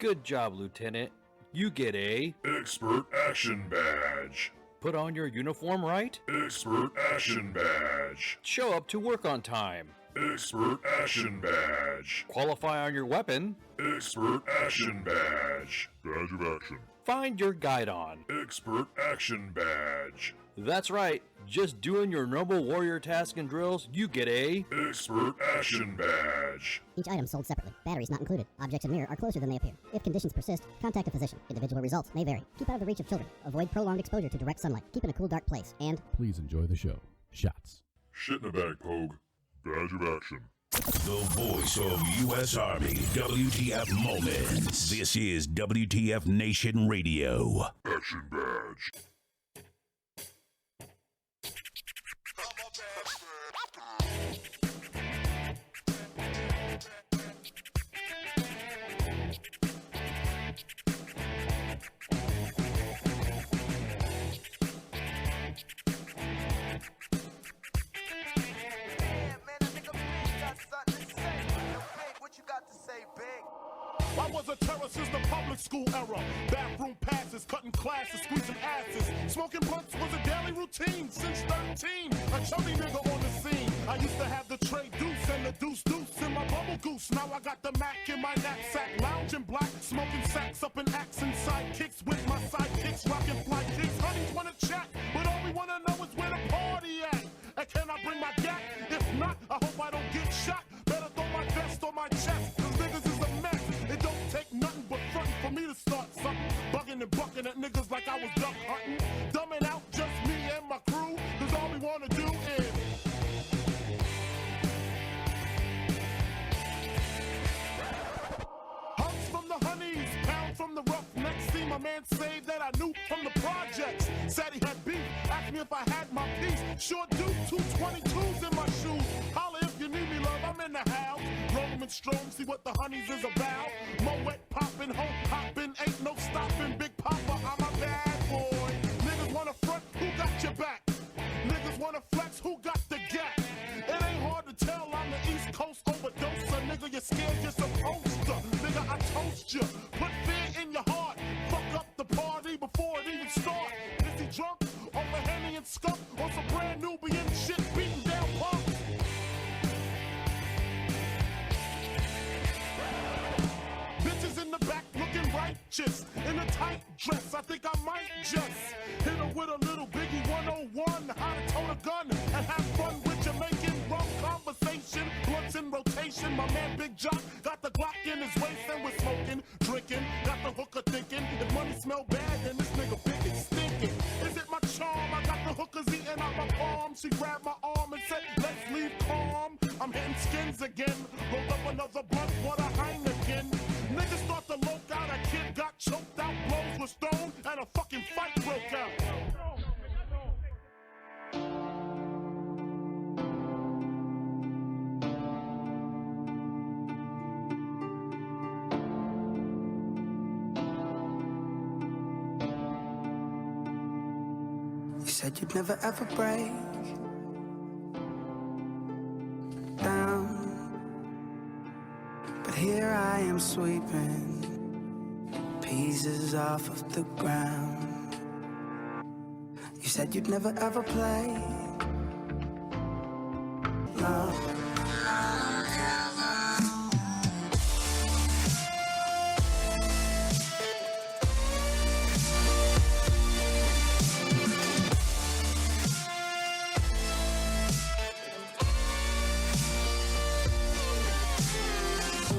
Good job, Lieutenant. You get a Expert Action Badge. Put on your uniform right? Expert Action Badge. Show up to work on time. Expert Action Badge. Qualify on your weapon. Expert Action Badge. Badge of Action. Find your guidon. Expert Action Badge. That's right. Just doing your normal warrior task and drills, you get a Expert Action Badge. Each item sold separately. Batteries not included. Objects in mirror are closer than they appear. If conditions persist, contact a physician. Individual results may vary. Keep out of the reach of children. Avoid prolonged exposure to direct sunlight. Keep in a cool, dark place. And please enjoy the show. Shots. Shit in a bag, Pogue. Badge of Action. The voice of U.S. Army, WTF Moments. This is WTF Nation Radio. Action Badge. I was a terror since the public school era. Bathroom passes, cutting classes, squeezing asses. Smoking blunts was a daily routine since 13. A chubby nigga on the scene. I used to have the tray deuce and the deuce in my bubble goose. Now I got the Mac in my knapsack. Lounging black, smoking sacks up in accent sidekicks with my sidekicks, rocking fly kicks. Honeys wanna chat, but all we wanna know is where the party at. And can I bring my gat? If not, I hope I don't get shot. Better throw my vest on my chest, cause niggas is a mess. It don't take nothing but frontin' for me to start something. Bugging and bucking at niggas like I was duck hunting. Dumbing out just me and my crew, cause all we wanna do is hunts from the honeys, pound from the rough next. See my man say that I knew from the projects. Said he had beef, asked me if I had my piece. Sure do, 222s in my shoes. Holla if you need me, love, I'm in the house. Roman Strome, see what the honeys is about. Moet poppin', hope poppin', ain't no stoppin'. Big Papa, I'm a bad boy. Niggas wanna front, who got your back? Niggas wanna flex, who got the gap? It ain't hard to tell I'm the East Coast overdoser. Nigga, you're scared, you're supposed to. Nigga, I toast you. Put fear in your heart. Fuck up the party before it even start. Is he drunk? Over Henny and skunk? Or some brand Nubian shit beating down punks? Bitches in the back looking righteous. In a tight dress, I think I might just hit her with a little Biggie 101. How to tote a gun and have fun with Jamaican rum conversation. Blunts in rotation. My man Big Jock got the Glock in his waist and we're smoking, drinking. Got the hooker thinking, if money smell bad, then this nigga big is stinking. Is it my charm? I got the hookers eating out my palm. She grabbed my arm and said, let's leave calm. I'm hitting skins again. Rolled up another blunt, what a Heineken. Niggas thought the loc out, a kid got choked out, blows with stone, and a fucking fight broke out. You said you'd never ever break down, but here I am sweeping pieces off of the ground. You said you'd never ever play love.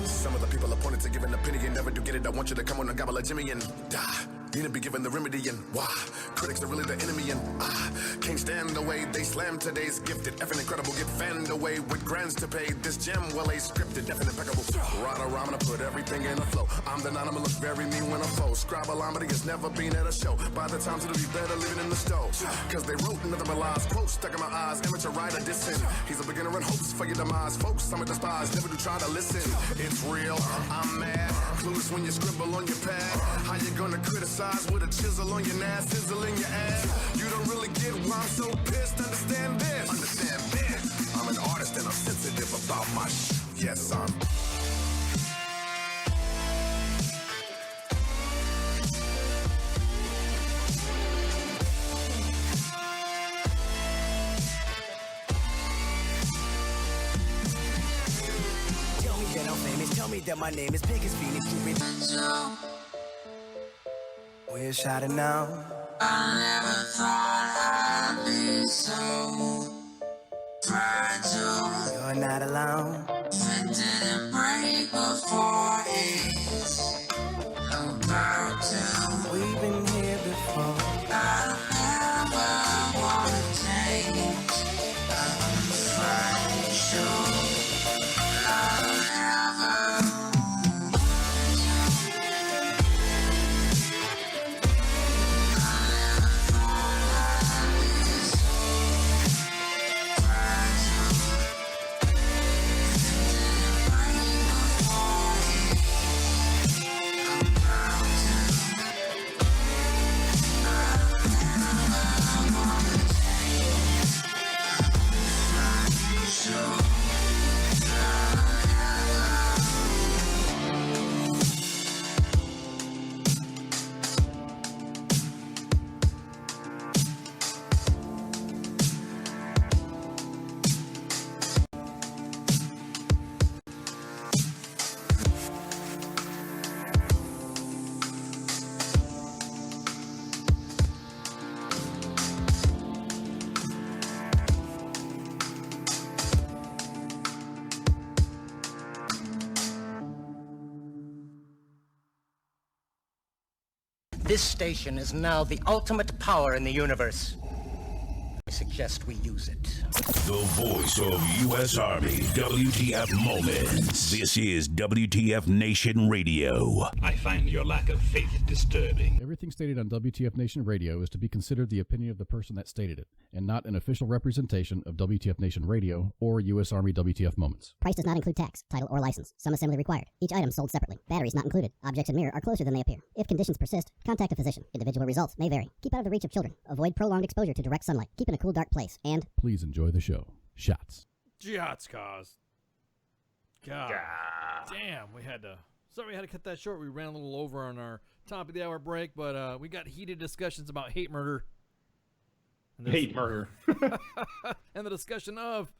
Some of the people appointed to give an opinion never do get it. I want you to come on and gobble a Jimmy and die. Need to be given the remedy and why? Critics are really the enemy and I can't stand the way they slam today's gifted. Effing incredible, get fanned away with grands to pay. This gem, well, a scripted, definite impeccable. Right around, I'm gonna put everything in a flow. I'm the non, I'ma look very mean when I'm foe. Scribalometer has never been at a show. By the time it'll be better living in the stove. Cause they wrote another my lies, quotes stuck in my eyes. Amateur writer dissing. He's a beginner and hopes for your demise. Folks, some of despise, never do try to listen. It's real, I'm mad. Clueless when you scribble on your pad. How you gonna criticize with a chisel on your ass, sizzle in your ass? You don't really get why I'm so pissed. Understand this. Understand this. I'm an artist and I'm sensitive about my Yes, I'm. Tell me that I'm famous, tell me that my name is Big as Phoenix. Wish I'd have known. I never thought I'd be so fragile. You're not alone. It didn't break before it's about to. We've been here before. I never wanna change. I'm fragile. This station is now the ultimate power in the universe. I suggest we use it. The voice of U.S. Army, WTF Moments. This is WTF Nation Radio. I find your lack of faith disturbing. Everything stated on WTF Nation Radio is to be considered the opinion of the person that stated it, and not an official representation of WTF Nation Radio or U.S. Army WTF Moments. Price does not include tax, title, or license. Some assembly required. Each item sold separately. Batteries not included. Objects in mirror are closer than they appear. If conditions persist, contact a physician. Individual results may vary. Keep out of the reach of children. Avoid prolonged exposure to direct sunlight. Keep in a cool, dark place. And please enjoy the show. Shots. Shots, cause. God damn, we had to cut that short. We ran a little over on our top of the hour break, but we got heated discussions about hate murder. Hate murder. And the discussion of,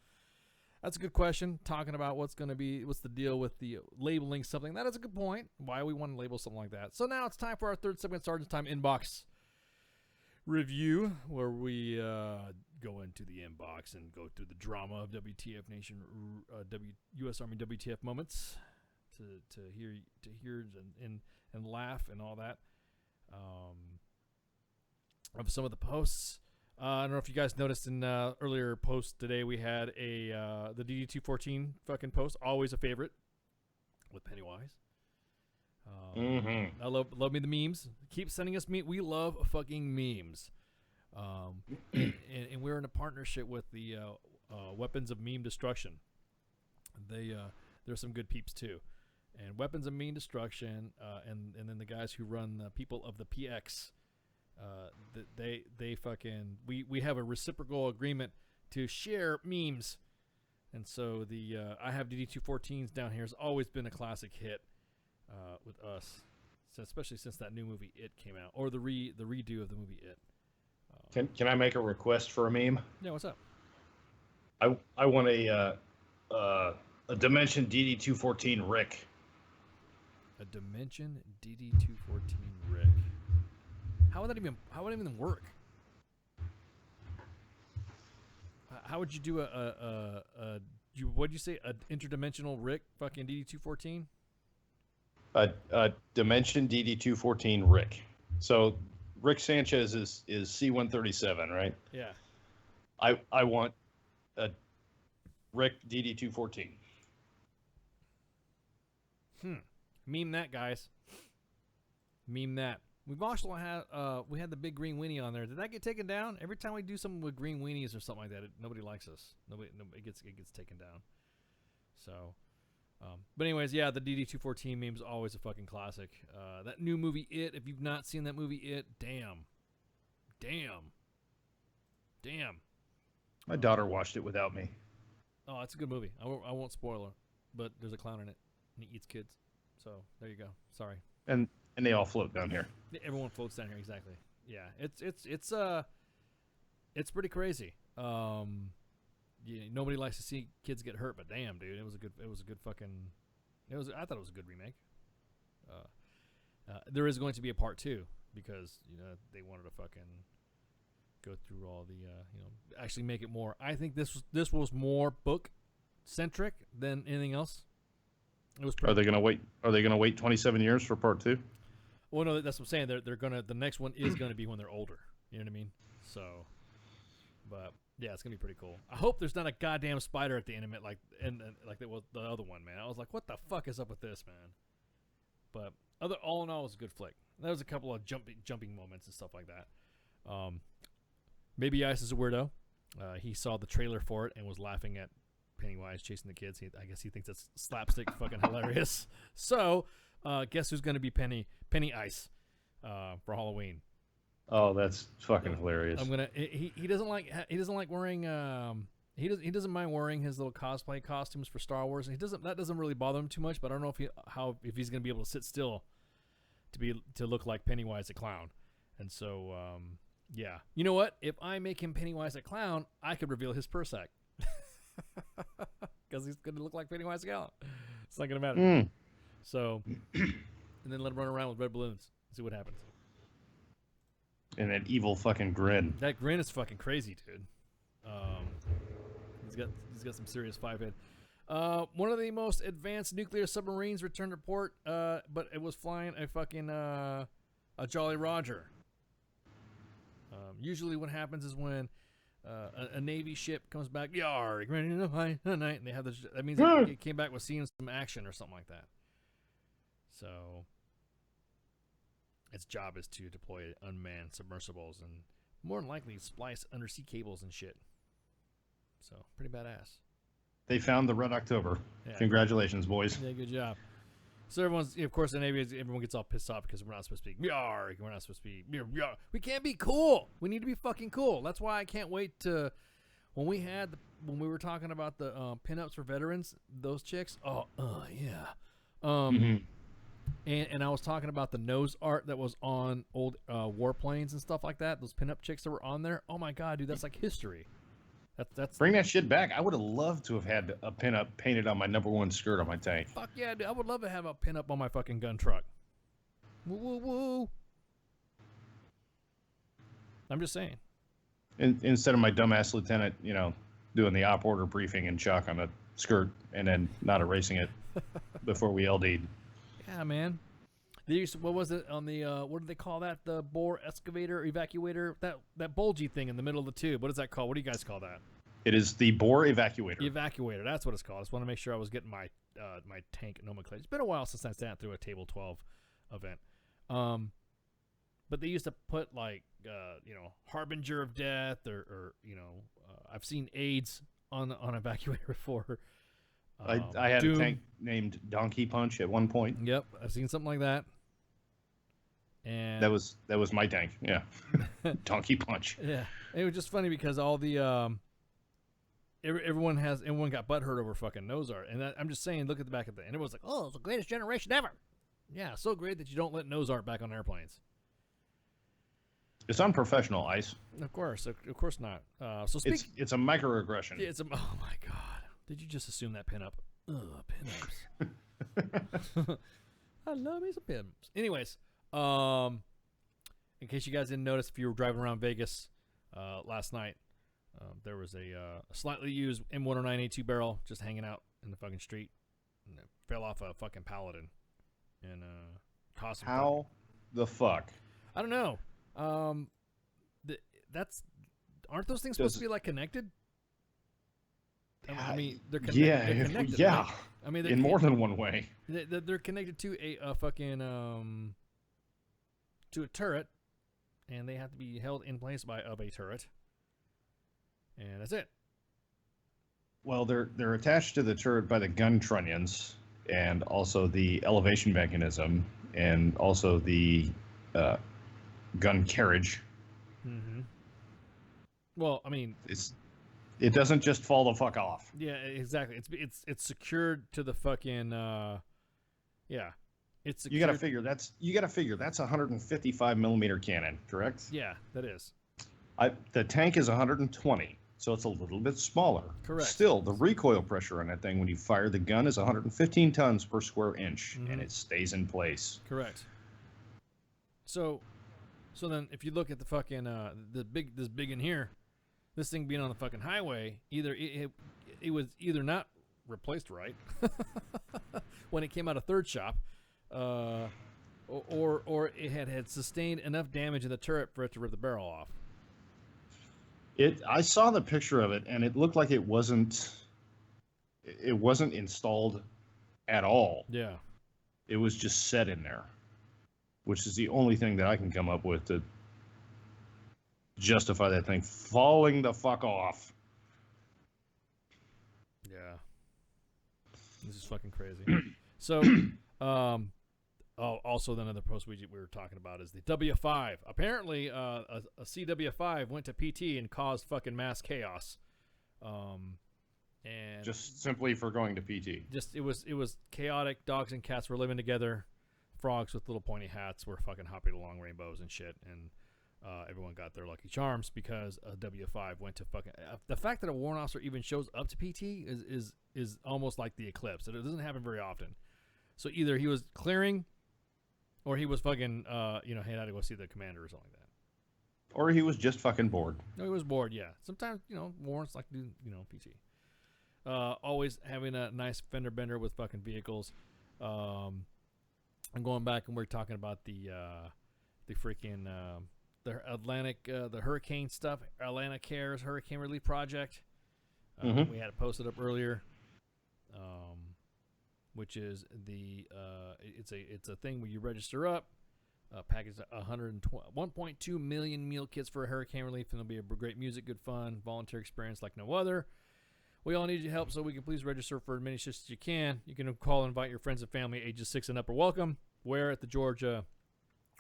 that's a good question, talking about what's the deal with the labeling something. That is a good point, why we want to label something like that. So now it's time for our third segment, Sergeant's Time Inbox Review, where we go into the inbox and go through the drama of WTF Nation, U.S. Army WTF moments to hear and laugh and all that of some of the posts. I don't know if you guys noticed in earlier posts today we had the DD214 fucking post, always a favorite with Pennywise. I love me the memes. Keep sending us memes. We love fucking memes. And we're in a partnership with the Weapons of Meme Destruction. They're some good peeps too. And Weapons of Meme Destruction, and then the guys who run the People of the PX. They fucking we have a reciprocal agreement to share memes, and so the I have DD214s down here has always been a classic hit with us, so especially since that new movie It came out, or the redo of the movie It. Can I make a request for a meme? Yeah, what's up? I want a Dimension DD214 Rick. A Dimension DD214 Rick. How would that even work? How would you do what'd you say, an interdimensional Rick fucking DD214? A Dimension DD214 Rick. So Rick Sanchez is C-137, right? Yeah. I want a Rick DD214. Meme that, guys. Meme that. We've also had we had the big green weenie on there. Did that get taken down? Every time we do something with green weenies or something like that, nobody likes us. Nobody it gets taken down. So, but anyways, yeah, the DD214 meme is always a fucking classic. That new movie It. If you've not seen that movie It, damn. My daughter watched it without me. Oh, it's a good movie. I won't spoil it, but there's a clown in it and he eats kids. So there you go. Sorry. And they all float down here. Everyone floats down here, exactly. Yeah, it's pretty crazy. Yeah, nobody likes to see kids get hurt, but damn, dude, it was a good fucking. I thought it was a good remake. There is going to be a part 2 because they wanted to fucking go through all the actually make it more. I think this was more book centric than anything else. It was. Are they gonna wait? Are they gonna wait 27 years for part 2? Well, no, that's what I'm saying. They're gonna. The next one is gonna be when they're older. You know what I mean? So, but yeah, it's gonna be pretty cool. I hope there's not a goddamn spider at the end of it, like there was the other one, man. I was like, what the fuck is up with this, man? But all in all, it was a good flick. There was a couple of jumping moments and stuff like that. Baby Ice is a weirdo. He saw the trailer for it and was laughing at Pennywise chasing the kids. I guess he thinks that's slapstick fucking hilarious. So, guess who's going to be Penny Ice for Halloween? Oh, that's fucking hilarious. He doesn't like wearing he doesn't mind wearing his little cosplay costumes for Star Wars. And that doesn't really bother him too much. But I don't know if he's going to be able to sit still to look like Pennywise the clown. And so yeah, you know what? If I make him Pennywise a clown, I could reveal his purse sack. Because he's going to look like Pennywise the clown. It's not going to matter. So, and then let him run around with red balloons. See what happens. And that evil fucking grin. That grin is fucking crazy, dude. He's got some serious 5-head. One of the most advanced nuclear submarines returned to port, but it was flying a fucking a Jolly Roger. Usually, what happens is when a Navy ship comes back, yar, ready to fight tonight, and they have this. That means it came back with seeing some action or something like that. So, its job is to deploy unmanned submersibles and more than likely splice undersea cables and shit. So, pretty badass. They found the Red October. Yeah. Congratulations, boys. Yeah, good job. So of course, in Navy, everyone gets all pissed off because we're not supposed to be yar. We're not supposed to be yar. We can't be cool. We need to be fucking cool. That's why I can't wait to when we were talking about the pinups for veterans, those chicks. Yeah. And I was talking about the nose art that was on old warplanes and stuff like that. Those pinup chicks that were on there. Oh my god, dude, that's like history. That's bring that shit back. I would have loved to have had a pinup painted on my #1 skirt on my tank. Fuck yeah, dude. I would love to have a pinup on my fucking gun truck. Woo woo woo. I'm just saying. Instead of my dumbass lieutenant, doing the op order briefing and chalk on the skirt and then not erasing it before we LD'd. Yeah, man. What was it on the? What do they call that? The bore excavator, evacuator. That bulgy thing in the middle of the tube. What is that called? What do you guys call that? It is the bore evacuator. Evacuator. That's what it's called. I just want to make sure I was getting my my tank nomenclature. It's been a while since I sat through a Table 12 event. But they used to put like harbinger of death or I've seen AIDS on evacuator before. I had Doom. a tank named Donkey Punch at one point. Yep, I've seen something like that. And That was my tank. Yeah, Donkey Punch. yeah, it was just funny because all the everyone got butthurt over fucking nose art, and I'm just saying, look at the back of it, and everyone's like, "Oh, it's the greatest generation ever." Yeah, so great that you don't let nose art back on airplanes. It's unprofessional, Ice. Of course not. So it's a microaggression. Yeah, oh my god, did you just assume that pinup? Ugh, pinups. I love me some pinups. Anyways, in case you guys didn't notice, if you were driving around Vegas last night, there was a slightly used M109A2 barrel just hanging out in the fucking street, and it fell off a fucking Paladin, and cost. How the fuck? I don't know. Aren't those things supposed to be like connected? I mean, they're connected. Yeah, they're connected, yeah. right? I mean, in more than one way. They're connected to a fucking to a turret, and they have to be held in place by a turret, and that's it. Well, they're attached to the turret by the gun trunnions, and also the elevation mechanism, and also the gun carriage. Mm-hmm. Well, I mean, it doesn't just fall the fuck off. Yeah, exactly. It's secured to the fucking yeah. It's secured. You gotta figure that's a 155 millimeter cannon, correct? Yeah, that is. The tank is 120, so it's a little bit smaller. Correct. Still, the recoil pressure on that thing when you fire the gun is 115 tons per square inch, Mm-hmm. and it stays in place. Correct. So then, if you look at the fucking this big in here, this thing being on the fucking highway, either it was either not replaced right when it came out of third shop, or it had sustained enough damage in the turret for it to rip the barrel off. I saw the picture of it, and it looked like it wasn't installed at all. Yeah. It was just set in there, which is the only thing that I can come up with to justify that thing falling the fuck off. Yeah. This is fucking crazy. So, also the other post we were talking about is the W5. Apparently, a CW5 went to PT and caused fucking mass chaos. And just simply for going to PT. It was chaotic. Dogs and cats were living together. Frogs with little pointy hats were fucking hopping along rainbows and shit, and everyone got their lucky charms because a W5 went to fucking. The fact that a warrant officer even shows up to PT is almost like the eclipse. It doesn't happen very often. So either he was clearing, or he was fucking heading out to go see the commander or something like that. Or he was just fucking bored. No, he was bored. Yeah, sometimes warrants like to do PT. Always having a nice fender bender with fucking vehicles. I'm going back and we're talking about the freaking the Atlantic the hurricane stuff. Atlanta Cares Hurricane Relief Project. Mm-hmm. We had it posted up earlier. Which is it's a thing where you register up, package 1.2 million meal kits for hurricane relief, and it'll be a great music, good fun, volunteer experience like no other. We all need your help, so we can please register for as many shifts as you can. You can call and invite your friends and family ages 6 and up are welcome. Where at the Georgia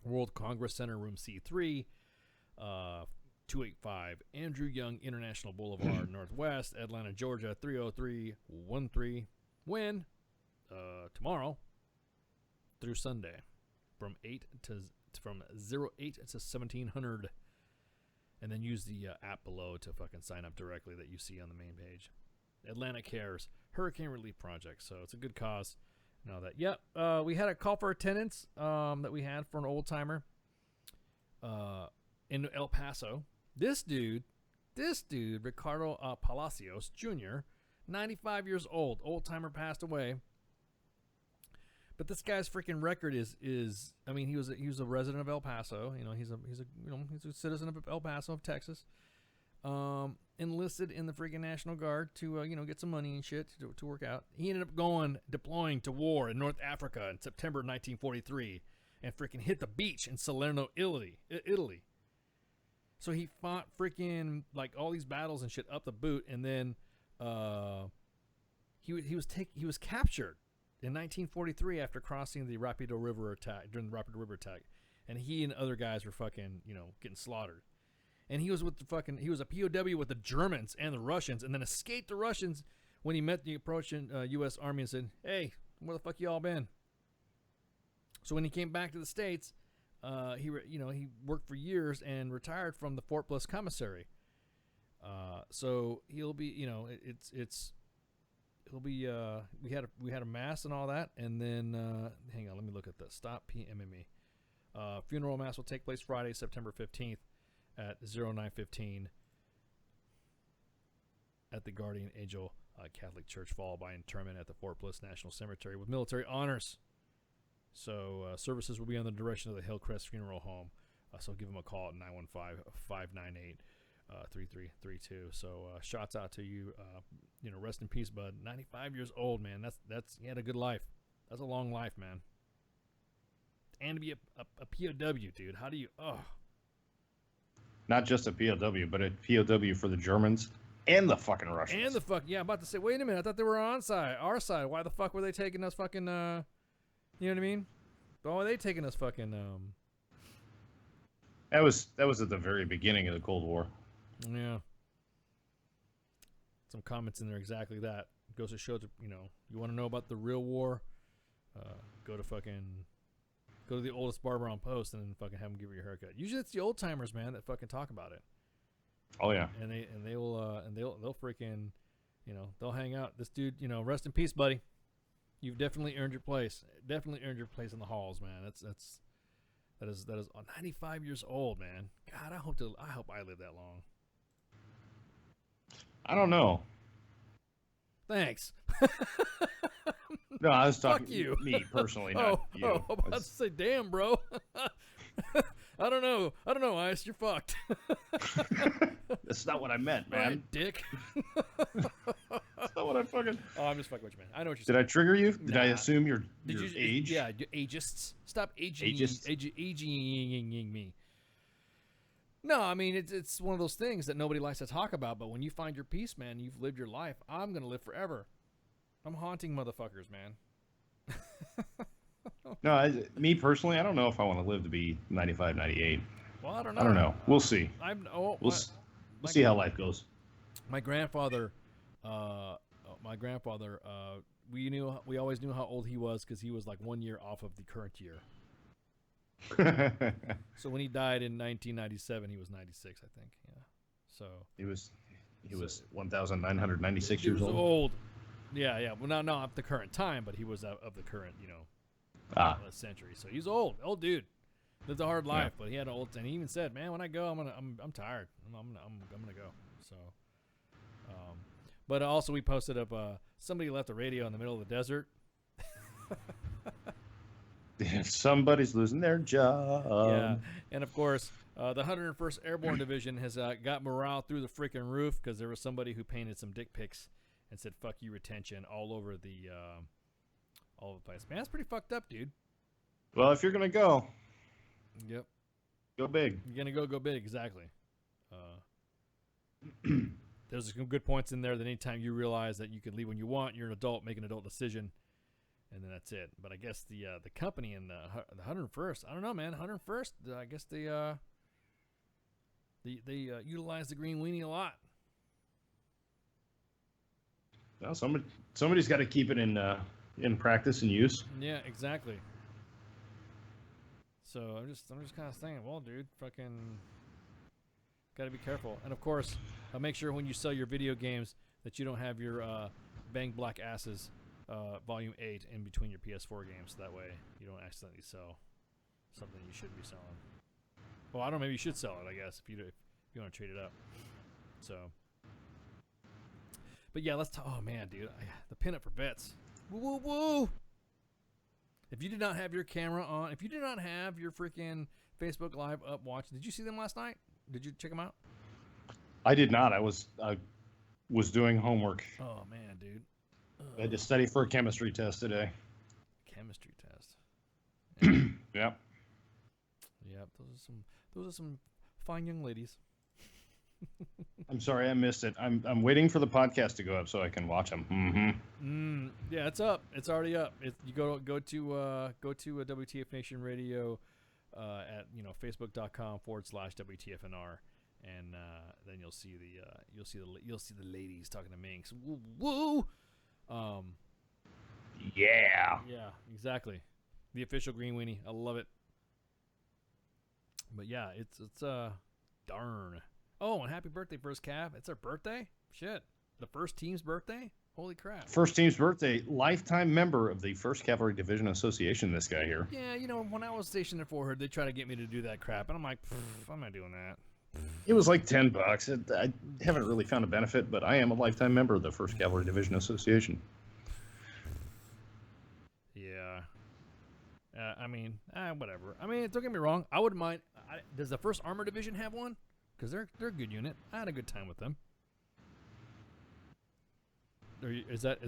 World Congress Center, room C3, 285 Andrew Young International Boulevard, Northwest, Atlanta, Georgia, 30313. When? Tomorrow through Sunday from 08 to 1700, and then use the app below to fucking sign up directly that you see on the main page. Atlanta Cares Hurricane Relief Project, so it's a good cause and all that. Yep. We had a call for attendance that we had for an old timer in El Paso. This dude Ricardo Palacios Jr., 95 years old, old timer, passed away. But this guy's freaking record is I mean, he was a resident of El Paso. You know, he's a citizen of El Paso, of Texas. Enlisted in the freaking National Guard to get some money and shit to work out. He ended up deploying to war in North Africa in September 1943, and freaking hit the beach in Salerno, Italy. So he fought freaking like all these battles and shit up the boot, and then he was captured in 1943 after crossing the Rapido River during the Rapido River attack, and he and other guys were fucking getting slaughtered. And he was a POW with the Germans and the Russians, and then escaped the Russians when he met the approaching U.S. Army and said, "Hey, where the fuck y'all been?" So when he came back to the States, he worked for years and retired from the Fort Bliss commissary. So he'll be, we had a mass and all that, and then hang on, let me look at this. Stop PMME. Funeral mass will take place Friday, September 15th at 09:15 at the Guardian Angel Catholic Church, followed by interment at the Fort Bliss National Cemetery with military honors. So services will be under the direction of the Hillcrest Funeral Home. So give them a call at 915-598-3332. So shots out to you. Rest in peace, bud. 95 years old, man. That's he had a good life. That's a long life, man. And to be a POW, dude. How do you? Oh. Not just a POW, but a POW for the Germans and the fucking Russians. And the fuck, yeah. I'm about to say, wait a minute. I thought they were on our side. Why the fuck were they taking us fucking? You know what I mean? Why were they taking us fucking? That was at the very beginning of the Cold War. Yeah. Some comments in there exactly that. Goes to show that, you want to know about the real war, go to the oldest barber on post and then fucking have them give you a haircut. Usually it's the old timers, man, that fucking talk about it. Oh yeah. And they'll freaking, they'll hang out. This dude, rest in peace, buddy. You've definitely earned your place. Definitely earned your place in the halls, man. That is 95 years old, man. God, I hope I live that long. I don't know. Thanks. No, I was talking Fuck you. Me personally, not you. I'm about to say, damn, bro. I don't know, Ice. You're fucked. That's not what I meant, man. Right, dick. That's not what I fucking. Oh, I'm just fucking with you, man. I know what you're saying. Did I trigger you? Did I assume your age? Yeah, ageists. Stop aging me. No, I mean it's one of those things that nobody likes to talk about. But when you find your peace, man, you've lived your life. I'm gonna live forever. I'm haunting motherfuckers, man. No, me personally, I don't know if I want to live to be 95, 98. Well, I don't know. I don't know. We'll see. We'll see how life goes. My grandfather, we always knew how old he was because he was like 1 year off of the current year. So when he died in 1997, he was 96, I think. Yeah. So he was 1,996 years old. Old. Yeah. Well, not the current time, but he was of the current, century. So he's old dude. Lived a hard life, but he had an old. And he even said, "Man, when I go, I'm tired. I'm gonna go." So, but also we posted up. Somebody left the radio in the middle of the desert. Somebody's losing their job. Yeah, and of course, the 101st Airborne Division has got morale through the freaking roof because there was somebody who painted some dick pics and said "fuck you" retention all over the place. Man, that's pretty fucked up, dude. Well, if you're gonna go, yep, go big. You're gonna go big, exactly. There's some good points in there that anytime you realize that you can leave when you want, you're an adult, make an adult decision. And then that's it. But I guess the company and the 101st, I don't know, man. 101st, I guess they utilize the green weenie a lot. Well, somebody's got to keep it in practice and use. Yeah, exactly. So I'm just kind of saying, well, dude, fucking got to be careful. And of course, make sure when you sell your video games that you don't have your Bang Black Asses Volume 8 in between your PS4 games. That way you don't accidentally sell something you shouldn't be selling. Well, I don't know. Maybe you should sell it, I guess, if you want to trade it up. So, but yeah, let's talk. Oh man, dude, the pinup for bets. Woo woo woo. If you did not have your camera on, if you did not have your freaking Facebook Live up watching, did you see them last night? Did you check them out? I did not. I was doing homework. Oh man, dude. I had to study for a chemistry test today. Chemistry test. Yep. Yep. Those are some fine young ladies. I'm sorry I missed it. I'm waiting for the podcast to go up so I can watch them. Yeah, it's up. It's already up. You go to a WTF Nation Radio at facebook.com/WTFNR, and then you'll see the ladies talking to Minx. Woo! Yeah. Yeah, exactly. The official Green Weenie. I love it. But yeah, it's darn. Oh, and happy birthday, First Cav. It's our birthday? Shit. The first team's birthday? Holy crap. First team's birthday, lifetime member of the 1st Cavalry Division Association, this guy here. Yeah, when I was stationed at Fort Hood, they tried to get me to do that crap, and I'm like, I'm not doing that. It was like $10. I haven't really found a benefit, but I am a lifetime member of the 1st Cavalry Division Association. Yeah. Whatever. Don't get me wrong. I wouldn't mind. Does the 1st Armor Division have one? Because they're a good unit. I had a good time with them. Is that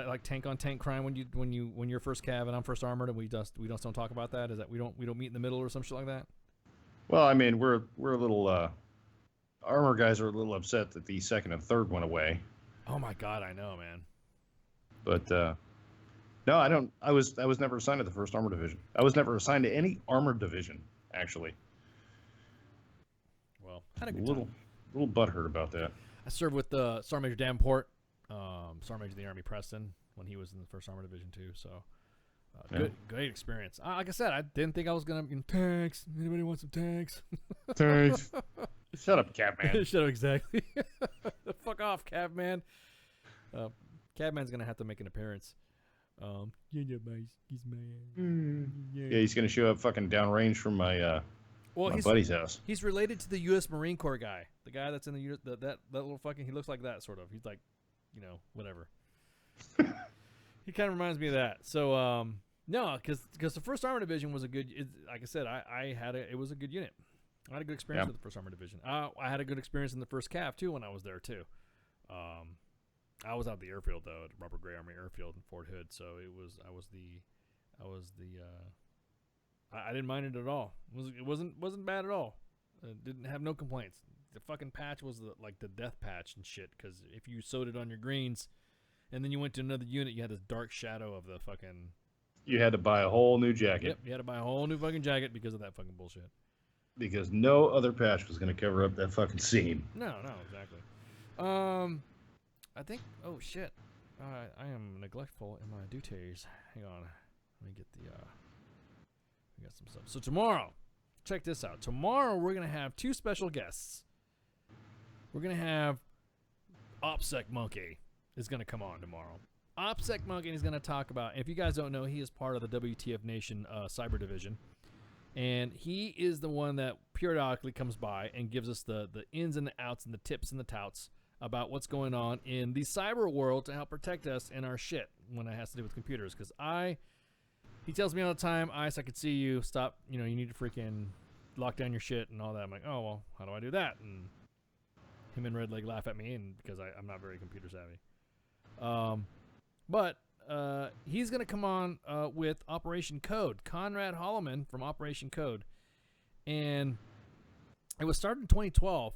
like tank on tank crime when you're first cav and I'm first armored and we don't talk about that? Is that we don't meet in the middle or some shit like that? Well, we're a little armor guys are a little upset that the 2nd and 3rd went away. Oh my god, I know, man. But no, I don't. I was never assigned to the 1st Armor Division. I was never assigned to any armored division, actually. Well, had a good time. Little butthurt about that. I served with Sergeant Major Davenport, Sergeant Major of the Army Preston, when he was in the 1st Armored Division too. So, great experience. Like I said, I didn't think I was gonna tanks. Anybody want some tanks? Tanks. Shut up, Cabman. Shut up, exactly. Fuck off, Cabman. Cabman's gonna have to make an appearance. Yeah, he's gonna show up fucking downrange from my my buddy's house. He's related to the U.S. Marine Corps guy, the guy that's in the that little fucking. He looks like that sort of. He's like, whatever. He kind of reminds me of that. So no, because the 1st Armored Division was a good. Like I said, it was a good unit. I had a good experience with the 1st Armored Division. I had a good experience in the 1st Cav too when I was there too. I was out at the airfield though, at Robert Gray Army Airfield in Fort Hood. So I didn't mind it at all. It wasn't bad at all. Didn't have no complaints. The fucking patch was the death patch and shit. Because if you sewed it on your greens, and then you went to another unit, you had this dark shadow of the fucking. You had to buy a whole new jacket. Yep, you had to buy a whole new fucking jacket because of that fucking bullshit. Because no other patch was going to cover up that fucking seam. No, exactly. I think. Oh shit! I am neglectful in my duties. Hang on, let me get the. We got some stuff. So tomorrow, check this out. Tomorrow we're gonna have 2 special guests. We're gonna have OPSEC Monkey is gonna come on tomorrow. OPSEC Monkey is gonna talk about. If you guys don't know, he is part of the WTF Nation Cyber Division, and he is the one that periodically comes by and gives us the ins and the outs and the tips and the touts about what's going on in the cyber world to help protect us and our shit when it has to do with computers. Because he tells me all the time, Ice, I can see you. Stop. You need to freaking lock down your shit and all that. I'm like, oh, well, how do I do that? And him and Red Leg laugh at me because I'm not very computer savvy. But he's going to come on with Operation Code. Conrad Holloman from Operation Code. And it was started in 2012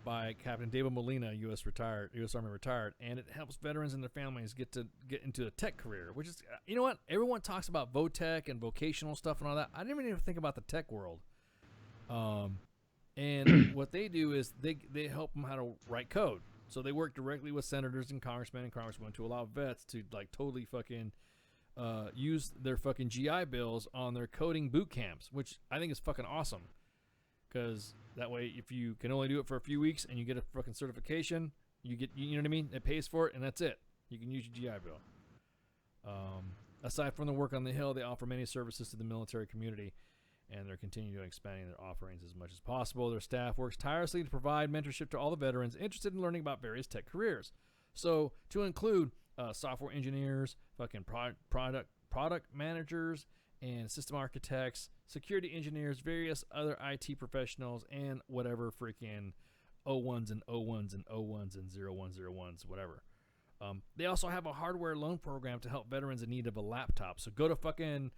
by Captain David Molina, U.S. Army retired, and it helps veterans and their families get into a tech career, which is, you know what? Everyone talks about VOTech and vocational stuff and all that. I didn't even think about the tech world. And what they do is they help them how to write code. So they work directly with senators and congressmen to allow vets to totally fucking use their fucking GI Bills on their coding boot camps, which I think is fucking awesome. Because that way, if you can only do it for a few weeks and you get a fucking certification, you know what I mean? It pays for it, and that's it. You can use your GI Bill. Aside from the work on the Hill, they offer many services to the military community, and they're continuing expanding their offerings as much as possible. Their staff works tirelessly to provide mentorship to all the veterans interested in learning about various tech careers. So, to include software engineers, fucking product product managers and system architects, security engineers, various other IT professionals, and whatever freaking O1s and O1s and O1s and 0101s, whatever. They also have a hardware loan program to help veterans in need of a laptop. So go to fucking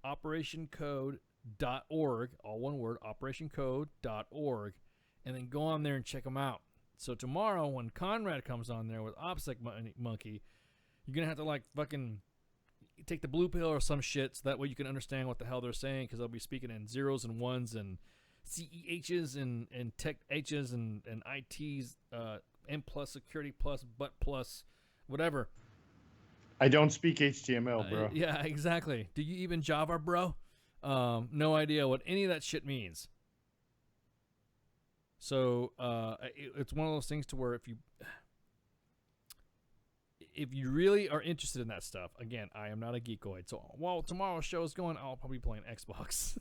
operationcode.org, all one word, operationcode.org, and then go on there and check them out. So tomorrow when Conrad comes on there with OPSEC Monkey, you're going to have to like fucking take the blue pill or some shit so that way you can understand what the hell they're saying, because they'll be speaking in zeros and ones and CEHs and tech H's and IT's, M plus, security plus, butt plus, whatever. I don't speak HTML, bro. Yeah, exactly. Do you even Java, bro? No idea what any of that shit means. So it's one of those things to where if you really are interested in that stuff, again, I am not a geekoid. So while tomorrow's show is going, I'll probably be playing Xbox.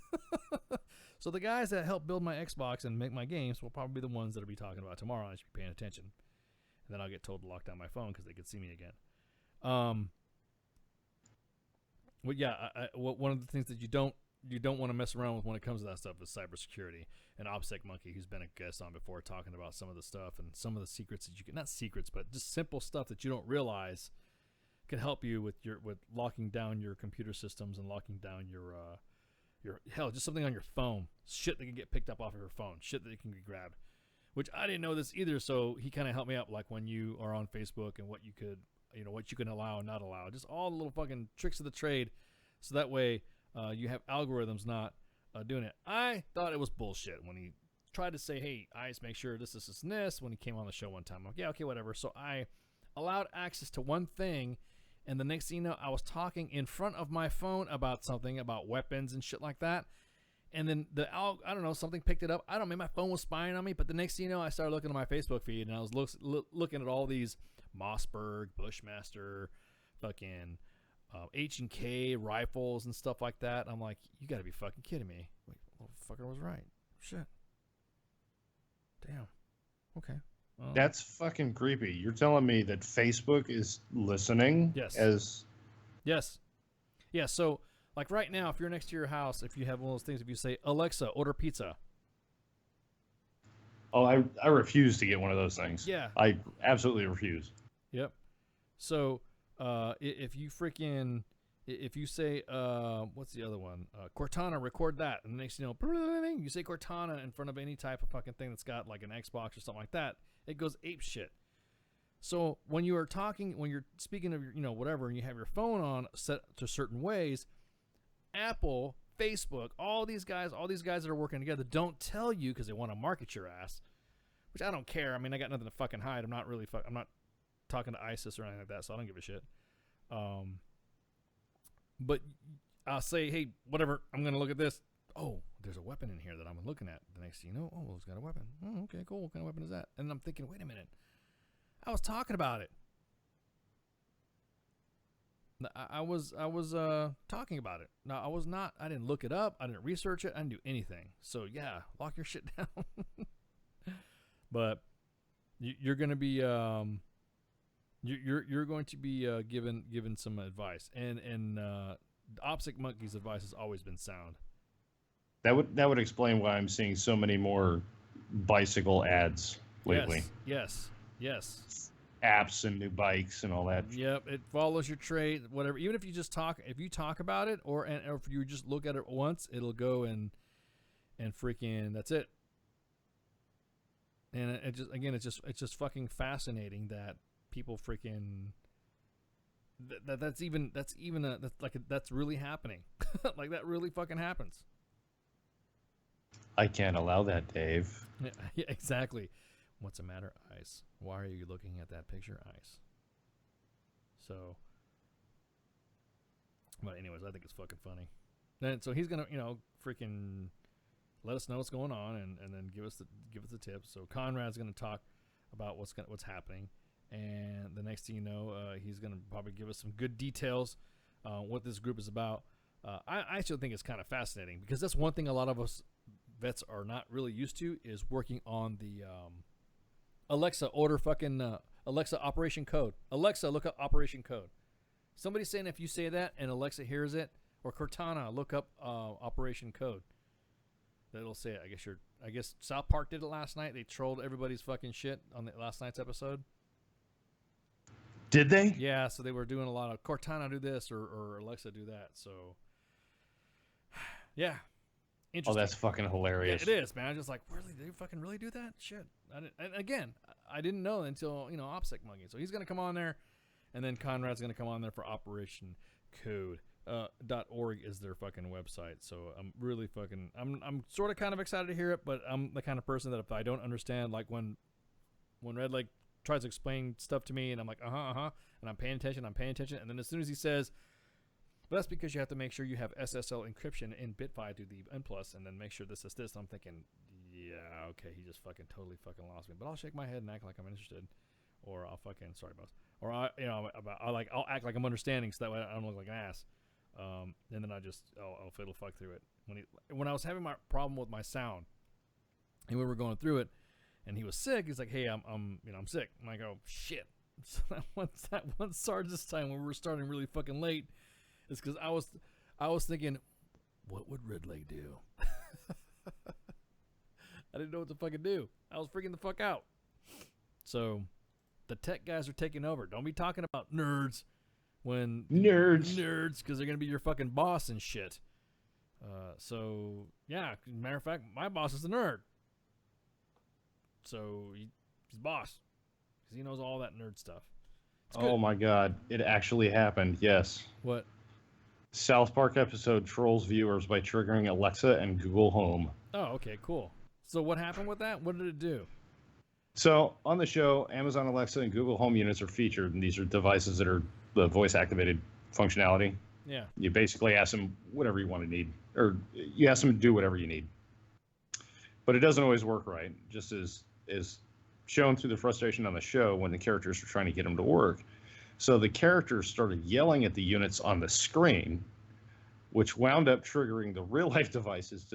So the guys that help build my Xbox and make my games will probably be the ones that will be talking about tomorrow. I should be paying attention. And then I'll get told to lock down my phone because they could see me again. But yeah, one of the things that you don't want to mess around with when it comes to that stuff is cybersecurity. And OPSEC Monkey, who's been a guest on before, talking about some of the stuff and some of the secrets that you can, not secrets, but just simple stuff that you don't realize can help you with locking down your computer systems and locking down your hell, just something on your phone, shit that can get picked up off of your phone, shit that can be grabbed, which I didn't know this either. So he kind of helped me out, like when you are on Facebook and what you could, what you can allow and not allow, just all the little fucking tricks of the trade. So that way, you have algorithms not doing it. I thought it was bullshit when he tried to say, hey, ICE, make sure this, and this, when he came on the show one time. I'm like, yeah, okay, whatever. So I allowed access to one thing, and the next thing you know, I was talking in front of my phone about something, about weapons and shit like that. And then I don't know, something picked it up. I don't know, maybe my phone was spying on me, but the next thing you know, I started looking at my Facebook feed, and I was looking at all these Mossberg, Bushmaster, fucking H&K rifles and stuff like that. I'm like, you gotta be fucking kidding me. Wait, motherfucker was right. Shit. Damn. Okay. That's fucking creepy. You're telling me that Facebook is listening? Yes. Yes. Yeah, so, like right now, if you're next to your house, if you have one of those things, if you say, Alexa, order pizza. Oh, I refuse to get one of those things. Yeah. I absolutely refuse. Yep. So, if you say, what's the other one? Cortana, record that. And the next thing you know, you say Cortana in front of any type of fucking thing that's got like an Xbox or something like that, it goes ape shit. So when you are talking, when you're speaking of your, whatever, and you have your phone on set to certain ways, Apple, Facebook, all these guys that are working together don't tell you because they want to market your ass, which I don't care. I mean, I got nothing to fucking hide. I'm not talking to ISIS or anything like that, so I don't give a shit. But I'll say, hey, whatever, I'm going to look at this. Oh, there's a weapon in here that I'm looking at. The next thing you know, oh, it's got a weapon. Oh, okay, cool. What kind of weapon is that? And I'm thinking, wait a minute. I was talking about it. I was talking about it. No, I was not. I didn't look it up. I didn't research it. I didn't do anything. So, yeah, lock your shit down. But you're going to be... You're going to be given some advice, and OPSEC Monkey's advice has always been sound. That would explain why I'm seeing so many more bicycle ads lately. Yes. Apps and new bikes and all that. Yep, it follows your trade, whatever. Even if you just talk about it, or if you just look at it once, it'll go and freaking that's it. And it's just fucking fascinating that people freaking that's really happening. Like that really fucking happens. I can't allow that, Dave. Yeah, exactly. What's the matter, Ice? Why are you looking at that picture, Ice? So, but anyways, I think it's fucking funny. And so he's gonna, freaking let us know what's going on, and then give us the tips. So Conrad's gonna talk about what's happening. And the next thing you know, he's going to probably give us some good details what this group is about. I actually think it's kind of fascinating because that's one thing a lot of us vets are not really used to is working on the Alexa, order fucking Alexa, Operation Code. Alexa, look up Operation Code. Somebody's saying if you say that and Alexa hears it, or Cortana, look up Operation Code. That'll say it. I guess South Park did it last night. They trolled everybody's fucking shit on the last night's episode. Did they? Yeah, so they were doing a lot of Cortana do this or Alexa do that. So, yeah. Oh, that's fucking hilarious. Yeah, it is, man. I'm just like, really? They fucking really do that? Shit. And again, I didn't know until, OPSEC mugging. So he's going to come on there, and then Conrad's going to come on there for Operation Code. .org is their fucking website. So I'm really fucking, I'm sort of kind of excited to hear it, but I'm the kind of person that if I don't understand, like when Red Leg tries to explain stuff to me and I'm like, and I'm paying attention, and then as soon as he says, but that's because you have to make sure you have SSL encryption in Bitfi to the N+, and then make sure this is this. I'm thinking, yeah, okay, he just fucking totally fucking lost me. But I'll shake my head and act like I'm interested, or I'll fucking or I'll act like I'm understanding, so that way I don't look like an ass. And then I'll fiddle fuck through it. When I was having my problem with my sound, and we were going through it, and he was sick, he's like, "Hey, I'm sick." And I go, "Shit." So that one started this time when we were starting really fucking late. It's because I was thinking, what would Red Leg do? I didn't know what to fucking do. I was freaking the fuck out. So the tech guys are taking over. Don't be talking about nerds because they're gonna be your fucking boss and shit. So yeah, matter of fact, my boss is a nerd. So he's boss because he knows all that nerd stuff. Oh my God, it actually happened. Yes. What? South Park episode trolls viewers by triggering Alexa and Google Home. Oh, okay, cool. So what happened with that? What did it do? So on the show, Amazon Alexa and Google Home units are featured, and these are devices that are the voice-activated functionality. Yeah. You basically ask them whatever you want to need, or you ask them to do whatever you need. But it doesn't always work right, just as shown through the frustration on the show when the characters were trying to get them to work. So the characters started yelling at the units on the screen, which wound up triggering the real-life devices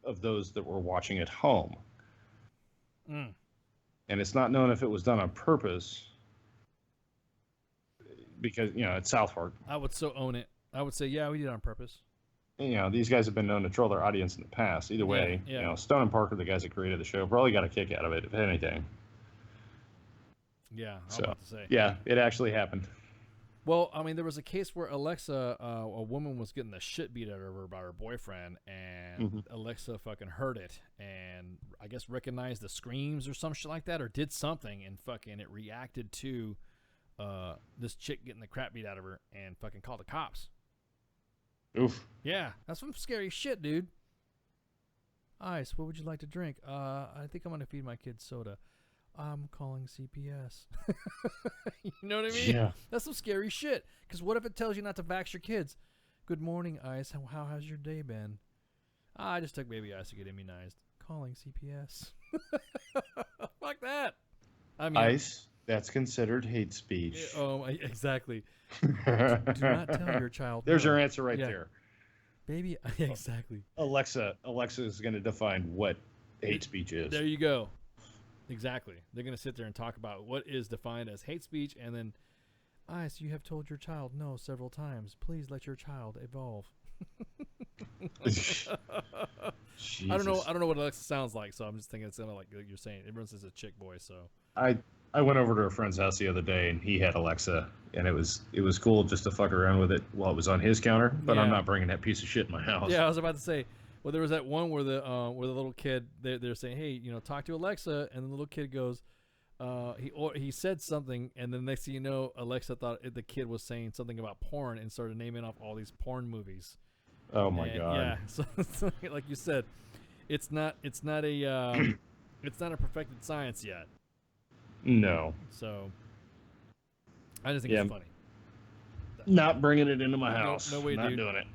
of those that were watching at home. Mm. And it's not known if it was done on purpose, because, it's South Park. I would so own it. I would say, yeah, we did it on purpose. These guys have been known to troll their audience in the past. Either way, yeah. Stone and Parker, the guys that created the show, probably got a kick out of it, if anything. Yeah, I was about to say. Yeah, it actually happened. Well, I mean, there was a case where Alexa, a woman was getting the shit beat out of her by her boyfriend, and Alexa fucking heard it, and I guess recognized the screams or some shit like that, or did something, and fucking it reacted to this chick getting the crap beat out of her, and fucking called the cops. Oof. Yeah, that's some scary shit, dude. Ice, what would you like to drink? I think I'm gonna feed my kids soda. I'm calling CPS. You know what I mean? Yeah. That's some scary shit. Because what if it tells you not to vax your kids? Good morning, Ice. How has your day been? I just took baby Ice to get immunized. Calling CPS. Fuck that. I mean, Ice, that's considered hate speech. Exactly. Do not tell your child. There's no. your answer right there. Baby, exactly. Alexa is going to define what hate speech is. There you go. Exactly. They're going to sit there and talk about what is defined as hate speech, and then, Ice, you have told your child no several times. Please let your child evolve. I don't know what Alexa sounds like, so I'm just thinking it's kind of like you're saying. Everyone says a chick voice, so. I went over to a friend's house the other day, and he had Alexa, and it was cool just to fuck around with it while it was on his counter. But I'm not bringing that piece of shit in my house. Yeah, I was about to say. Well, there was that one where the little kid they're saying, hey, talk to Alexa, and the little kid goes, he said something, and then next thing you know, Alexa thought the kid was saying something about porn and started naming off all these porn movies. Oh my God! Yeah, so like you said, it's not a perfected science yet. No. So I just think it's funny. Not bringing it into my house. No way, not dude. doing it.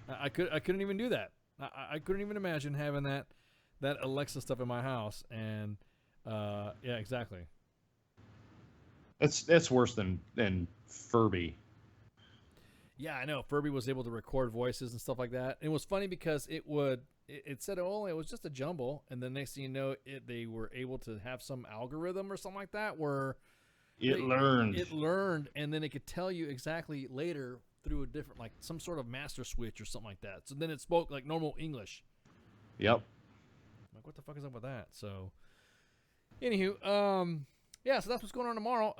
I couldn't even do that. I couldn't even imagine having that Alexa stuff in my house, and yeah, exactly. That's worse than Furby. Yeah, I know. Furby was able to record voices and stuff like that. And it was funny because it said it was just a jumble, and the next thing you know, they were able to have some algorithm or something like that where It learned. It learned, and then it could tell you exactly later through a different, like some sort of master switch or something like that. So then it spoke like normal English. Yep. I'm like, what the fuck is up with that? So, anywho, yeah, so that's what's going on tomorrow.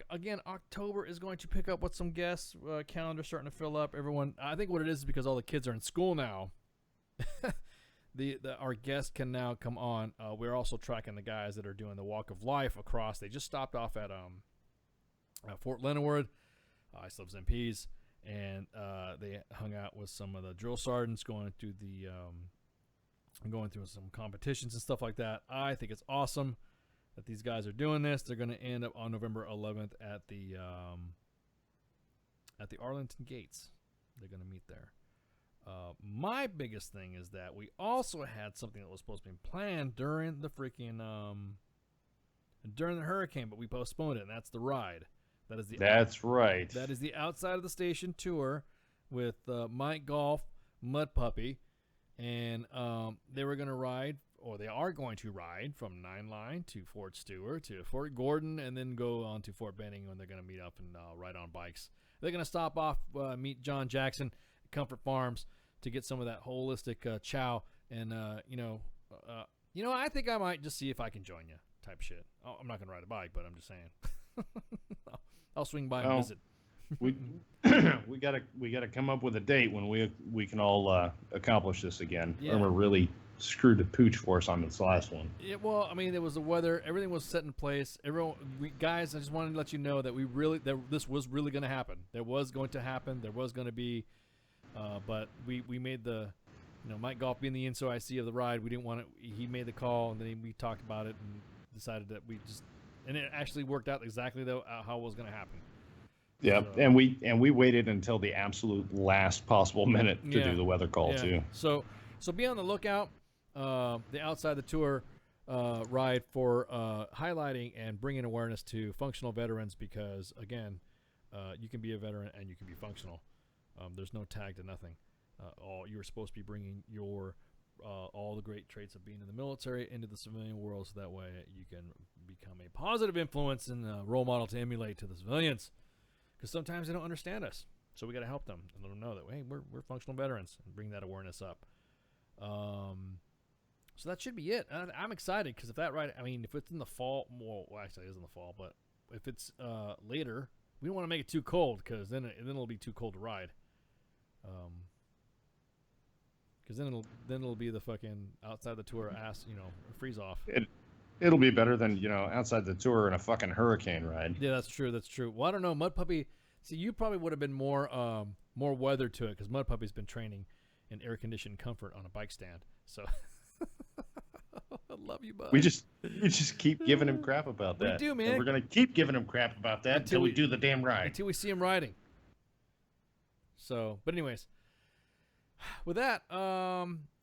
Again, October is going to pick up with some guests. Calendar starting to fill up. Everyone, I think what it is because all the kids are in school now. Our guests can now come on. We're also tracking the guys that are doing the Walk of Life across. They just stopped off at Fort Leonard, Ice Loves MPs, and they hung out with some of the drill sergeants going through some competitions and stuff like that. I think it's awesome that these guys are doing this. They're going to end up on November 11th at the Arlington Gates. They're going to meet there. My biggest thing is that we also had something that was supposed to be planned during the freaking during the hurricane, but we postponed it, and that's the ride. That's right. That is the outside of the station tour with Mike Golf, Mud Puppy, and they were going to ride, or they are going to ride from Nine Line to Fort Stewart to Fort Gordon, and then go on to Fort Benning when they're going to meet up and ride on bikes. They're going to stop off, meet John Jackson at Comfort Farms to get some of that holistic chow, and I think I might just see if I can join you, type shit. I'm not going to ride a bike, but I'm just saying. I'll swing by and visit. we gotta come up with a date when we can all accomplish this again. Yeah. Irma really screwed the pooch for us on this last one. Yeah, well, I mean, there was the weather. Everything was set in place. Guys, I just wanted to let you know that this was really going to happen. There was going to happen. There was going to be, but we made the, Mike Golf being the IC of the ride. We didn't want it. He made the call, and then we talked about it and decided that and it actually worked out exactly how it was going to happen. Yeah, So, and we waited until the absolute last possible minute to do the weather call too. So be on the lookout. The outside the tour ride for highlighting and bringing awareness to functional veterans, because again, you can be a veteran and you can be functional. There's no tag to nothing. You're supposed to be bringing your all the great traits of being in the military into the civilian world, so that way you can become a positive influence and a role model to emulate to the civilians. Because sometimes they don't understand us, so we got to help them and let them know that hey, we're functional veterans, and bring that awareness up. So that should be it. I'm excited because if it's in the fall, actually it is in the fall, but if it's later, we don't want to make it too cold, because then it'll be too cold to ride. Because then it'll be the fucking outside the tour freeze off. It'll be better than outside the tour in a fucking hurricane ride. Yeah, that's true. That's true. Well, I don't know, Mud Puppy. See, you probably would have been more weather to it, because Mud Puppy's been training in air conditioned comfort on a bike stand. So I love you, bud. We just keep giving him crap about that. We do, man. And we're gonna keep giving him crap about that until we do the damn ride. Until we see him riding. So, but anyways, with that,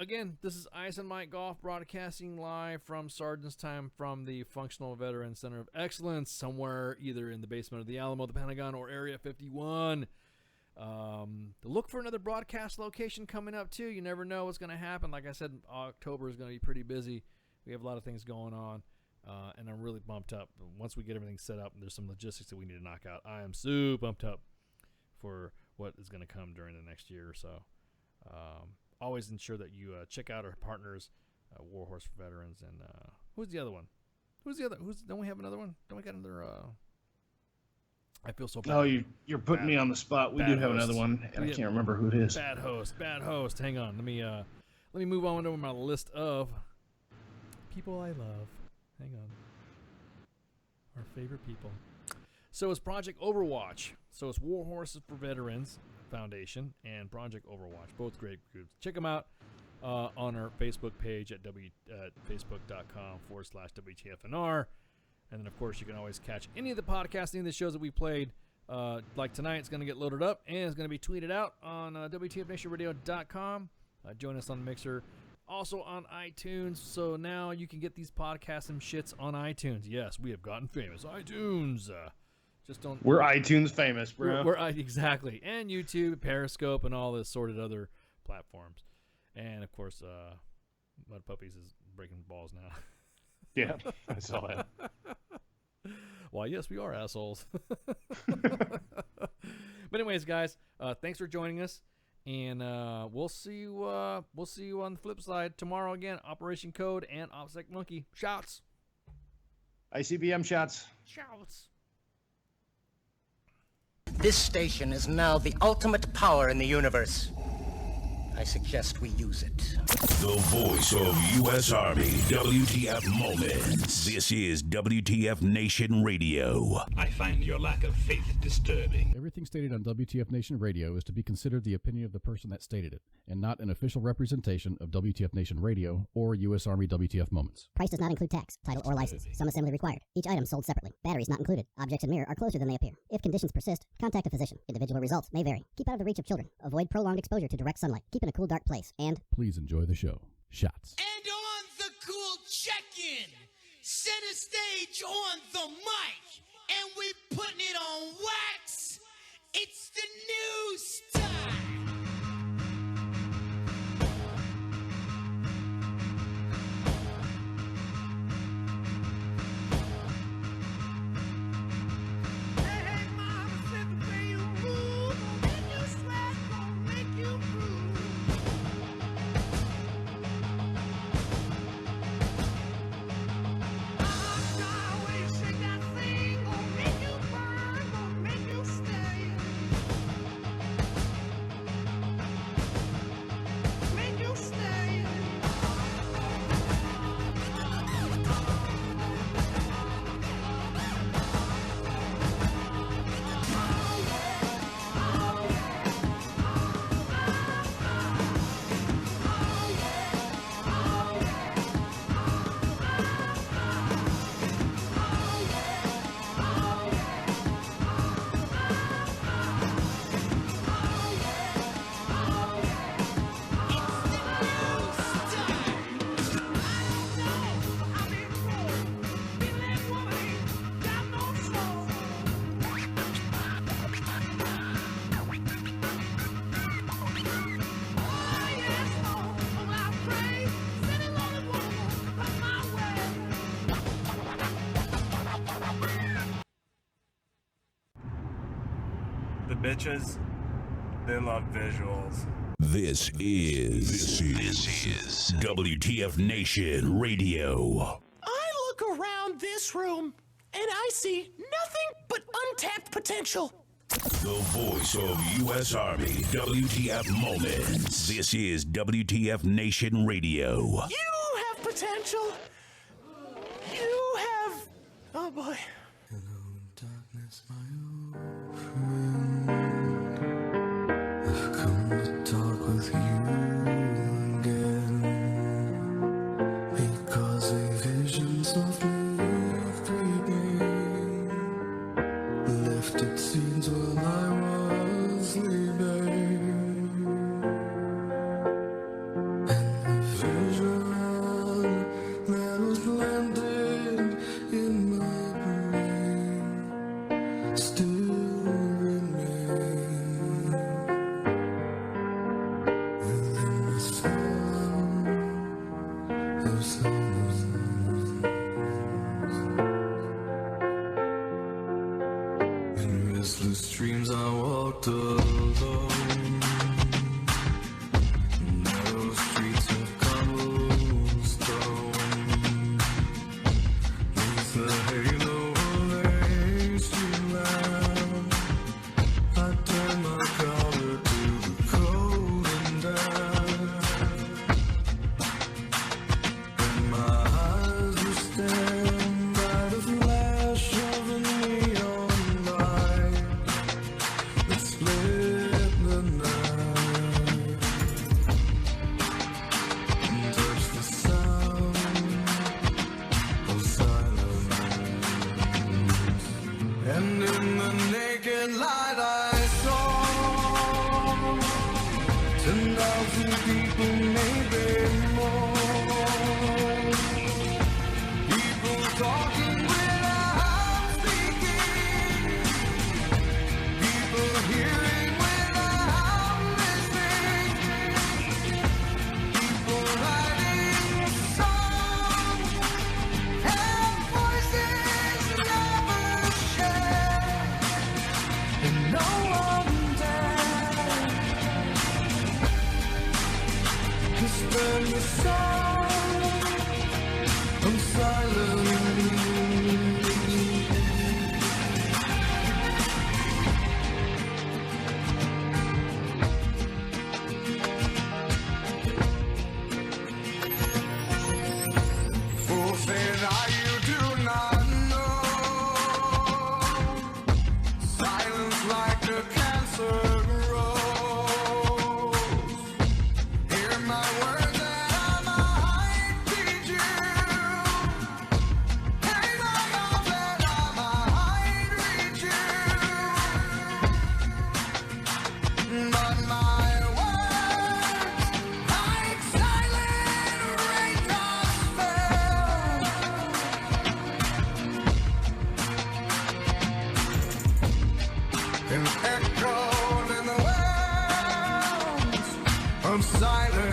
again, this is Ice and Mike Golf broadcasting live from Sergeant's Time from the Functional Veteran Center of Excellence, somewhere either in the basement of the Alamo, the Pentagon, or Area 51. To look for another broadcast location coming up too. You never know what's going to happen. Like I said, October is going to be pretty busy. We have a lot of things going on, and I'm really bumped up. Once we get everything set up, there's some logistics that we need to knock out. I am super pumped up for what is going to come during the next year or so. Always ensure that you check out our partners, Warhorse for Veterans, and who's the other one? Don't we have another one? Don't we got another? I feel so bad. No, you're putting me on the spot. We do have another one, and I can't remember who it is. Bad host. Hang on. Let me move on over my list of people I love. Hang on. Our favorite people. So it's Project Overwatch. So it's War Horses for Veterans Foundation and Project Overwatch. Both great groups. Check them out on our Facebook page at facebook.com/WTFNR. And then, of course, you can always catch any of the podcasts, any of the shows that we played. Like tonight, it's going to get loaded up and it's going to be tweeted out on WTFNationRadio.com. Join us on Mixer. Also on iTunes. So now you can get these podcasts and shits on iTunes. Yes, we have gotten famous. iTunes. Just don't. We're iTunes famous, bro. We're exactly. And YouTube, Periscope, and all the assorted other platforms. And, of course, Mud Puppies is breaking balls now. Yeah, I saw that. Why, yes, we are assholes. But anyways, guys, thanks for joining us, and we'll see you. We'll see you on the flip side tomorrow again. Operation Code and OPSEC Monkey. Shouts. ICBM shots. Shouts. This station is now the ultimate power in the universe. I suggest we use it. The voice of U.S. Army, WTF Moments. This is WTF Nation Radio. I find your lack of faith disturbing. Everything stated on WTF Nation Radio is to be considered the opinion of the person that stated it, and not an official representation of WTF Nation Radio or U.S. Army WTF Moments. Price does not include tax, title, or license. Some assembly required. Each item sold separately. Batteries not included. Objects in mirror are closer than they appear. If conditions persist, contact a physician. Individual results may vary. Keep out of the reach of children. Avoid prolonged exposure to direct sunlight. Keep in a cool, dark place. And please enjoy the show. Shots. And on the cool check-in, center stage on the mic, and we putting it on wax. It's the new style. Hey, mama, said the way you move, gon' make you sweat, gon' make you groove. The bitches, they love visuals. This is WTF Nation Radio. I look around this room and I see nothing but untapped potential. The voice of U.S. Army, WTF Moments. This is WTF Nation Radio. You have potential. You have. Oh boy. Split from silence.